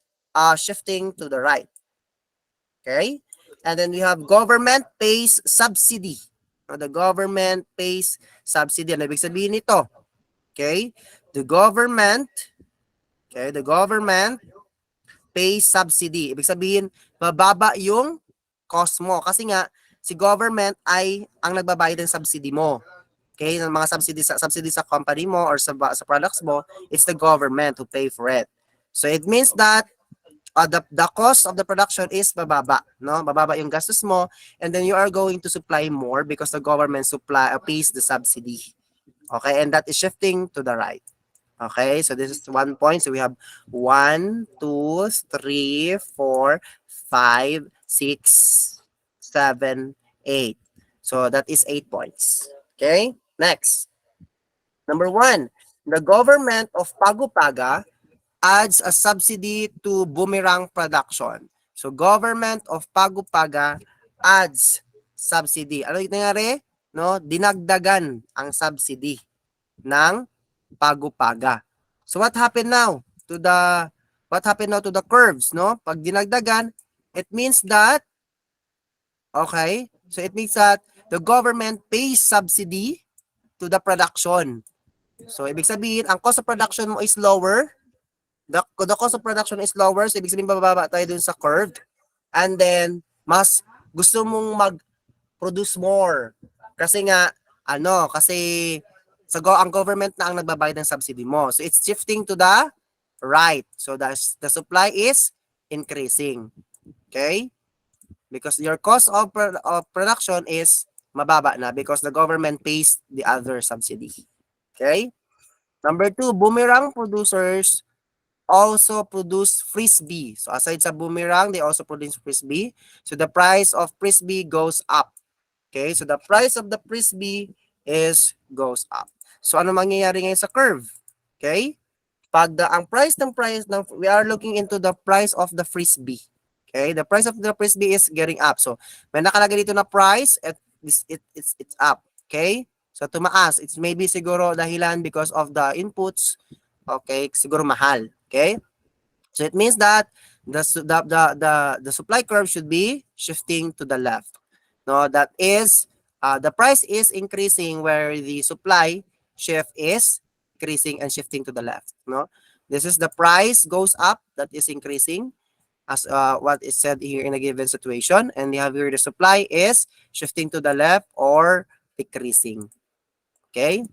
shifting to the right. Okay? And then we have government pays subsidy. The government pays subsidy. Ano ibig sabihin nito? Okay? The government pays subsidy. Ibig sabihin, mababa yung cost mo. Kasi nga, si government ay ang nagbabayad ng subsidy mo. Okay? Ng mga subsidy sa company mo or sa products mo, it's the government who pay for it. So it means that the cost of the production is bababa, no? Bababa yung gastos mo, and then you are going to supply more because the government pays the subsidy. Okay? And that is shifting to the right. Okay, so this is 1 point. So we have 1, 2, 3, 4, 5, 6, 7, 8. So that is 8 points. Okay, next. Number 1, the government of Pago-Paga adds a subsidy to boomerang production. So government of Pago-Paga adds subsidy. Ano yung nangyari? No, dinagdagan ang subsidy ng Pago-Paga. So what happened now to the curves, no? Pag dinagdagan, it means that the government pays subsidy to the production. So ibig sabihin, ang cost of production mo is lower. The cost of production is lower, so ibig sabihin bababa tayo dun sa curve. And then mas gusto mong mag-produce more. Kasi nga ang government na ang nagbabayad ng subsidy mo. So it's shifting to the right. So the supply is increasing. Okay? Because your cost of production is mababa na because the government pays the other subsidy. Okay? Number 2, boomerang producers also produce frisbee. So aside sa boomerang, they also produce frisbee. So the price of frisbee goes up. Okay? So the price of the frisbee goes up. So ano mangyayari ngayon sa curve? Okay? Pag we are looking into the price of the frisbee. Okay? The price of the frisbee is getting up. So may nakalagay dito na price at it's up. Okay? So tumaas. It's maybe siguro dahilan because of the inputs. Okay? Siguro mahal. Okay? So it means that the supply curve should be shifting to the left. No, that is the price is increasing where the supply shift is increasing and shifting to the left. No, this is the price goes up, that is increasing as what is said here in a given situation, and you have here the supply is shifting to the left or decreasing. Okay.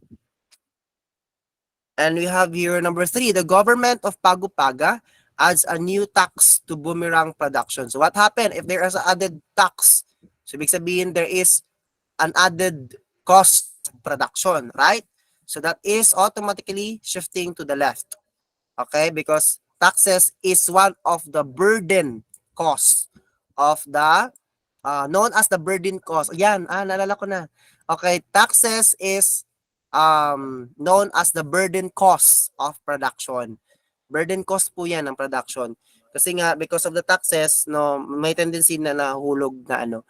And we have here number 3, the government of Pago-Paga adds a new tax to boomerang production. So what happened if there is an added tax? So ibig sabihin there is an added cost production, right? So that is automatically shifting to the left. Okay? Because taxes is one of the burden costs of the known as the burden cost. Yan, naalala ko na. Okay, taxes is known as the burden cost of production. Burden cost po yan ng production. Kasi nga, because of the taxes, no, may tendency na nahulog na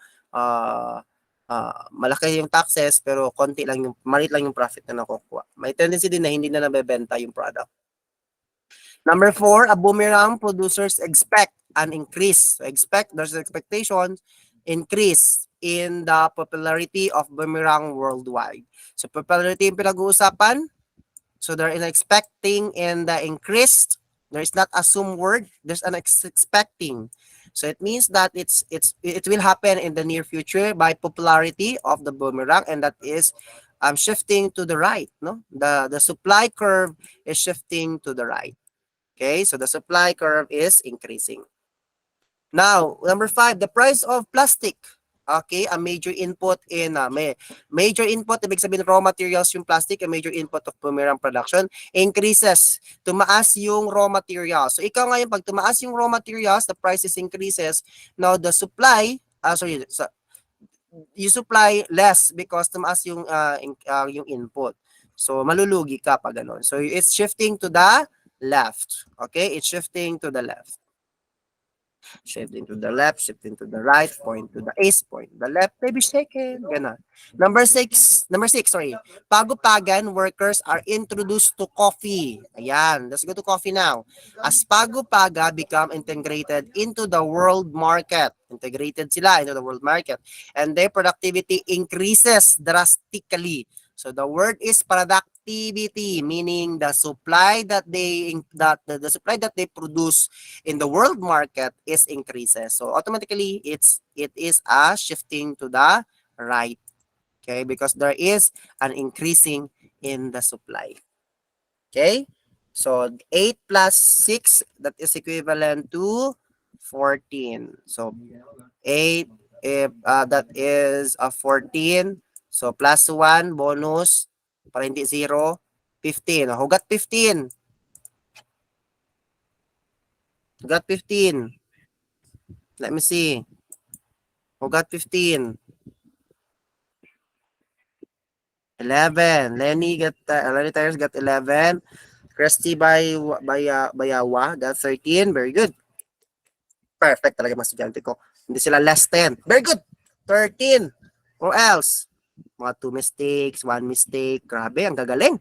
malaki yung taxes pero maliit lang yung profit na nakukuha. May tendency din na hindi na nabebenta yung product. Number 4, a boomerang producers expect an increase. So there's expectations increase in the popularity of boomerang worldwide. So popularity yung pinag-uusapan. So they're expecting in the increased. There is not assume word. There's an expecting So it means that it will happen in the near future by popularity of the boomerang, and that is shifting to the right. No, the supply curve is shifting to the right. Okay, so the supply curve is increasing. Now, number 5, the price of plastic. Okay, a major input in major input, ibig sabihin raw materials yung plastic, a major input of boomerang production, increases. Tumaas yung raw materials. So ikaw ngayon, pag tumaas yung raw materials, the prices increases. Now, the supply, you supply less because tumaas yung input. So malulugi ka pag ganun. So it's shifting to the left. Okay, it's shifting to the left. Shifting to the left, shifting to the right, point to the east, point to the left, maybe shaking, gana. Number six, sorry. Pagupagan workers are introduced to coffee. Ayan, let's go to coffee now. As Pagupaga become integrated into the world market, integrated sila into the world market, and their productivity increases drastically. So the word is productivity, meaning the supply that the supply that they produce in the world market is increases. So automatically it is a shifting to the right. Okay, because there is an increasing in the supply. Okay, so 8 plus 6, that is equivalent to 14. So 8, if that is a 14. So plus 1 bonus para hindi 0, 15. Hugat 15. Hugat 15. Let me see. Hugat 15. 11. Lenny Tires got 11. Christy Bayawa got 13. Very good. Perfect talaga mga estudyante ko. Hindi sila less 10. Very good. 13. Or else? Mga 2 mistakes, 1 mistake. Grabe, ang gagaling.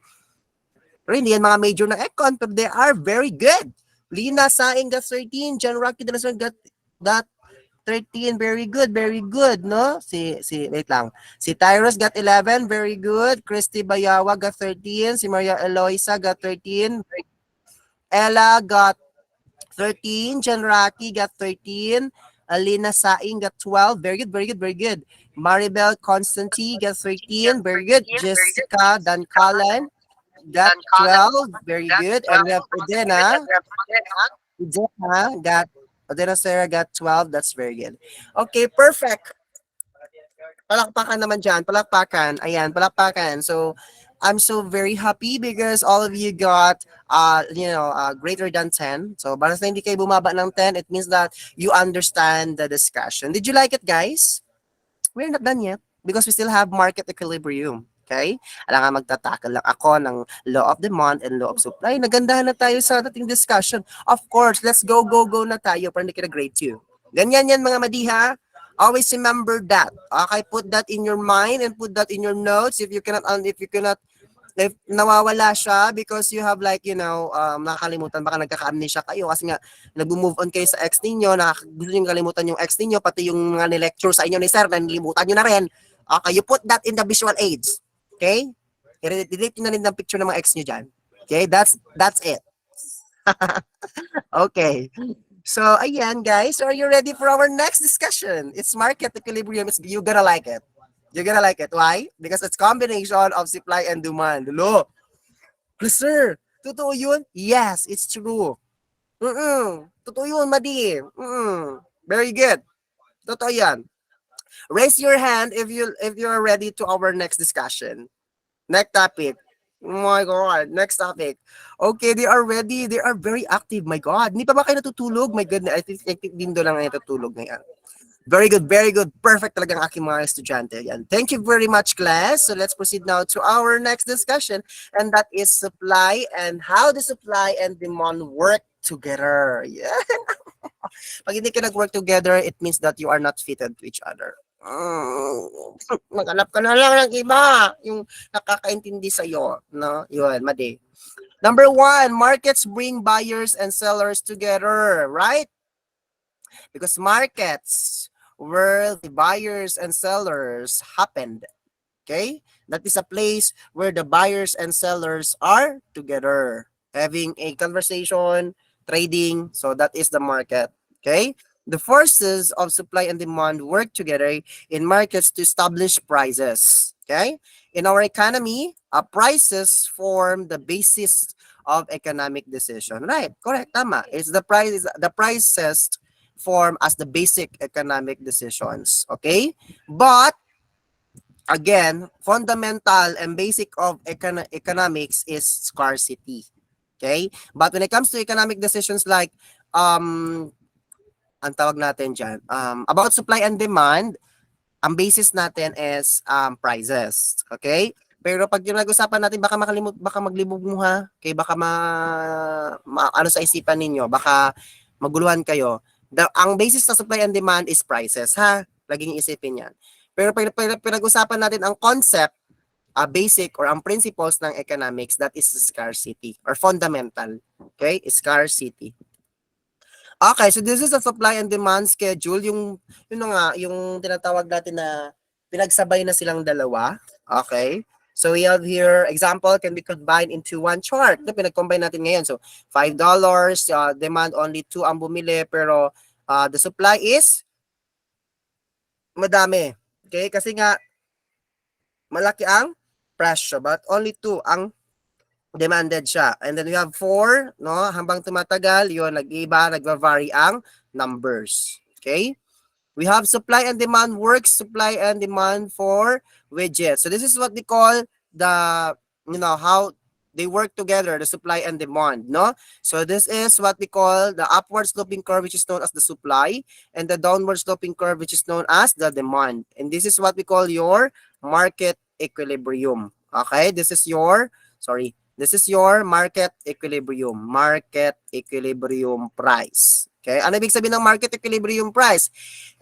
Pero hindi yan mga major na econ, but they are very good. Lina Saing got 13. John Rocky Delason got that 13. Very good, no? Wait lang. Si Tyrus got 11. Very good. Christy Bayawa got 13. Si Maria Eloisa got 13. Ella got 13. John Rocky got 13. Alina Saing got 12. Very good. Maribel Constantine got 13. Very good. Jessica Dancalan got 12. Very good. And we have Edena. Odena Sarah got 12. That's very good. Okay, perfect. Palakpakan naman dyan. Palakpakan. Ayan, palakpakan. So, I'm so very happy because all of you got, greater than 10. So, basta hindi kayo bumaba ng 10, it means that you understand the discussion. Did you like it, guys? We're not done yet because we still have market equilibrium. Okay? Alam nga, magtatakal lang ako ng law of demand and law of supply. Nagandahan na tayo sa ating discussion. Of course, let's go na tayo para hindi kita grade 2. Ganyan yan mga madiha. Always remember that. Okay, put that in your mind and put that in your notes. If nawawala siya because you have nakakalimutan, baka nagkaka-amnesia kayo kasi nga nag-move on kayo sa ex ninyo, gusto nyo kalimutan yung ex ninyo, pati yung mga ni-lecture sa inyo ni sir, nalimutan nyo na rin. Okay, you put that in the visual aids. Okay? I-delete nyo na rin ng picture ng mga ex nyo dyan. Okay, that's it. Okay. So, ayan guys, are you ready for our next discussion? It's market equilibrium. You're gonna like it. You're gonna like it. Why? Because it's combination of supply and demand. Hello? Sir, totoo yun? Yes, it's true. Totoo yun, Madi. Very good. Totoo yan. Raise your hand if you're ready to our next discussion. Next topic. Oh my God. Next topic. Okay, they are ready. They are very active. My God. Hindi pa ba kayo natutulog? My goodness. I think Dindo lang ang natutulog ngayon. Very good. Perfect talagang aking mga estudyante. Yan. Thank you very much, class. So let's proceed now to our next discussion, and that is supply and how the supply and demand work together. Yeah. Pag hindi ka nag-work together, it means that you are not fitted to each other. Maghanap ka na lang ng iba yung nakakaintindi sa'yo. No? Yun, Madi. Number 1, markets bring buyers and sellers together, right? Because markets where the buyers and sellers happened. Okay? That is a place where the buyers and sellers are together, having a conversation, trading. So that is the market. Okay? the forces of supply and demand work together in markets to establish prices. Okay? In our economy, prices form the basis of economic decision. Right, correct, tama. It's the prices form as the basic economic decisions. Okay? But again, fundamental and basic of economics is scarcity. Okay? But when it comes to economic decisions like ang tawag natin dyan, about supply and demand, ang basis natin is prices. Okay? Pero pag yung nag-usapan natin, baka maglibog mo ha. Okay, baka ano sa isipan ninyo, baka maguluhan kayo. Ang basis sa supply and demand is prices ha. Laging isipin yan. Pero pag pinag-usapan natin ang concept, basic or ang principles ng economics, that is scarcity or fundamental. Okay? Scarcity. Okay, so this is a supply and demand schedule, yung nga, yung tinatawag natin na pinagsabay na silang dalawa. Okay? So we have here, example can be combined into one chart. Na pinag-combine natin ngayon. So $5, demand only 2 ang bumili, pero the supply is madami. Okay? Kasi nga, malaki ang presyo, but only 2 ang demanded siya. And then we have 4, no? Habang tumatagal, yun, nag-iba, nagva-vary ang numbers. Okay? We have supply and demand works, supply and demand for widgets. So this is what they call the, how they work together, the supply and demand, no? So this is what we call the upward sloping curve, which is known as the supply, and the downward sloping curve, which is known as the demand. And this is what we call your market equilibrium. Okay? This is your market equilibrium price. Okay? Ano ibig sabihin ng market equilibrium price?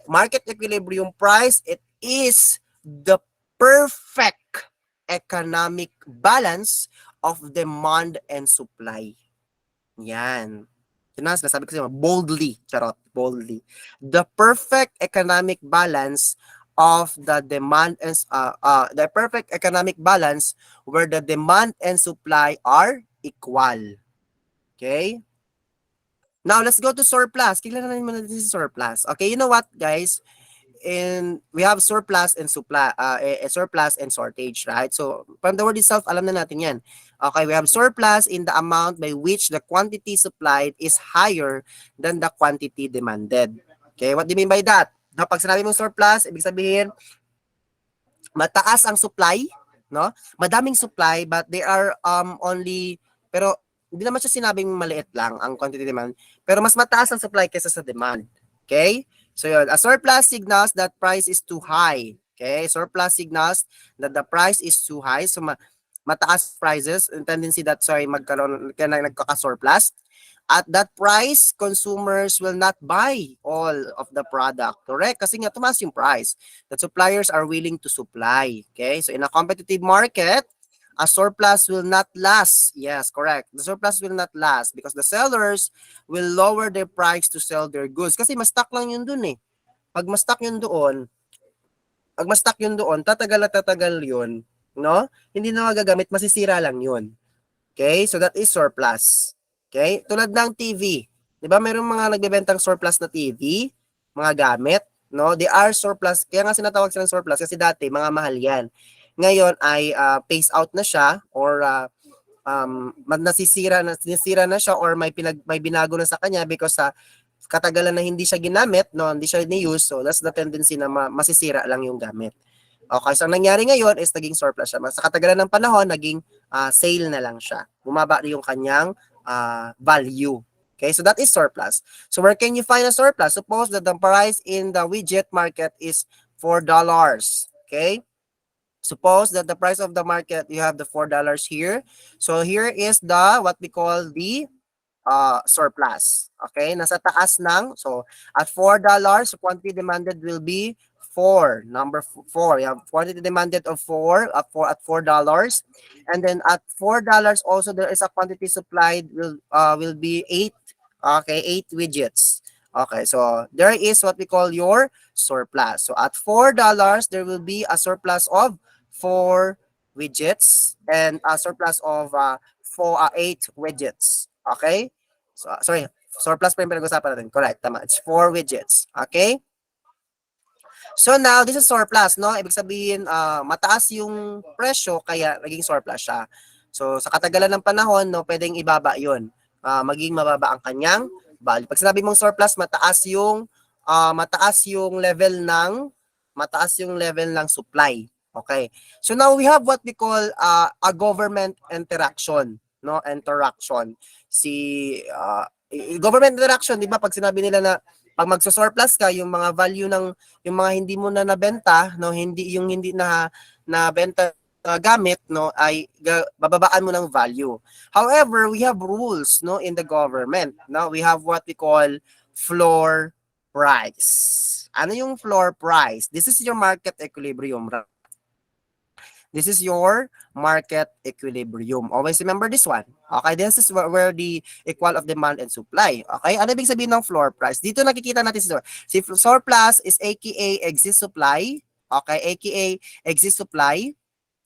Market equilibrium price, it is the perfect economic balance of demand and supply. Yan. Sinasabi ko siya, boldly. Boldly. The perfect economic balance of the demand and the perfect economic balance where the demand and supply are equal. Okay? Now, let's go to surplus. Kilala naman natin si surplus. Okay, you know what, guys? And we have surplus and supply, surplus and shortage, right? So, from the word itself, alam na natin yan. Okay, we have surplus in the amount by which the quantity supplied is higher than the quantity demanded. Okay, what do you mean by that? Pag sinabi mong surplus, ibig sabihin, mataas ang supply, no? Madaming supply, but they are only, pero hindi naman siya sinabing maliit lang ang quantity demand, pero mas mataas ang supply kaysa sa demand. Okay? So yun, a surplus signals that price is too high. Okay? Surplus signals that the price is too high. So mataas prices, and tendency that nagkaka-surplus. At that price, consumers will not buy all of the product. Correct? Kasi nga tumaas yung price that suppliers are willing to supply. Okay? So in a competitive market, a surplus will not last. Yes, correct. The surplus will not last because the sellers will lower their price to sell their goods. Kasi mas stock lang yun dun eh. Pag mas stock yun doon, tatagal yun, no? Hindi na magagamit, masisira lang yun. Okay? So that is surplus. Okay? Tulad ng TV. 'Di ba mayroong mga nagbebentang surplus na TV, mga gamit, no? They are surplus. Kaya nga sinatawag silang surplus kasi dati mga mahal 'yan. Ngayon ay phase out na siya or sinisira na siya or may binago na sa kanya because sa katagalan na hindi siya ginamit, no, hindi siya ni-use, so that's the tendency na masisira lang yung gamit. Okay, so ang nangyari ngayon is naging surplus siya. Sa katagalan ng panahon, naging sale na lang siya. Bumaba yung kanyang value. Okay, so that is surplus. So where can you find a surplus? Suppose that the price in the widget market is $4. Okay? Suppose that the price of the market, you have the $4 here. So here is the, what we call the surplus. Okay? Nasa taas ng, so at $4, quantity demanded will be 4. Number 4. You have quantity demanded of 4 at $4. And then at $4 also there is a quantity supplied will be 8. Okay, 8 widgets. Okay, so there is what we call your surplus. So at $4 there will be a surplus of 4 widgets and a surplus of 8 widgets. Okay? So sorry, Surplus pa yung pinag-usapan natin. Correct, tama. It's 4 widgets. Okay? So now, this is surplus, no? Ibig sabihin, mataas yung presyo, kaya naging surplus siya. So, sa katagalan ng panahon, no, pwedeng ibaba yun. Maging mababa ang kanyang value. Pag sinabi mong surplus, mataas yung level ng supply. Okay. So now we have what we call a government interaction, no? Interaction. Government interaction, 'di ba? Pag sinabi nila na pag magso-surplus ka, yung mga value ng yung mga hindi mo na nabenta, no, hindi na nabenta gamit, no, ay bababaan mo ng value. However, we have rules, no, in the government. No, we have what we call floor price. Ano yung floor price? This is your market equilibrium. This is your market equilibrium. Always remember this one. Okay, this is where the equal of demand and supply. Okay, ano ibig sabihin ng floor price? Dito nakikita natin si surplus is aka exist supply. Okay, aka exist supply.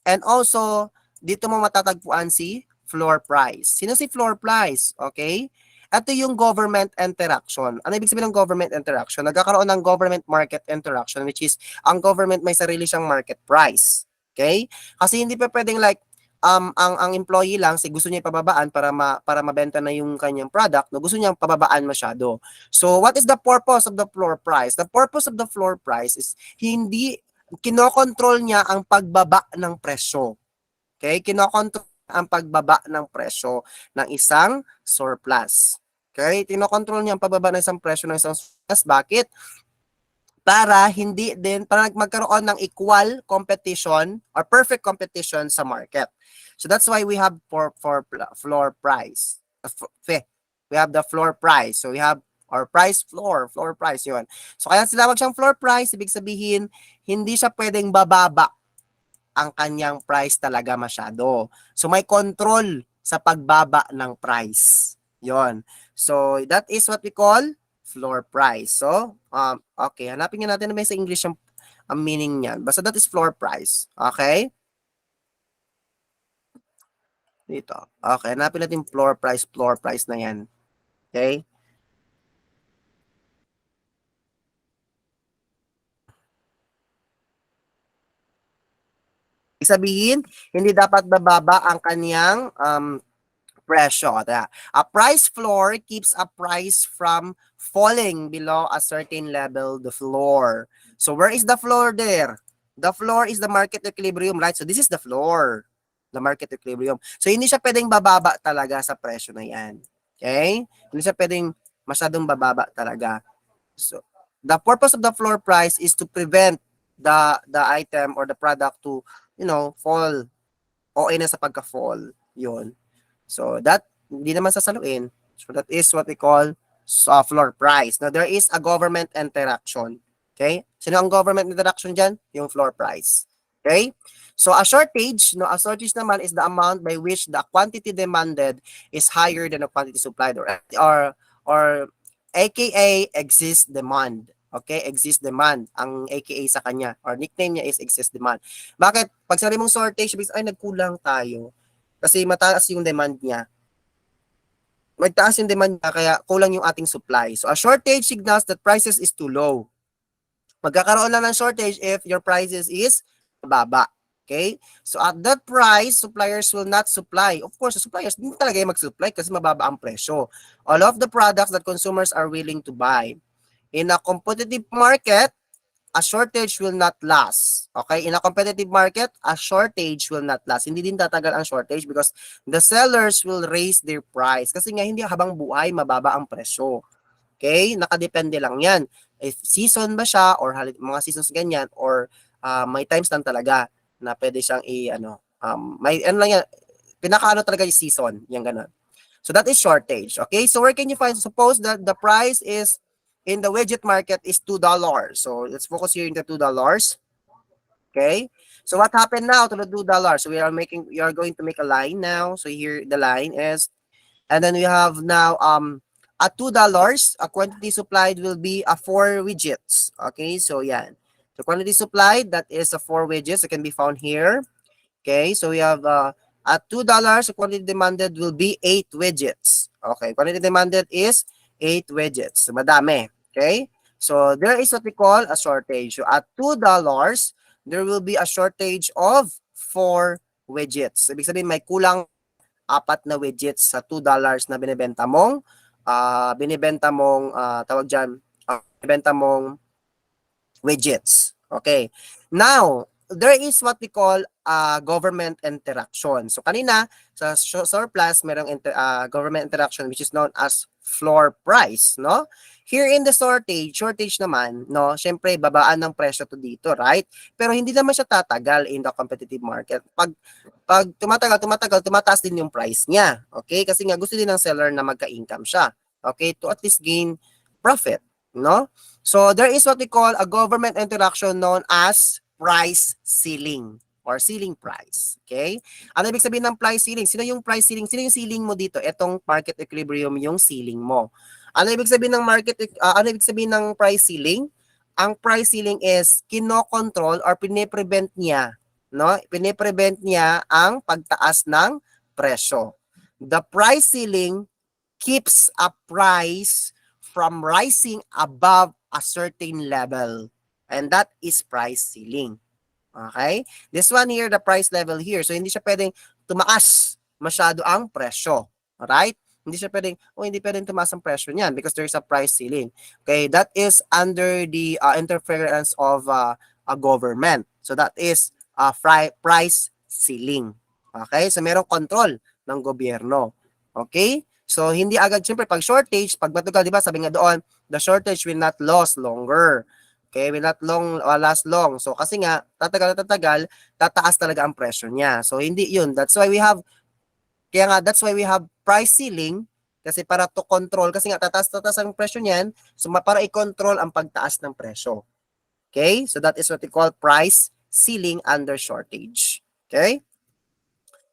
And also, dito mo matatagpuan si floor price. Sino si floor price? Okay? Ito yung government interaction. Ano ibig sabihin ng government interaction? Nagkakaroon ng government market interaction, which is ang government may sarili siyang market price. Okay? Kasi hindi pa pwedeng like ang employee lang gusto niya ipababaan para mabenta na yung kanyang product, no, gusto niya pababaan masyado. So what is the purpose of the floor price? The purpose of the floor price is hindi kinokontrol niya ang pagbaba ng presyo. Okay? Kinokontrol ang pagbaba ng presyo ng isang surplus. Okay? Kinokontrol niya ang pagbaba ng isang presyo ng isang surplus. Bakit? Para magkaroon ng equal competition or perfect competition sa market. So that's why we have floor price. We have the floor price. So we have or floor price yun. So kaya sinawag siyang floor price, ibig sabihin, hindi siya pwedeng bababa ang kanyang price talaga masyado. So may control sa pagbaba ng price. Yon. So that is what we call floor price. So, okay, hanapin nga natin na may sa English ang meaning niyan. Basta that is floor price. Okay? Dito. Okay, hanapin natin floor price na yan. Okay? Ibig sabihin, hindi dapat bababa ang kaniyang presyo. A price floor keeps a price from falling below a certain level, the floor. So where is the floor there? The floor is the market equilibrium, right? So this is the floor, the market equilibrium. So hindi siya pwedeng bababa talaga sa presyo na yan. Okay? Hindi siya pwedeng masyadong bababa talaga. So the purpose of the floor price is to prevent the item or the product to, fall o na sa pagka-fall. Yun. So that, hindi naman sasaluin. So that is what we call floor price. Now, there is a government interaction. Okay? Sino ang government interaction dyan? Yung floor price. Okay? So a shortage naman is the amount by which the quantity demanded is higher than the quantity supplied or aka exist demand. Okay? Exist demand. Ang aka sa kanya or nickname niya is exist demand. Bakit? Pag sabi mong shortage, ay nagkulang tayo. Kasi mataas yung demand niya. Magtaas yung demand niya, kaya kulang yung ating supply. So, a shortage signals that prices is too low. Magkakaroon lang ng shortage if your prices is mababa. Okay? So, at that price, suppliers will not supply. Of course, the suppliers hindi talaga yung mag-supply kasi mababa ang presyo. All of the products that consumers are willing to buy. In a competitive market, a shortage will not last. Okay? In a competitive market, a shortage will not last. Hindi din tatagal ang shortage because the sellers will raise their price. Kasi nga hindi habang buhay mababa ang presyo. Okay? Nakadepende lang yan. If season ba siya or mga seasons ganyan or may times lang talaga na pwede siyang may lang yan, pinakaano talaga yung season, yung ganun. So that is shortage. Okay? So where can you find? Suppose that the price is in the widget market is $2. So let's focus here in the $2. Okay. So what happened now to the $2? So we are going to make a line now. So here the line is, and then we have now at $2, a quantity supplied will be 4 widgets. Okay. So yeah. So quantity supplied, that is 4 widgets. It can be found here. Okay. So we have at $2, the quantity demanded will be 8 widgets. Okay. Quantity demanded is 8 widgets. So, madami. Okay? So, there is what we call a shortage. So, at $2, there will be a shortage of 4 widgets. Ibig sabihin, may kulang 4 na widgets sa $2 na tawag dyan, binibenta mong widgets. Okay. Now, there is what we call government interaction. So kanina sa surplus merong government interaction which is known as floor price, no? Here in the shortage naman, no, syempre babaan ng presyo to dito, right? Pero hindi naman siya tatagal in the competitive market. Pag tumatagal, tumataas din yung price niya. Okay? Kasi nga gusto din ng seller na magka-income siya. Okay? To at least gain profit, no? So there is what we call a government interaction known as price ceiling or ceiling price. Okay? Ano ibig sabihin ng price ceiling? Sino yung price ceiling? Sino yung ceiling mo dito? Etong market equilibrium yung ceiling mo. Ano ibig sabihin ng ano ibig sabihin ng price ceiling? Ang price ceiling is kino-control or pine-prevent niya, no? Pine-prevent niya ang pagtaas ng presyo. The price ceiling keeps a price from rising above a certain level. And that is price ceiling. Okay? This one here, the price level here. So, hindi siya pwedeng tumaas masyado ang presyo. Alright? Hindi pwedeng tumaas ang presyo niyan because there's a price ceiling. Okay? That is under the interference of a government. So, that is price ceiling. Okay? So, merong control ng gobyerno. Okay? So, hindi agad, siyempre, pag shortage, pag matugal, di ba, sabi nga doon, the shortage will not last longer. Okay, will not last long. So, kasi nga, tatagal, tataas talaga ang presyo niya. So, hindi yun. That's why we have price ceiling, kasi para to control, kasi nga, tataas ang presyo niyan, so, para i-control ang pagtaas ng presyo. Okay, so that is what we call price ceiling under shortage. Okay?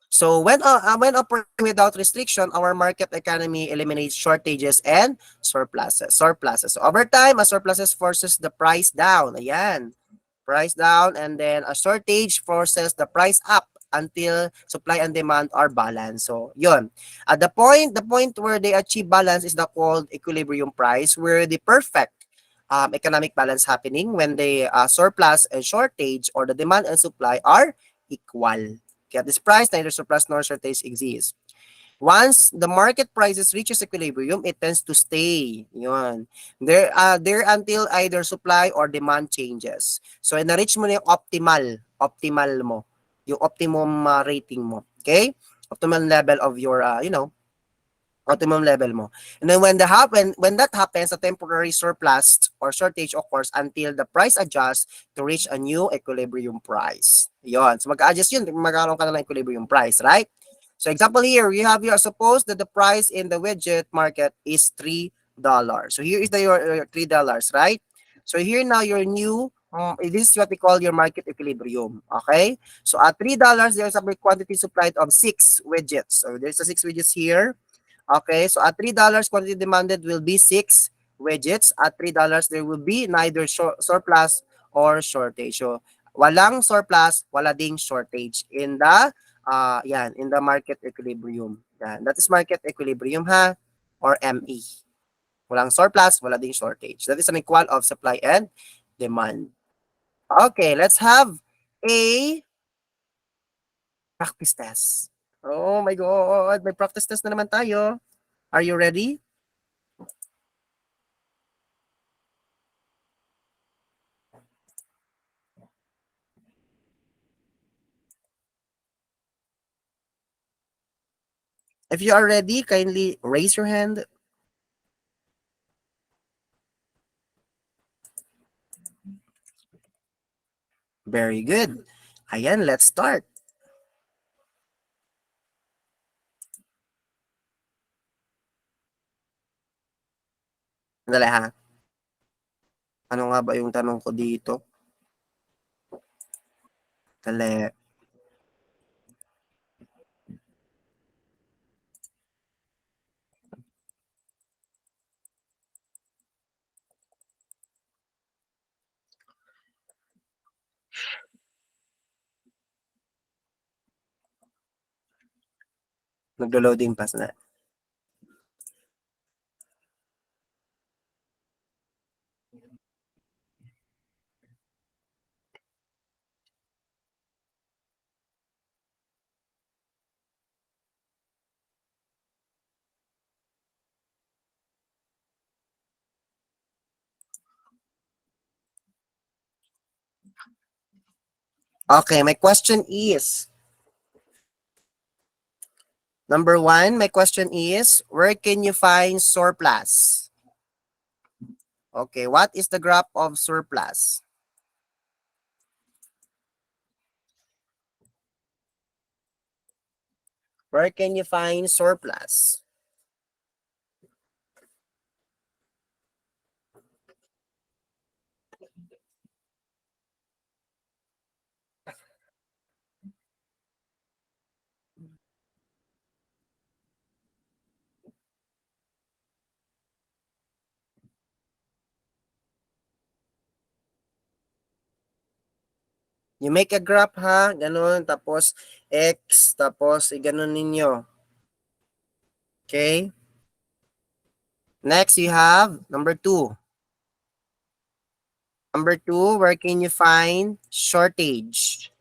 So when operating without restriction, our market economy eliminates shortages and surpluses. So over time, a surpluses forces the price down. Ayan. Price down, and then a shortage forces the price up until supply and demand are balanced. So yun. At the point where they achieve balance is the called equilibrium price, where the perfect economic balance happening when the surplus and shortage or the demand and supply are equal. Okay, at this price, neither surplus nor shortage exists. Once the market prices reaches equilibrium, it tends to stay. Yun. There until either supply or demand changes. So, na-reach mo na yung optimal mo. Yung optimum rating mo. Okay? Optimal level of your, optimum level mo. And then when that happens, a temporary surplus or shortage occurs until the price adjusts to reach a new equilibrium price. Yon. So mag-adjust yun, magkakaroon ka na ng equilibrium price, right? So example here, we have here, suppose that the price in the widget market is $3. So here is your $3, right? So here now your new, this is what we call your market equilibrium. Okay? So at $3, there's a quantity supplied of 6 widgets. So there's a 6 widgets here. Okay, so at $3, quantity demanded will be 6 widgets. At $3, there will be neither surplus or shortage. So, walang surplus, wala ding shortage in the in the market equilibrium. Yan. That is market equilibrium ha, or ME. Walang surplus, wala ding shortage. That is an equal of supply and demand. Okay, let's have a practice test. Oh my God, may practice test na naman tayo. Are you ready? If you are ready, kindly raise your hand. Very good. Ayan, let's start. Dali ha. Ano nga ba yung tanong ko dito? Dali. Naglo-loading pass na. Okay, my question is, number one, my question is, where can you find surplus? Okay, what is the graph of surplus? Where can you find surplus? You make a graph ha, ganun, tapos X, tapos ganun ninyo. Okay? Next, you have number two. Number two, where can you find shortage?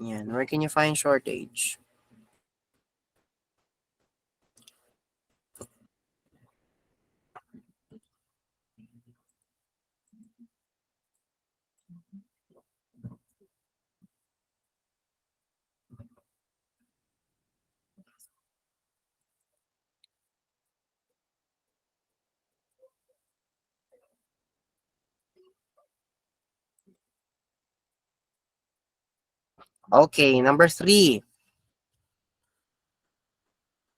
Yan, where can you find shortage? Okay, number three.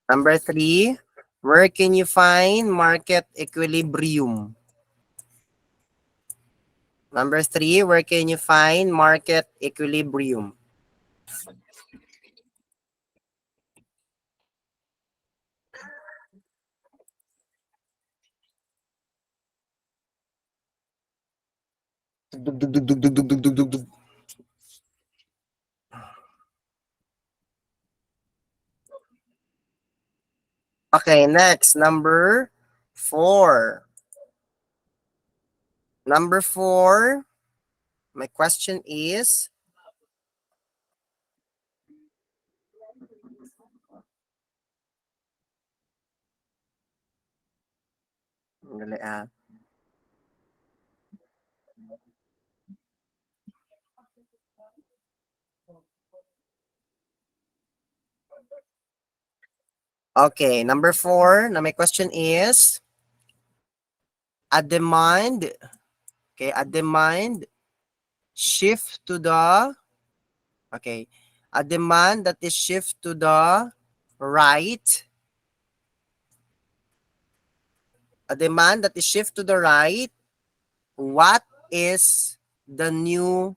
Number three, where can you find market equilibrium? Number three, where can you find market equilibrium? Dug, dug, dug, dug, dug, dug, dug, dug, dug. Okay, next, number four. Number four, my question is, dali ah. Okay, number four, na my question is, a demand, okay, a demand shift to the, okay, a demand that is shift to the right, a demand that is shift to the right, what is the new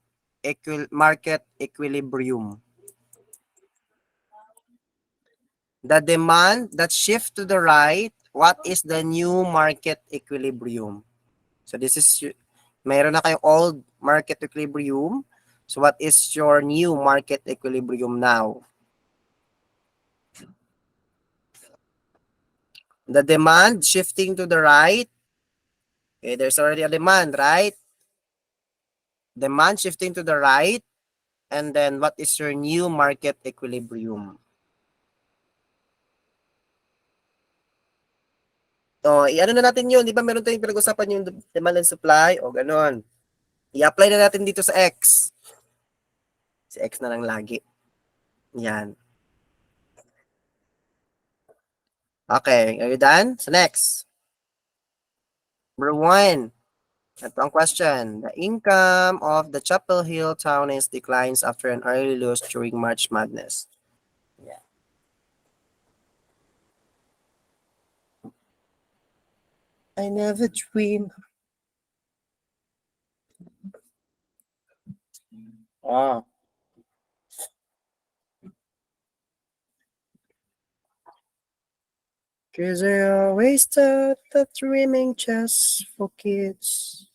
market equilibrium? The demand that shift to the right, what is the new market equilibrium? So this is, mayroon na kayong old market equilibrium. So what is your new market equilibrium now? The demand shifting to the right. Okay, there's already a demand, right? Demand shifting to the right. And then what is your new market equilibrium? O, i-ano na natin yun. Di ba meron tayong pinag-usapan yung demand and supply? O, ganon. I-apply na natin dito sa X. Si X na lang lagi. Yan. Okay, are you done? So next. Number one. Ito ang question. The income of the Chapel Hill Townies declines after an early loss during March Madness. Yeah. I never dream. Oh. Cause I always thought that dreaming just for kids.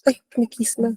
Ay, may kiss na.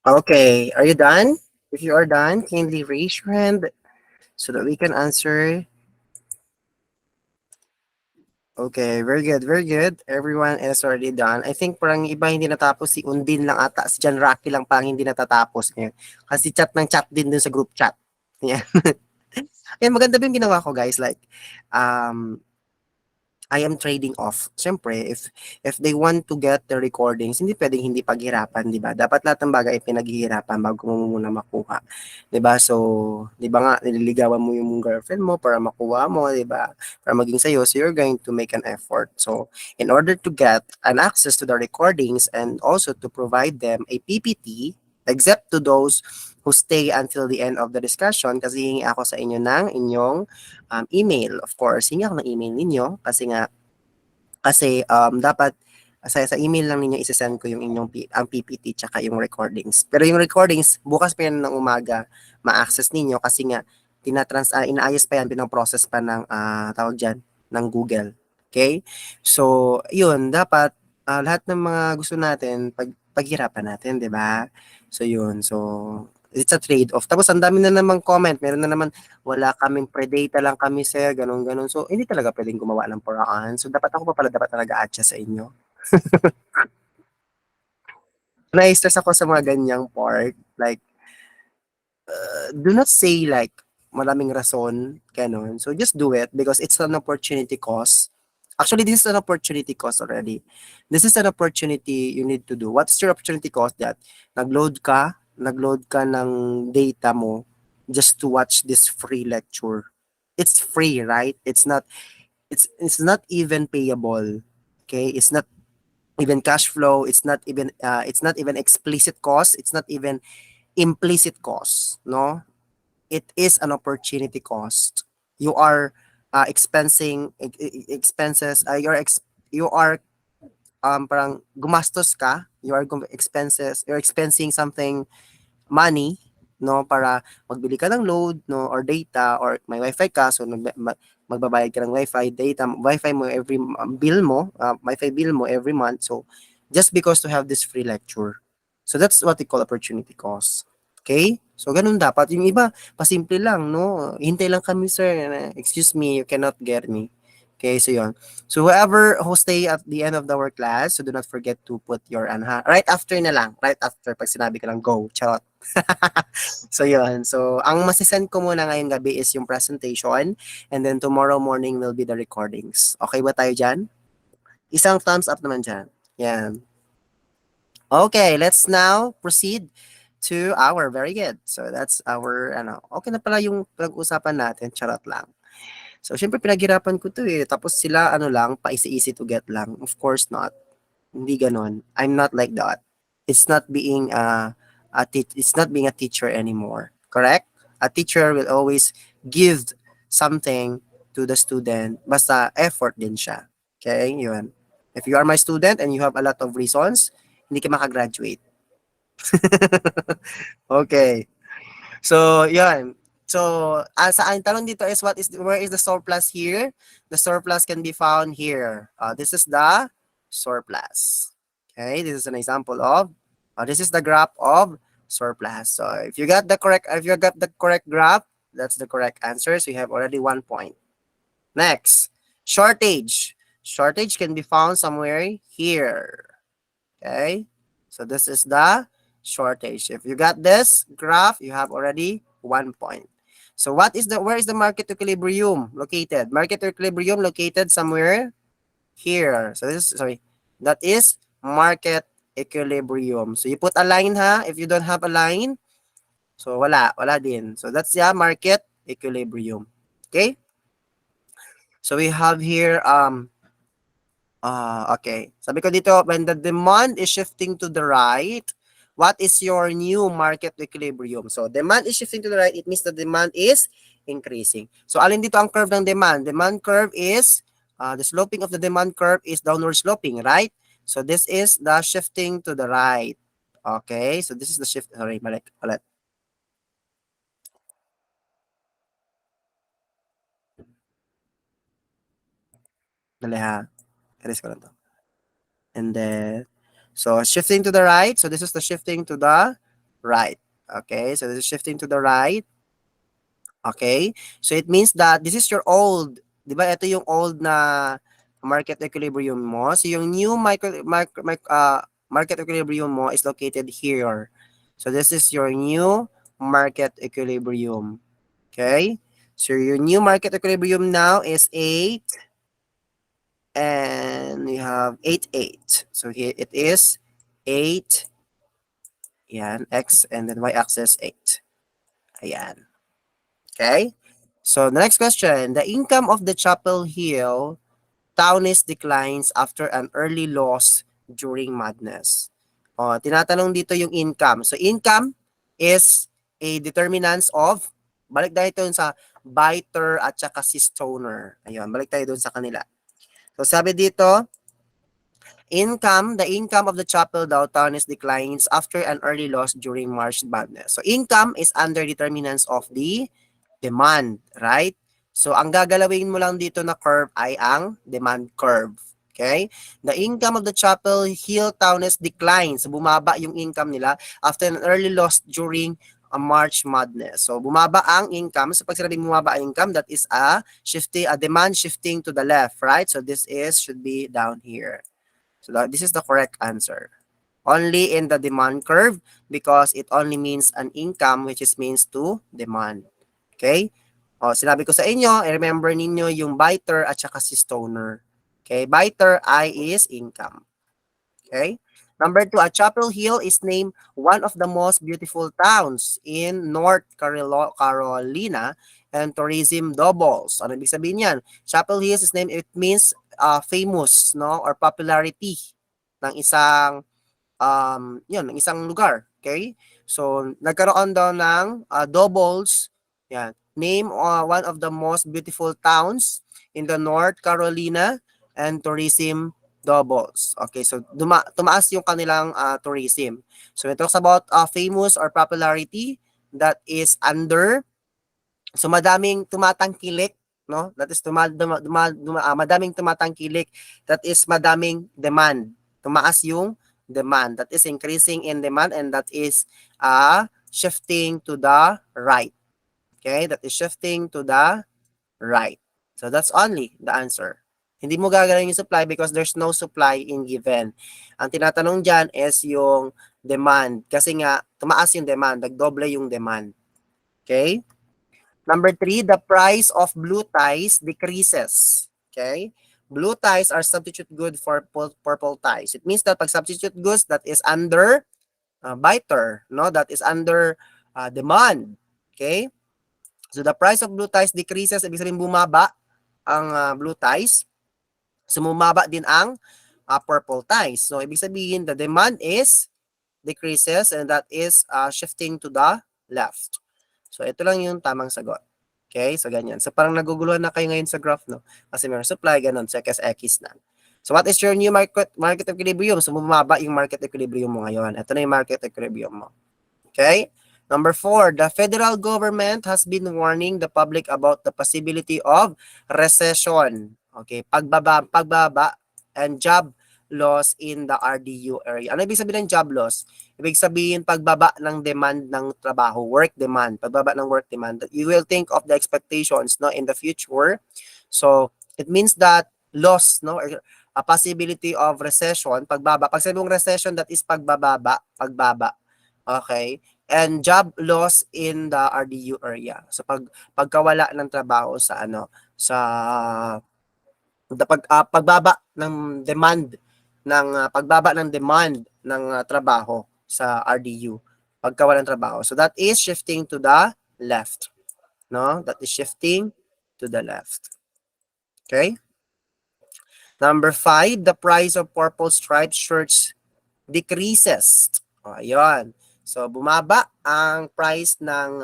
Okay, are you done? If you are done, kindly raise your hand so that we can answer. Okay, very good, very good. Everyone is already done. I think parang iba hindi natapos, si Undin lang ata, si John Rocky lang pang hindi natatapos ngayon. Kasi chat ng chat din dun sa group chat. Yeah. Kaya maganda ba yung ginawa ko guys, like, um, I am trading off. Siyempre, if they want to get the recordings, hindi pwedeng hindi paghirapan, 'di ba? Dapat lahat ng bagay ay pinaghihirapan bago mo muna makuha, 'di ba? So, 'di ba nga nililigawan mo yung girlfriend mo para makuha mo, 'di ba? Para maging sa'yo, so you're going to make an effort. So, in order to get an access to the recordings and also to provide them a PPT, except to those who stay until the end of the discussion, kasi hingi ako sa inyo ng inyong email. Of course, hingi ako ng email ninyo kasi dapat sa email lang ninyo ise-send ko yung inyong ang PPT tsaka yung recordings. Pero yung recordings, bukas pa yan ng umaga, ma-access ninyo kasi nga inaayos pa yan, pinoprocess pa ng tawag diyan ng Google. Okay? So, yun, dapat lahat ng mga gusto natin paghirapan natin, 'di ba? So, yun. So, it's a trade-off. Tapos ang dami na namang comment, meron na naman wala kaming pre-data lang kami sir, ganun ganon. So, hindi talaga pwedeng gumawa ng paraan. So, dapat ako pa pala dapat nag-a-adjust sa inyo. Na-stress ako sa mga ganyang part. Like, do not say like maraming rason, ganon. So, just do it because it's an opportunity cost. Actually, this is an opportunity cost already. This is an opportunity you need to do. What's your opportunity cost? That nagload ka ng data mo just to watch this free lecture. It's free, right? It's not even payable. Okay? It's not even cash flow. It's not even explicit cost. It's not even implicit cost. No, it is an opportunity cost. You are expenses. You are parang gumastos ka. Expenses. You're expensing something money, no, para magbili ka ng load, no, or data, or may wifi ka, so magbabayad ka ng wifi mo every bill mo, wifi bill mo every month. So just because to have this free lecture, so that's what we call opportunity cost. Okay, so ganun dapat. Yung iba pasimple lang, no, hintay lang kami sir, excuse me, you cannot get me. Okay, so yun. So whoever who stay at the end of our class, so do not forget to put your right after na lang, right after pag sinabi ko lang go, charot. So yun. So ang masisend ko muna ngayong gabi is yung presentation, and then tomorrow morning will be the recordings. Okay ba tayo dyan? Isang thumbs up naman dyan. Yan. Okay, let's now proceed to our very good. So that's our okay na pala yung pag-usapan natin, charot lang. So syempre pinaghirapan ko to eh. Tapos sila lang, pa-easy to get lang. Of course not. Hindi ganon. I'm not like that. It's not being it's not being a teacher anymore. Correct? A teacher will always give something to the student. Basta effort din siya. Okay? Yun. If you are my student and you have a lot of reasons, hindi ka makagraduate. Okay. So, yan. So, ang tanong dito is where is the surplus here? The surplus can be found here. This is the surplus. Okay, this is an example of, this is the graph of surplus. So, if you got the correct graph, that's the correct answer. So, you have already 1 point. Next, shortage. Shortage can be found somewhere here. Okay, so this is the shortage. If you got this graph, you have already 1 point. So where is the market equilibrium located? Market equilibrium located somewhere here. So that is market equilibrium. So you put a line ha. If you don't have a line, So wala din. So that's the market equilibrium. Okay? So we have here okay. Sabi ko dito, when the demand is shifting to the right, what is your new market equilibrium? So demand is shifting to the right, it means the demand is increasing. So alin dito ang curve ng demand? Demand curve is the sloping of the demand curve is downward sloping, right? So this is the shifting to the right. Okay, so this is the shift. Sorry, balik ulit. Dali ha. Erase ko lang to. And then, so shifting to the right. So this is the shifting to the right. Okay, so this is shifting to the right. Okay, so it means that this is your old, di ba? Ito yung old na market equilibrium mo. So yung new market equilibrium mo is located here. So this is your new market equilibrium. Okay, so your new market equilibrium now is 8 and we have 8, 8. So here it is 8, yan, x, and then y-axis 8. Ayan. Okay? So the next question, the income of the Chapel Hill townies declines after an early loss during madness. O, tinatanong dito yung income. So income is a determinants of, balik tayo dun sa biter at saka si stoner. Ayun, balik tayo dun sa kanila. So sabi dito, the income of the chapel downtown is declines after an early loss during March madness. So income is under determinants of the demand, right? So ang gagalawin mo lang dito na curve ay ang demand curve. Okay? The income of the Chapel Hill Townes declines. So bumaba yung income nila after an early loss during a March madness. So bumaba ang income. So pag sinabing bumaba ang income, that is a demand shifting to the left, right? So this is should be down here. So this is the correct answer. Only in the demand curve because it only means an income which is means to demand. Okay? O, sinabi ko sa inyo, remember ninyo yung biter at saka si stoner. Okay? Biter, I is income. Okay? Number 2, at Chapel Hill is named one of the most beautiful towns in North Carolina and tourism doubles. Ano ibig sabihin yan? Chapel Hill is named, it means famous, no? Or popularity ng isang yun, ng isang lugar. Okay? So, nagkaroon daw ng doubles. Yan. Name one of the most beautiful towns in the North Carolina and tourism doubles. Okay, so tumaas yung kanilang tourism. So, it talks about famous or popularity that is under. So, madaming tumatangkilik, no? That is madaming tumatangkilik. That is madaming demand. Tumaas yung demand. That is increasing in demand and that is shifting to the right. Okay? That is shifting to the right. So that's only the answer. Hindi mo gagawin yung supply because there's no supply in given. Ang tinatanong dyan is yung demand. Kasi nga, tumaas yung demand. Nagdoble yung demand. Okay? Number 3, the price of blue ties decreases. Okay? Blue ties are substitute good for purple ties. It means that pag substitute goods, that is under biter, no? That is under demand. Okay? So the price of blue ties decreases, ibig sabihin bumaba ang blue ties. So bumaba din ang purple ties. So ibig sabihin the demand is decreases and that is shifting to the left. So ito lang yung tamang sagot. Okay, so ganyan. So parang naguguluhan na kayo ngayon sa graph, no? Kasi meron supply, ganun, so x na. So what is your new market equilibrium? So bumaba yung market equilibrium mo ngayon. Ito na yung market equilibrium mo. Okay? Number 4, the federal government has been warning the public about the possibility of recession. Okay, pagbaba and job loss in the RDU area. Ano ibig sabihin ng job loss? Ibig sabihin pagbaba ng demand ng trabaho, work demand, pagbaba ng work demand. You will think of the expectations, no, in the future. So, it means that loss, no, a possibility of recession, pagbaba. Pag sabi mong recession, that is pagbaba. Okay? And job loss in the RDU area. So pagkawala ng trabaho sa pagbaba ng demand ng trabaho sa RDU. Pagka walang trabaho. So that is shifting to the left. No? That is shifting to the left. Okay? Number 5, the price of purple striped shirts decreases. O, ayun. So, bumaba ang price ng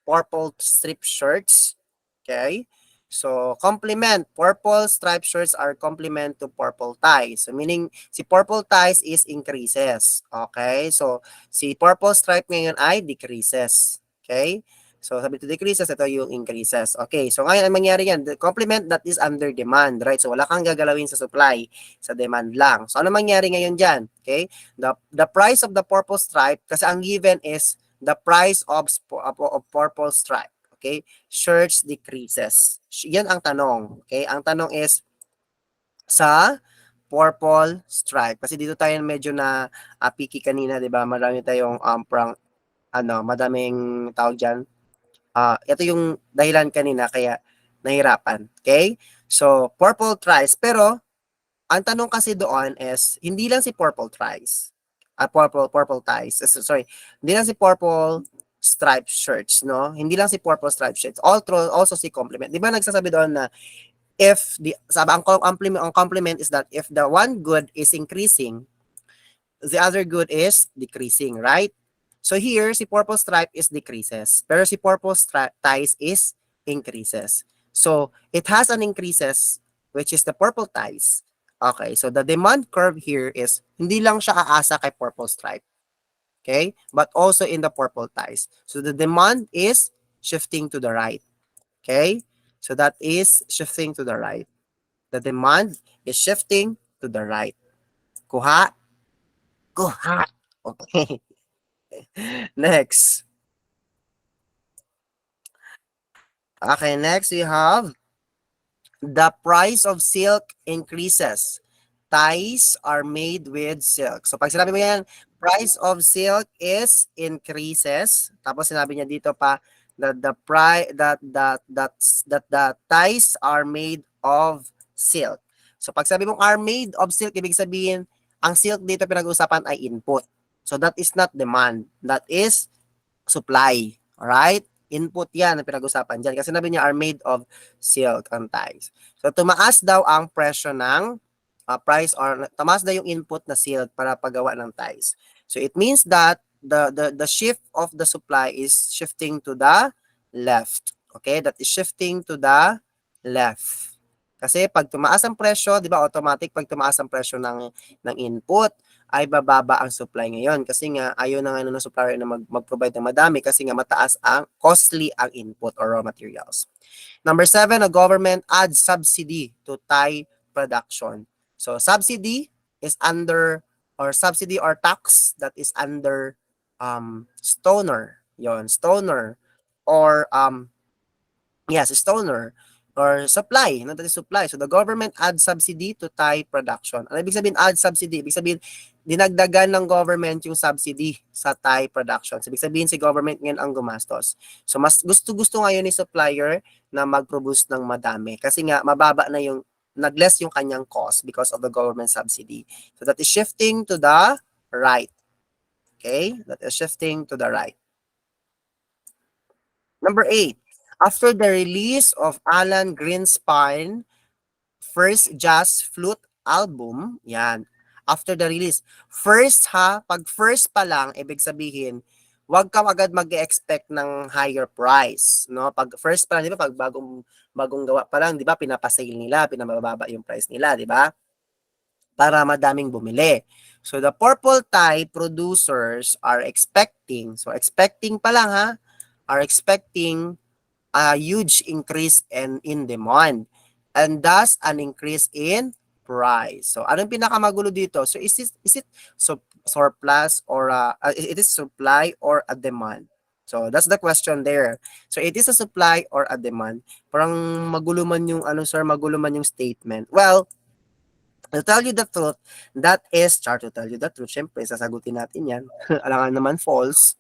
purple strip shirts. Okay? So, complement. Purple striped shirts are complement to purple ties. So, meaning, si purple ties is increases. Okay? So, si purple stripe ngayon ay decreases. Okay? So, sabi to decreases, ito yung increases. Okay, so ngayon, ang mangyari yan, the complement that is under demand, right? So, wala kang gagalawin sa supply, sa demand lang. So, ano mangyari ngayon dyan? Okay, the price of the purple stripe, kasi ang given is the price of purple stripe. Okay, shirts decreases. Yan ang tanong. Okay, ang tanong is sa purple stripe. Kasi dito tayo medyo na picky kanina, di ba? Marami tayong madaming tawag dyan. Ito yung dahilan kanina kaya nahirapan. Okay? So, purple tries. Pero, ang tanong kasi doon is, hindi lang si purple tries. Purple ties. Sorry. Hindi lang si purple striped shirts, no? Hindi lang si purple striped shirts. Also si complement. Di ba nagsasabi doon na if ang complement is that if the one good is increasing, the other good is decreasing, right? So here, si purple stripe is decreases. Pero si purple ties is increases. So, it has an increases, which is the purple ties. Okay, so the demand curve here is, hindi lang siya aasa kay purple stripe. Okay, but also in the purple ties. So, the demand is shifting to the right. Okay, so that is shifting to the right. The demand is shifting to the right. Kuha? Kuha. Okay. Next. Okay, next we have the price of silk increases. Ties are made with silk. So pag sinabi mo yan, price of silk is increases. Tapos sinabi niya dito pa that the price that the ties are made of silk. So pag sabi mong are made of silk, ibig sabihin ang silk dito pinag-uusapan ay input. So that is not demand. That is supply. Alright? Input yan ang pinag-usapan dyan. Kasi sabi niya are made of silk ang ties. So, tumaas daw ang presyo ng price or tumaas daw yung input na silk para paggawa ng ties. So, it means that the shift of the supply is shifting to the left. Okay? That is shifting to the left. Kasi pag tumaas ang presyo, di ba automatic pag tumaas ang presyo ng input, ay bababa ang supply ngayon kasi nga ayaw na ng supplier na mag-provide ng madami kasi nga mataas ang costly ang input or raw materials. Number 7, a government adds subsidy to tie production. So subsidy is under or subsidy or tax that is under stoner. Yon, stoner or stoner or supply, not that is supply. So the government adds subsidy to tie production. Ano ibig sabihin add subsidy? Ibig sabihin dinagdagan ng government yung subsidy sa tie production. So, ibig sabihin si government ngayon ang gumastos. So mas gusto-gusto ngayon ni supplier na mag-produce ng madami kasi nga mababa na yung nag-less yung kanyang cost because of the government subsidy. So that is shifting to the right. Okay? That is shifting to the right. Number 8. After the release of Alan Greenspan first jazz flute album, yan, after the release. First pag first pa lang, ibig sabihin, wag ka agad mag-expect ng higher price, no? Pag first pa lang, di ba, pag bagong gawa pa lang, di ba, pinapasale nila, pinabababa yung price nila, di ba? Para madaming bumili. So, the purple tie producers are expecting, so expecting pa lang are expecting a huge increase in demand and thus an increase in price. So, anong pinakamagulo dito? So, is it surplus or it is supply or a demand? So, that's the question there. So, it is a supply or a demand. Parang magulo man yung magulo man yung statement. Well, to tell you the truth, to tell you the truth, syempre, sasagutin natin yan. Alangan naman false.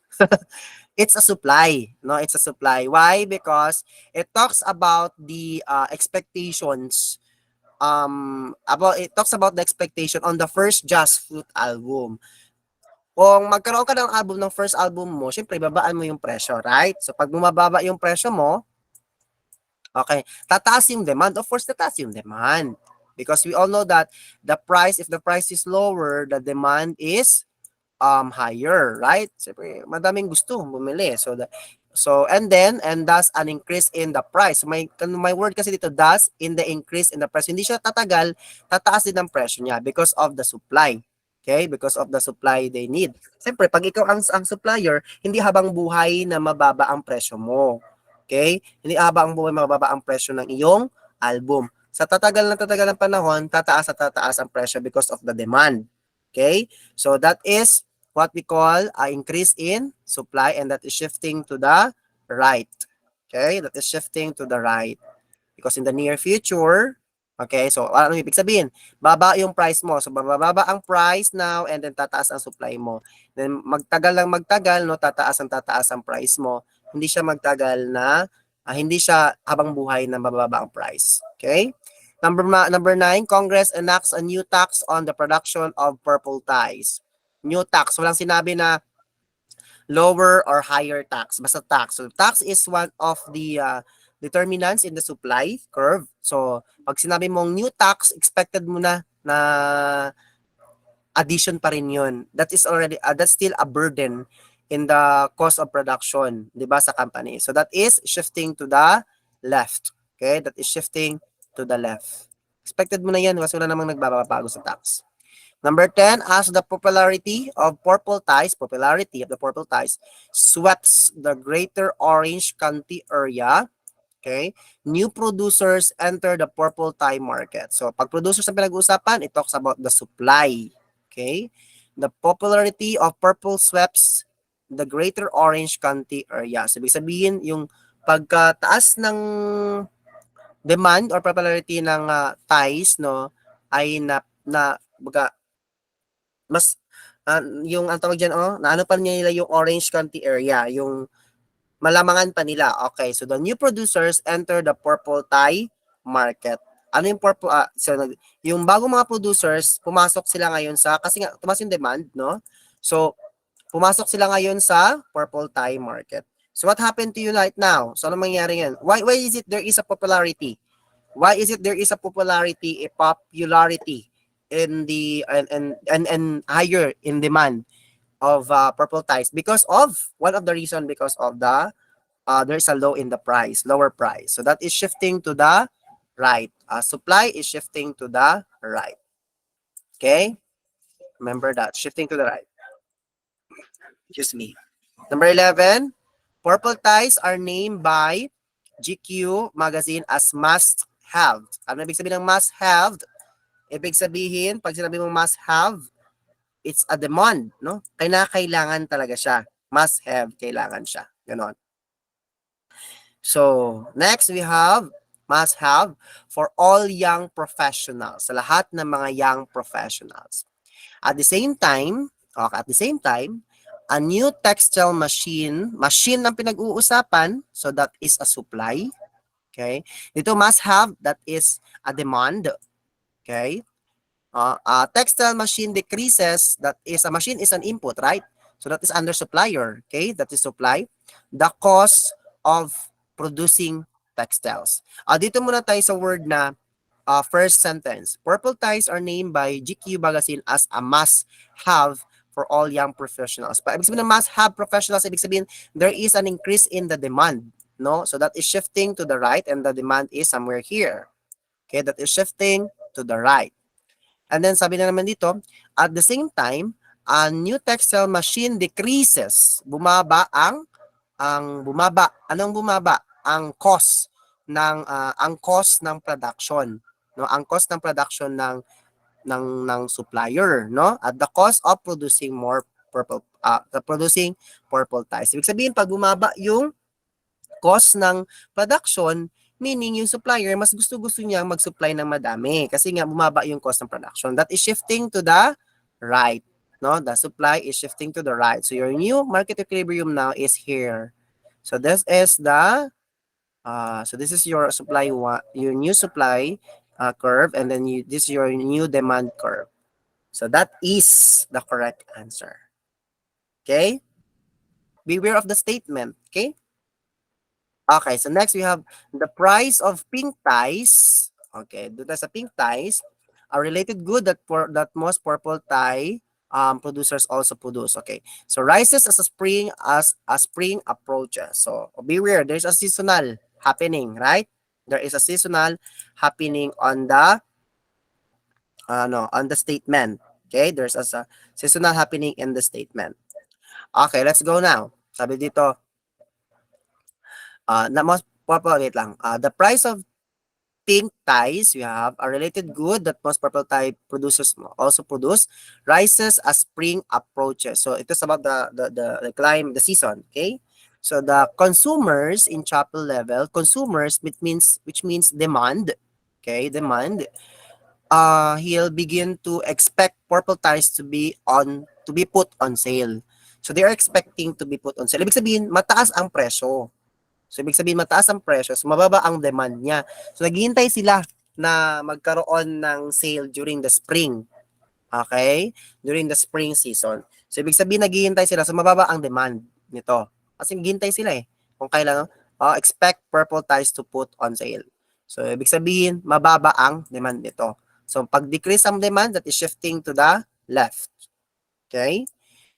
It's a supply, no? It's a supply. Why? Because it talks about the expectations. It talks about the expectation on the first Just Fruit album. Kung magkaroon ka ng album ng first album mo, syempre babaan mo yung presyo, right? So pag bumababa yung presyo mo, okay, tataas yung demand. Of course, tataas yung demand. Because we all know that if the price is lower, the demand is higher, right? Siyempre, madaming gusto bumili. And thus an increase in the price. So may word kasi dito, thus in the increase in the price. Hindi siya tatagal, tataas din ang presyo niya because of the supply. Okay? Because of the supply they need. Siyempre, pag ikaw ang supplier, hindi habang buhay na mababa ang presyo mo. Okay? Hindi habang buhay mababa ang presyo ng iyong album. Sa tatagal ng panahon, tataas at tataas ang presyo because of the demand. Okay? So that is what we call increase in supply, and that is shifting to the right. Okay? That is shifting to the right. Because in the near future, okay, so ano ibig sabihin? Baba yung price mo. So bababa ang price now and then tataas ang supply mo. Then magtagal, no, tataas ang price mo. Hindi siya magtagal na hindi siya habang buhay na mababa ang price. Okay? Number 9, Congress enacts a new tax on the production of purple ties. New tax. Walang sinabi na lower or higher tax. Basta tax. So tax is one of the determinants in the supply curve. So pag sinabi mong new tax, expected mo na addition pa rin yun. That is already, that's still a burden in the cost of production, di ba, sa company. So that is shifting to the left. Okay? That is shifting to the left. Expected mo na yan kasi wala namang nagbabago sa tax. Number 10, as the popularity of the purple ties sweeps the greater Orange County area, okay, new producers enter the purple tie market. So, pag producers ang pinag-uusapan, it talks about the supply. Okay? The popularity of purple sweeps the greater Orange County area. So, ibig sabihin, yung pagkataas ng demand or popularity ng ties, no, ay baga, mas yung ang tawag dyan, naano pa nila yung Orange County area, yung malamangan pa nila. Okay, so the new producers enter the purple tie market. Ano yung purple, yung bagong mga producers, pumasok sila ngayon kasi nga, tumas yung demand, no? So, pumasok sila ngayon sa purple tie market. So, what happened to you right now? So, ano mangyari yan? Why is it there is a popularity? Why is it there is a popularity, a popularity in the and higher in demand of purple ties? Because of one of the reason, because of the there's a lower price. So that is shifting to the right. Supply is shifting to the right. Okay, remember that, shifting to the right. Excuse me. Number 11, purple ties are named by GQ magazine as must have. Ano ibig sabihin ng must have? Ibig sabihin, pag sinabi mong must have, it's a demand, no? Kailangan talaga siya. Must have, kailangan siya. Ganon. So, next we have must have for all young professionals. Sa lahat ng mga young professionals. At the same time, a new textile machine ang pinag-uusapan, so that is a supply. Okay? Dito must have, that is a demand. Okay? A textile machine decreases, that is, a machine is an input, right? So that is under supplier. Okay? That is supply. The cost of producing textiles. Dito muna tayo sa word na first sentence. Purple ties are named by GQ magazine as a must-have for all young professionals. But ibig sabihin ng must-have professionals, ibig sabihin there is an increase in the demand. No? So that is shifting to the right and the demand is somewhere here. Okay, that is shifting to the right. And then sabi na naman dito, at the same time, a new textile machine decreases. Bumaba. Anong bumaba? Ang cost ng production, no? Ang cost ng production ng supplier, no? At the cost of producing purple ties. Ibig sabihin, pag bumaba yung cost ng production, meaning yung supplier, mas gusto niya mag-supply ng madami kasi nga bumaba yung cost ng production. That is shifting to the right. No? The supply is shifting to the right. So your new market equilibrium now is here. So this is your supply your new supply curve, and then this is your new demand curve. So that is the correct answer. Okay? Beware of the statement. Okay? Okay, so next we have the price of pink ties. Okay, doon tayo sa pink ties. A related good that most purple tie producers also produce. Okay, so rises as a spring approaches. So beware, there's a seasonal happening, right? There is a seasonal happening on the on the statement. Okay, there's a seasonal happening in the statement. Okay, let's go now. Sabi dito, na most purple, wait lang. The price of pink ties, we have a related good that most purple tie producers also produce, rises as spring approaches. So it is about the climb, the season, okay? So the consumers in chapel level, consumers which means demand, okay, demand, he'll begin to expect purple ties to be put on sale. So they are expecting to be put on sale. Ibig sabihin, mataas ang presyo. So, ibig sabihin, mataas ang presyo, so mababa ang demand niya. So, naghihintay sila na magkaroon ng sale during the spring. Okay? During the spring season. So, ibig sabihin, naghihintay sila, so mababa ang demand nito. Kasi naghihintay sila eh. Kung kailan, expect purple ties to put on sale. So, ibig sabihin, mababa ang demand nito. So, pag decrease ang demand, that is shifting to the left. Okay?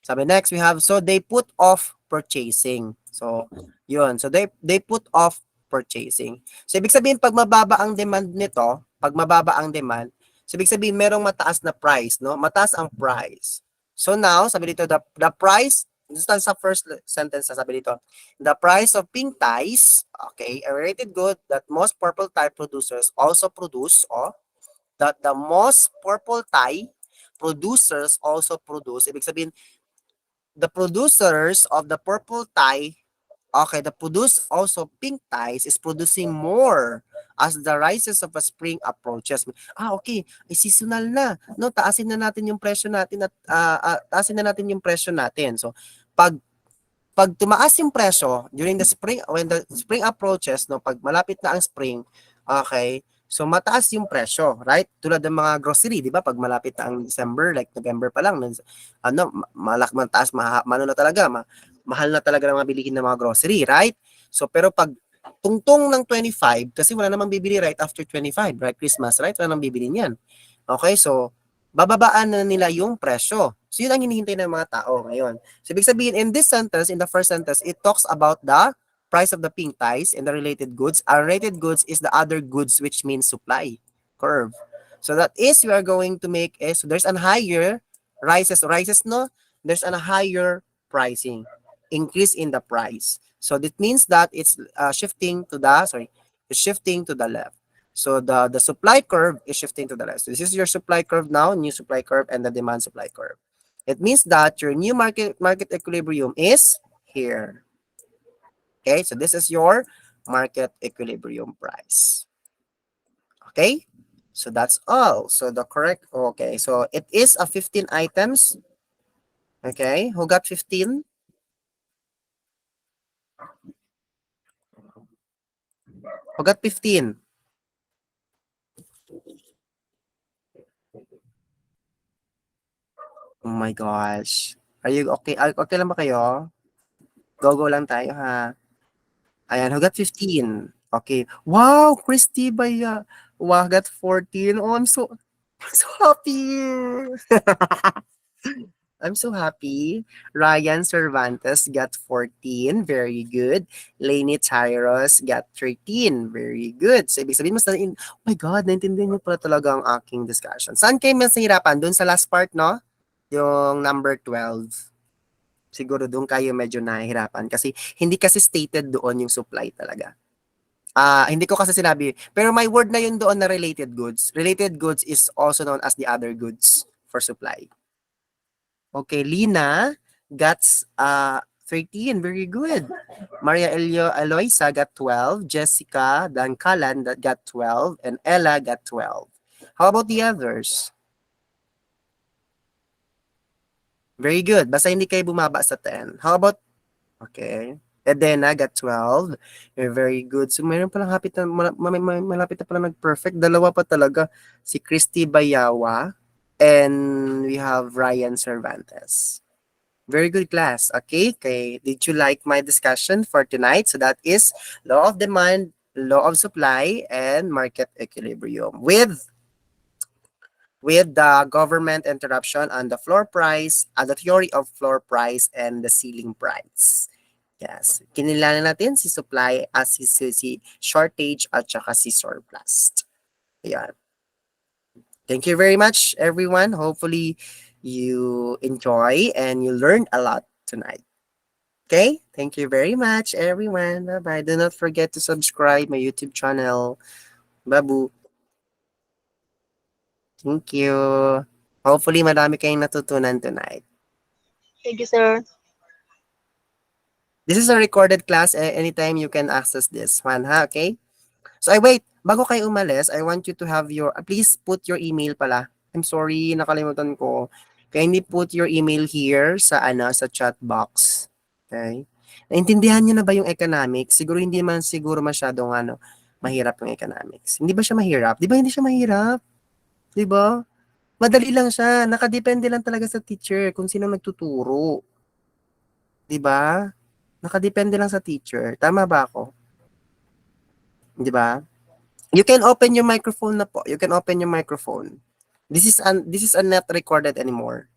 Sabi next, we have, so they put off purchasing. So, yun. So, they put off purchasing. So, ibig sabihin, pag mababa ang demand nito, pag mababa ang demand, so, ibig sabihin, merong mataas na price, no? Mataas ang price. So, now, sabi dito, the price, sa first sentence, sabi dito, the price of pink ties, okay, a rated good that most purple tie producers also produce, that the most purple tie producers also produce, ibig sabihin, the producers of the purple tie, okay, the produce also pink ties is producing more as the rises of a spring approaches. Okay, seasonal na. No, taasin na natin yung presyo natin at taasin na natin yung presyo natin. So, pag tumaas yung presyo during the spring, when the spring approaches, no, pag malapit na ang spring, okay, so mataas yung presyo, right? Tulad ng mga grocery, di ba? Pag malapit na ang December, like November pa lang, mataas, mahal na talaga, mahal na talaga ng mga bilihin ng mga grocery, right? So, pero pag tungtong ng 25, kasi wala namang bibili right after 25, right? Christmas, right? Wala namang bibili niyan. Okay, so, bababaan na nila yung presyo. So, yun ang hinihintay ng mga tao ngayon. So, ibig sabihin, in this sentence, in the first sentence, it talks about the price of the pink ties and the related goods. Our related goods is the other goods, which means supply curve. So, that is, we are going to make a, so there's an higher rises, no? There's an higher pricing, increase in the price. So, that means that it's shifting to the left. So the supply curve is shifting to the left. So this is your supply curve now, new supply curve, and the demand supply curve. It means that your new market equilibrium is here. Okay, so this is your market equilibrium price. Okay, so that's all. So the correct, okay, so it is a 15 items. Okay, who got 15? Who got 15? Oh my gosh. Are you okay? Okay lang ba kayo? Go lang tayo ha. Ayan, who got 15? Okay. Wow, Christy Baya. Wow, got 14. Oh, I'm so happy. I'm so happy. Ryan Cervantes got 14. Very good. Lainey Tyros got 13. Very good. So, ibig sabihin, oh my God, naintindihan niyo pala talaga ang aking discussion. Saan kayo mas nahirapan? Doon sa last part, no? Yung number 12. Siguro doon kayo medyo nahihirapan kasi hindi kasi stated doon yung supply talaga. Hindi ko kasi sinabi, pero may word na yun doon na related goods. Related goods is also known as the other goods for supply. Okay, Lina got 13, very good. Maria Eloisa got 12, Jessica Dankalan that got 12, and Ella got 12. How about the others? Very good. Basta hindi kayo bumaba sa 10. How about, okay. Edena got 12. You're very good. So, mayroon palang malapit na pala nag-perfect. Dalawa pa talaga. Si Christy Bayawa and we have Ryan Cervantes. Very good class. Okay. Okay. Did you like my discussion for tonight? So that is law of demand, law of supply, and market equilibrium with the government interruption on the floor price, the theory of floor price and the ceiling price. Yes. Kinilalan natin si supply as si shortage at saka si surplus. Ayan. Thank you very much, everyone. Hopefully, you enjoy and you learned a lot tonight. Okay? Thank you very much, everyone. Bye-bye. Do not forget to subscribe my YouTube channel. Babu. Thank you. Hopefully, madami kayong natutunan tonight. Thank you, sir. This is a recorded class. Anytime you can access this one, ha? Okay? So, I wait. Bago kayo umalis, I want you to have your, please put your email pala. I'm sorry, nakalimutan ko. Kindly put your email here sa, sa chat box. Okay? Naintindihan niyo na ba yung economics? Siguro hindi man siguro masyadong, mahirap yung economics. Hindi ba siya mahirap? Di ba hindi siya mahirap? Di ba? Madali lang siya. Nakadepende lang talaga sa teacher kung sino nagtuturo. Di ba? Nakadepende lang sa teacher. Tama ba ako? Di ba? You can open your microphone na po. You can open your microphone. This is not recorded anymore.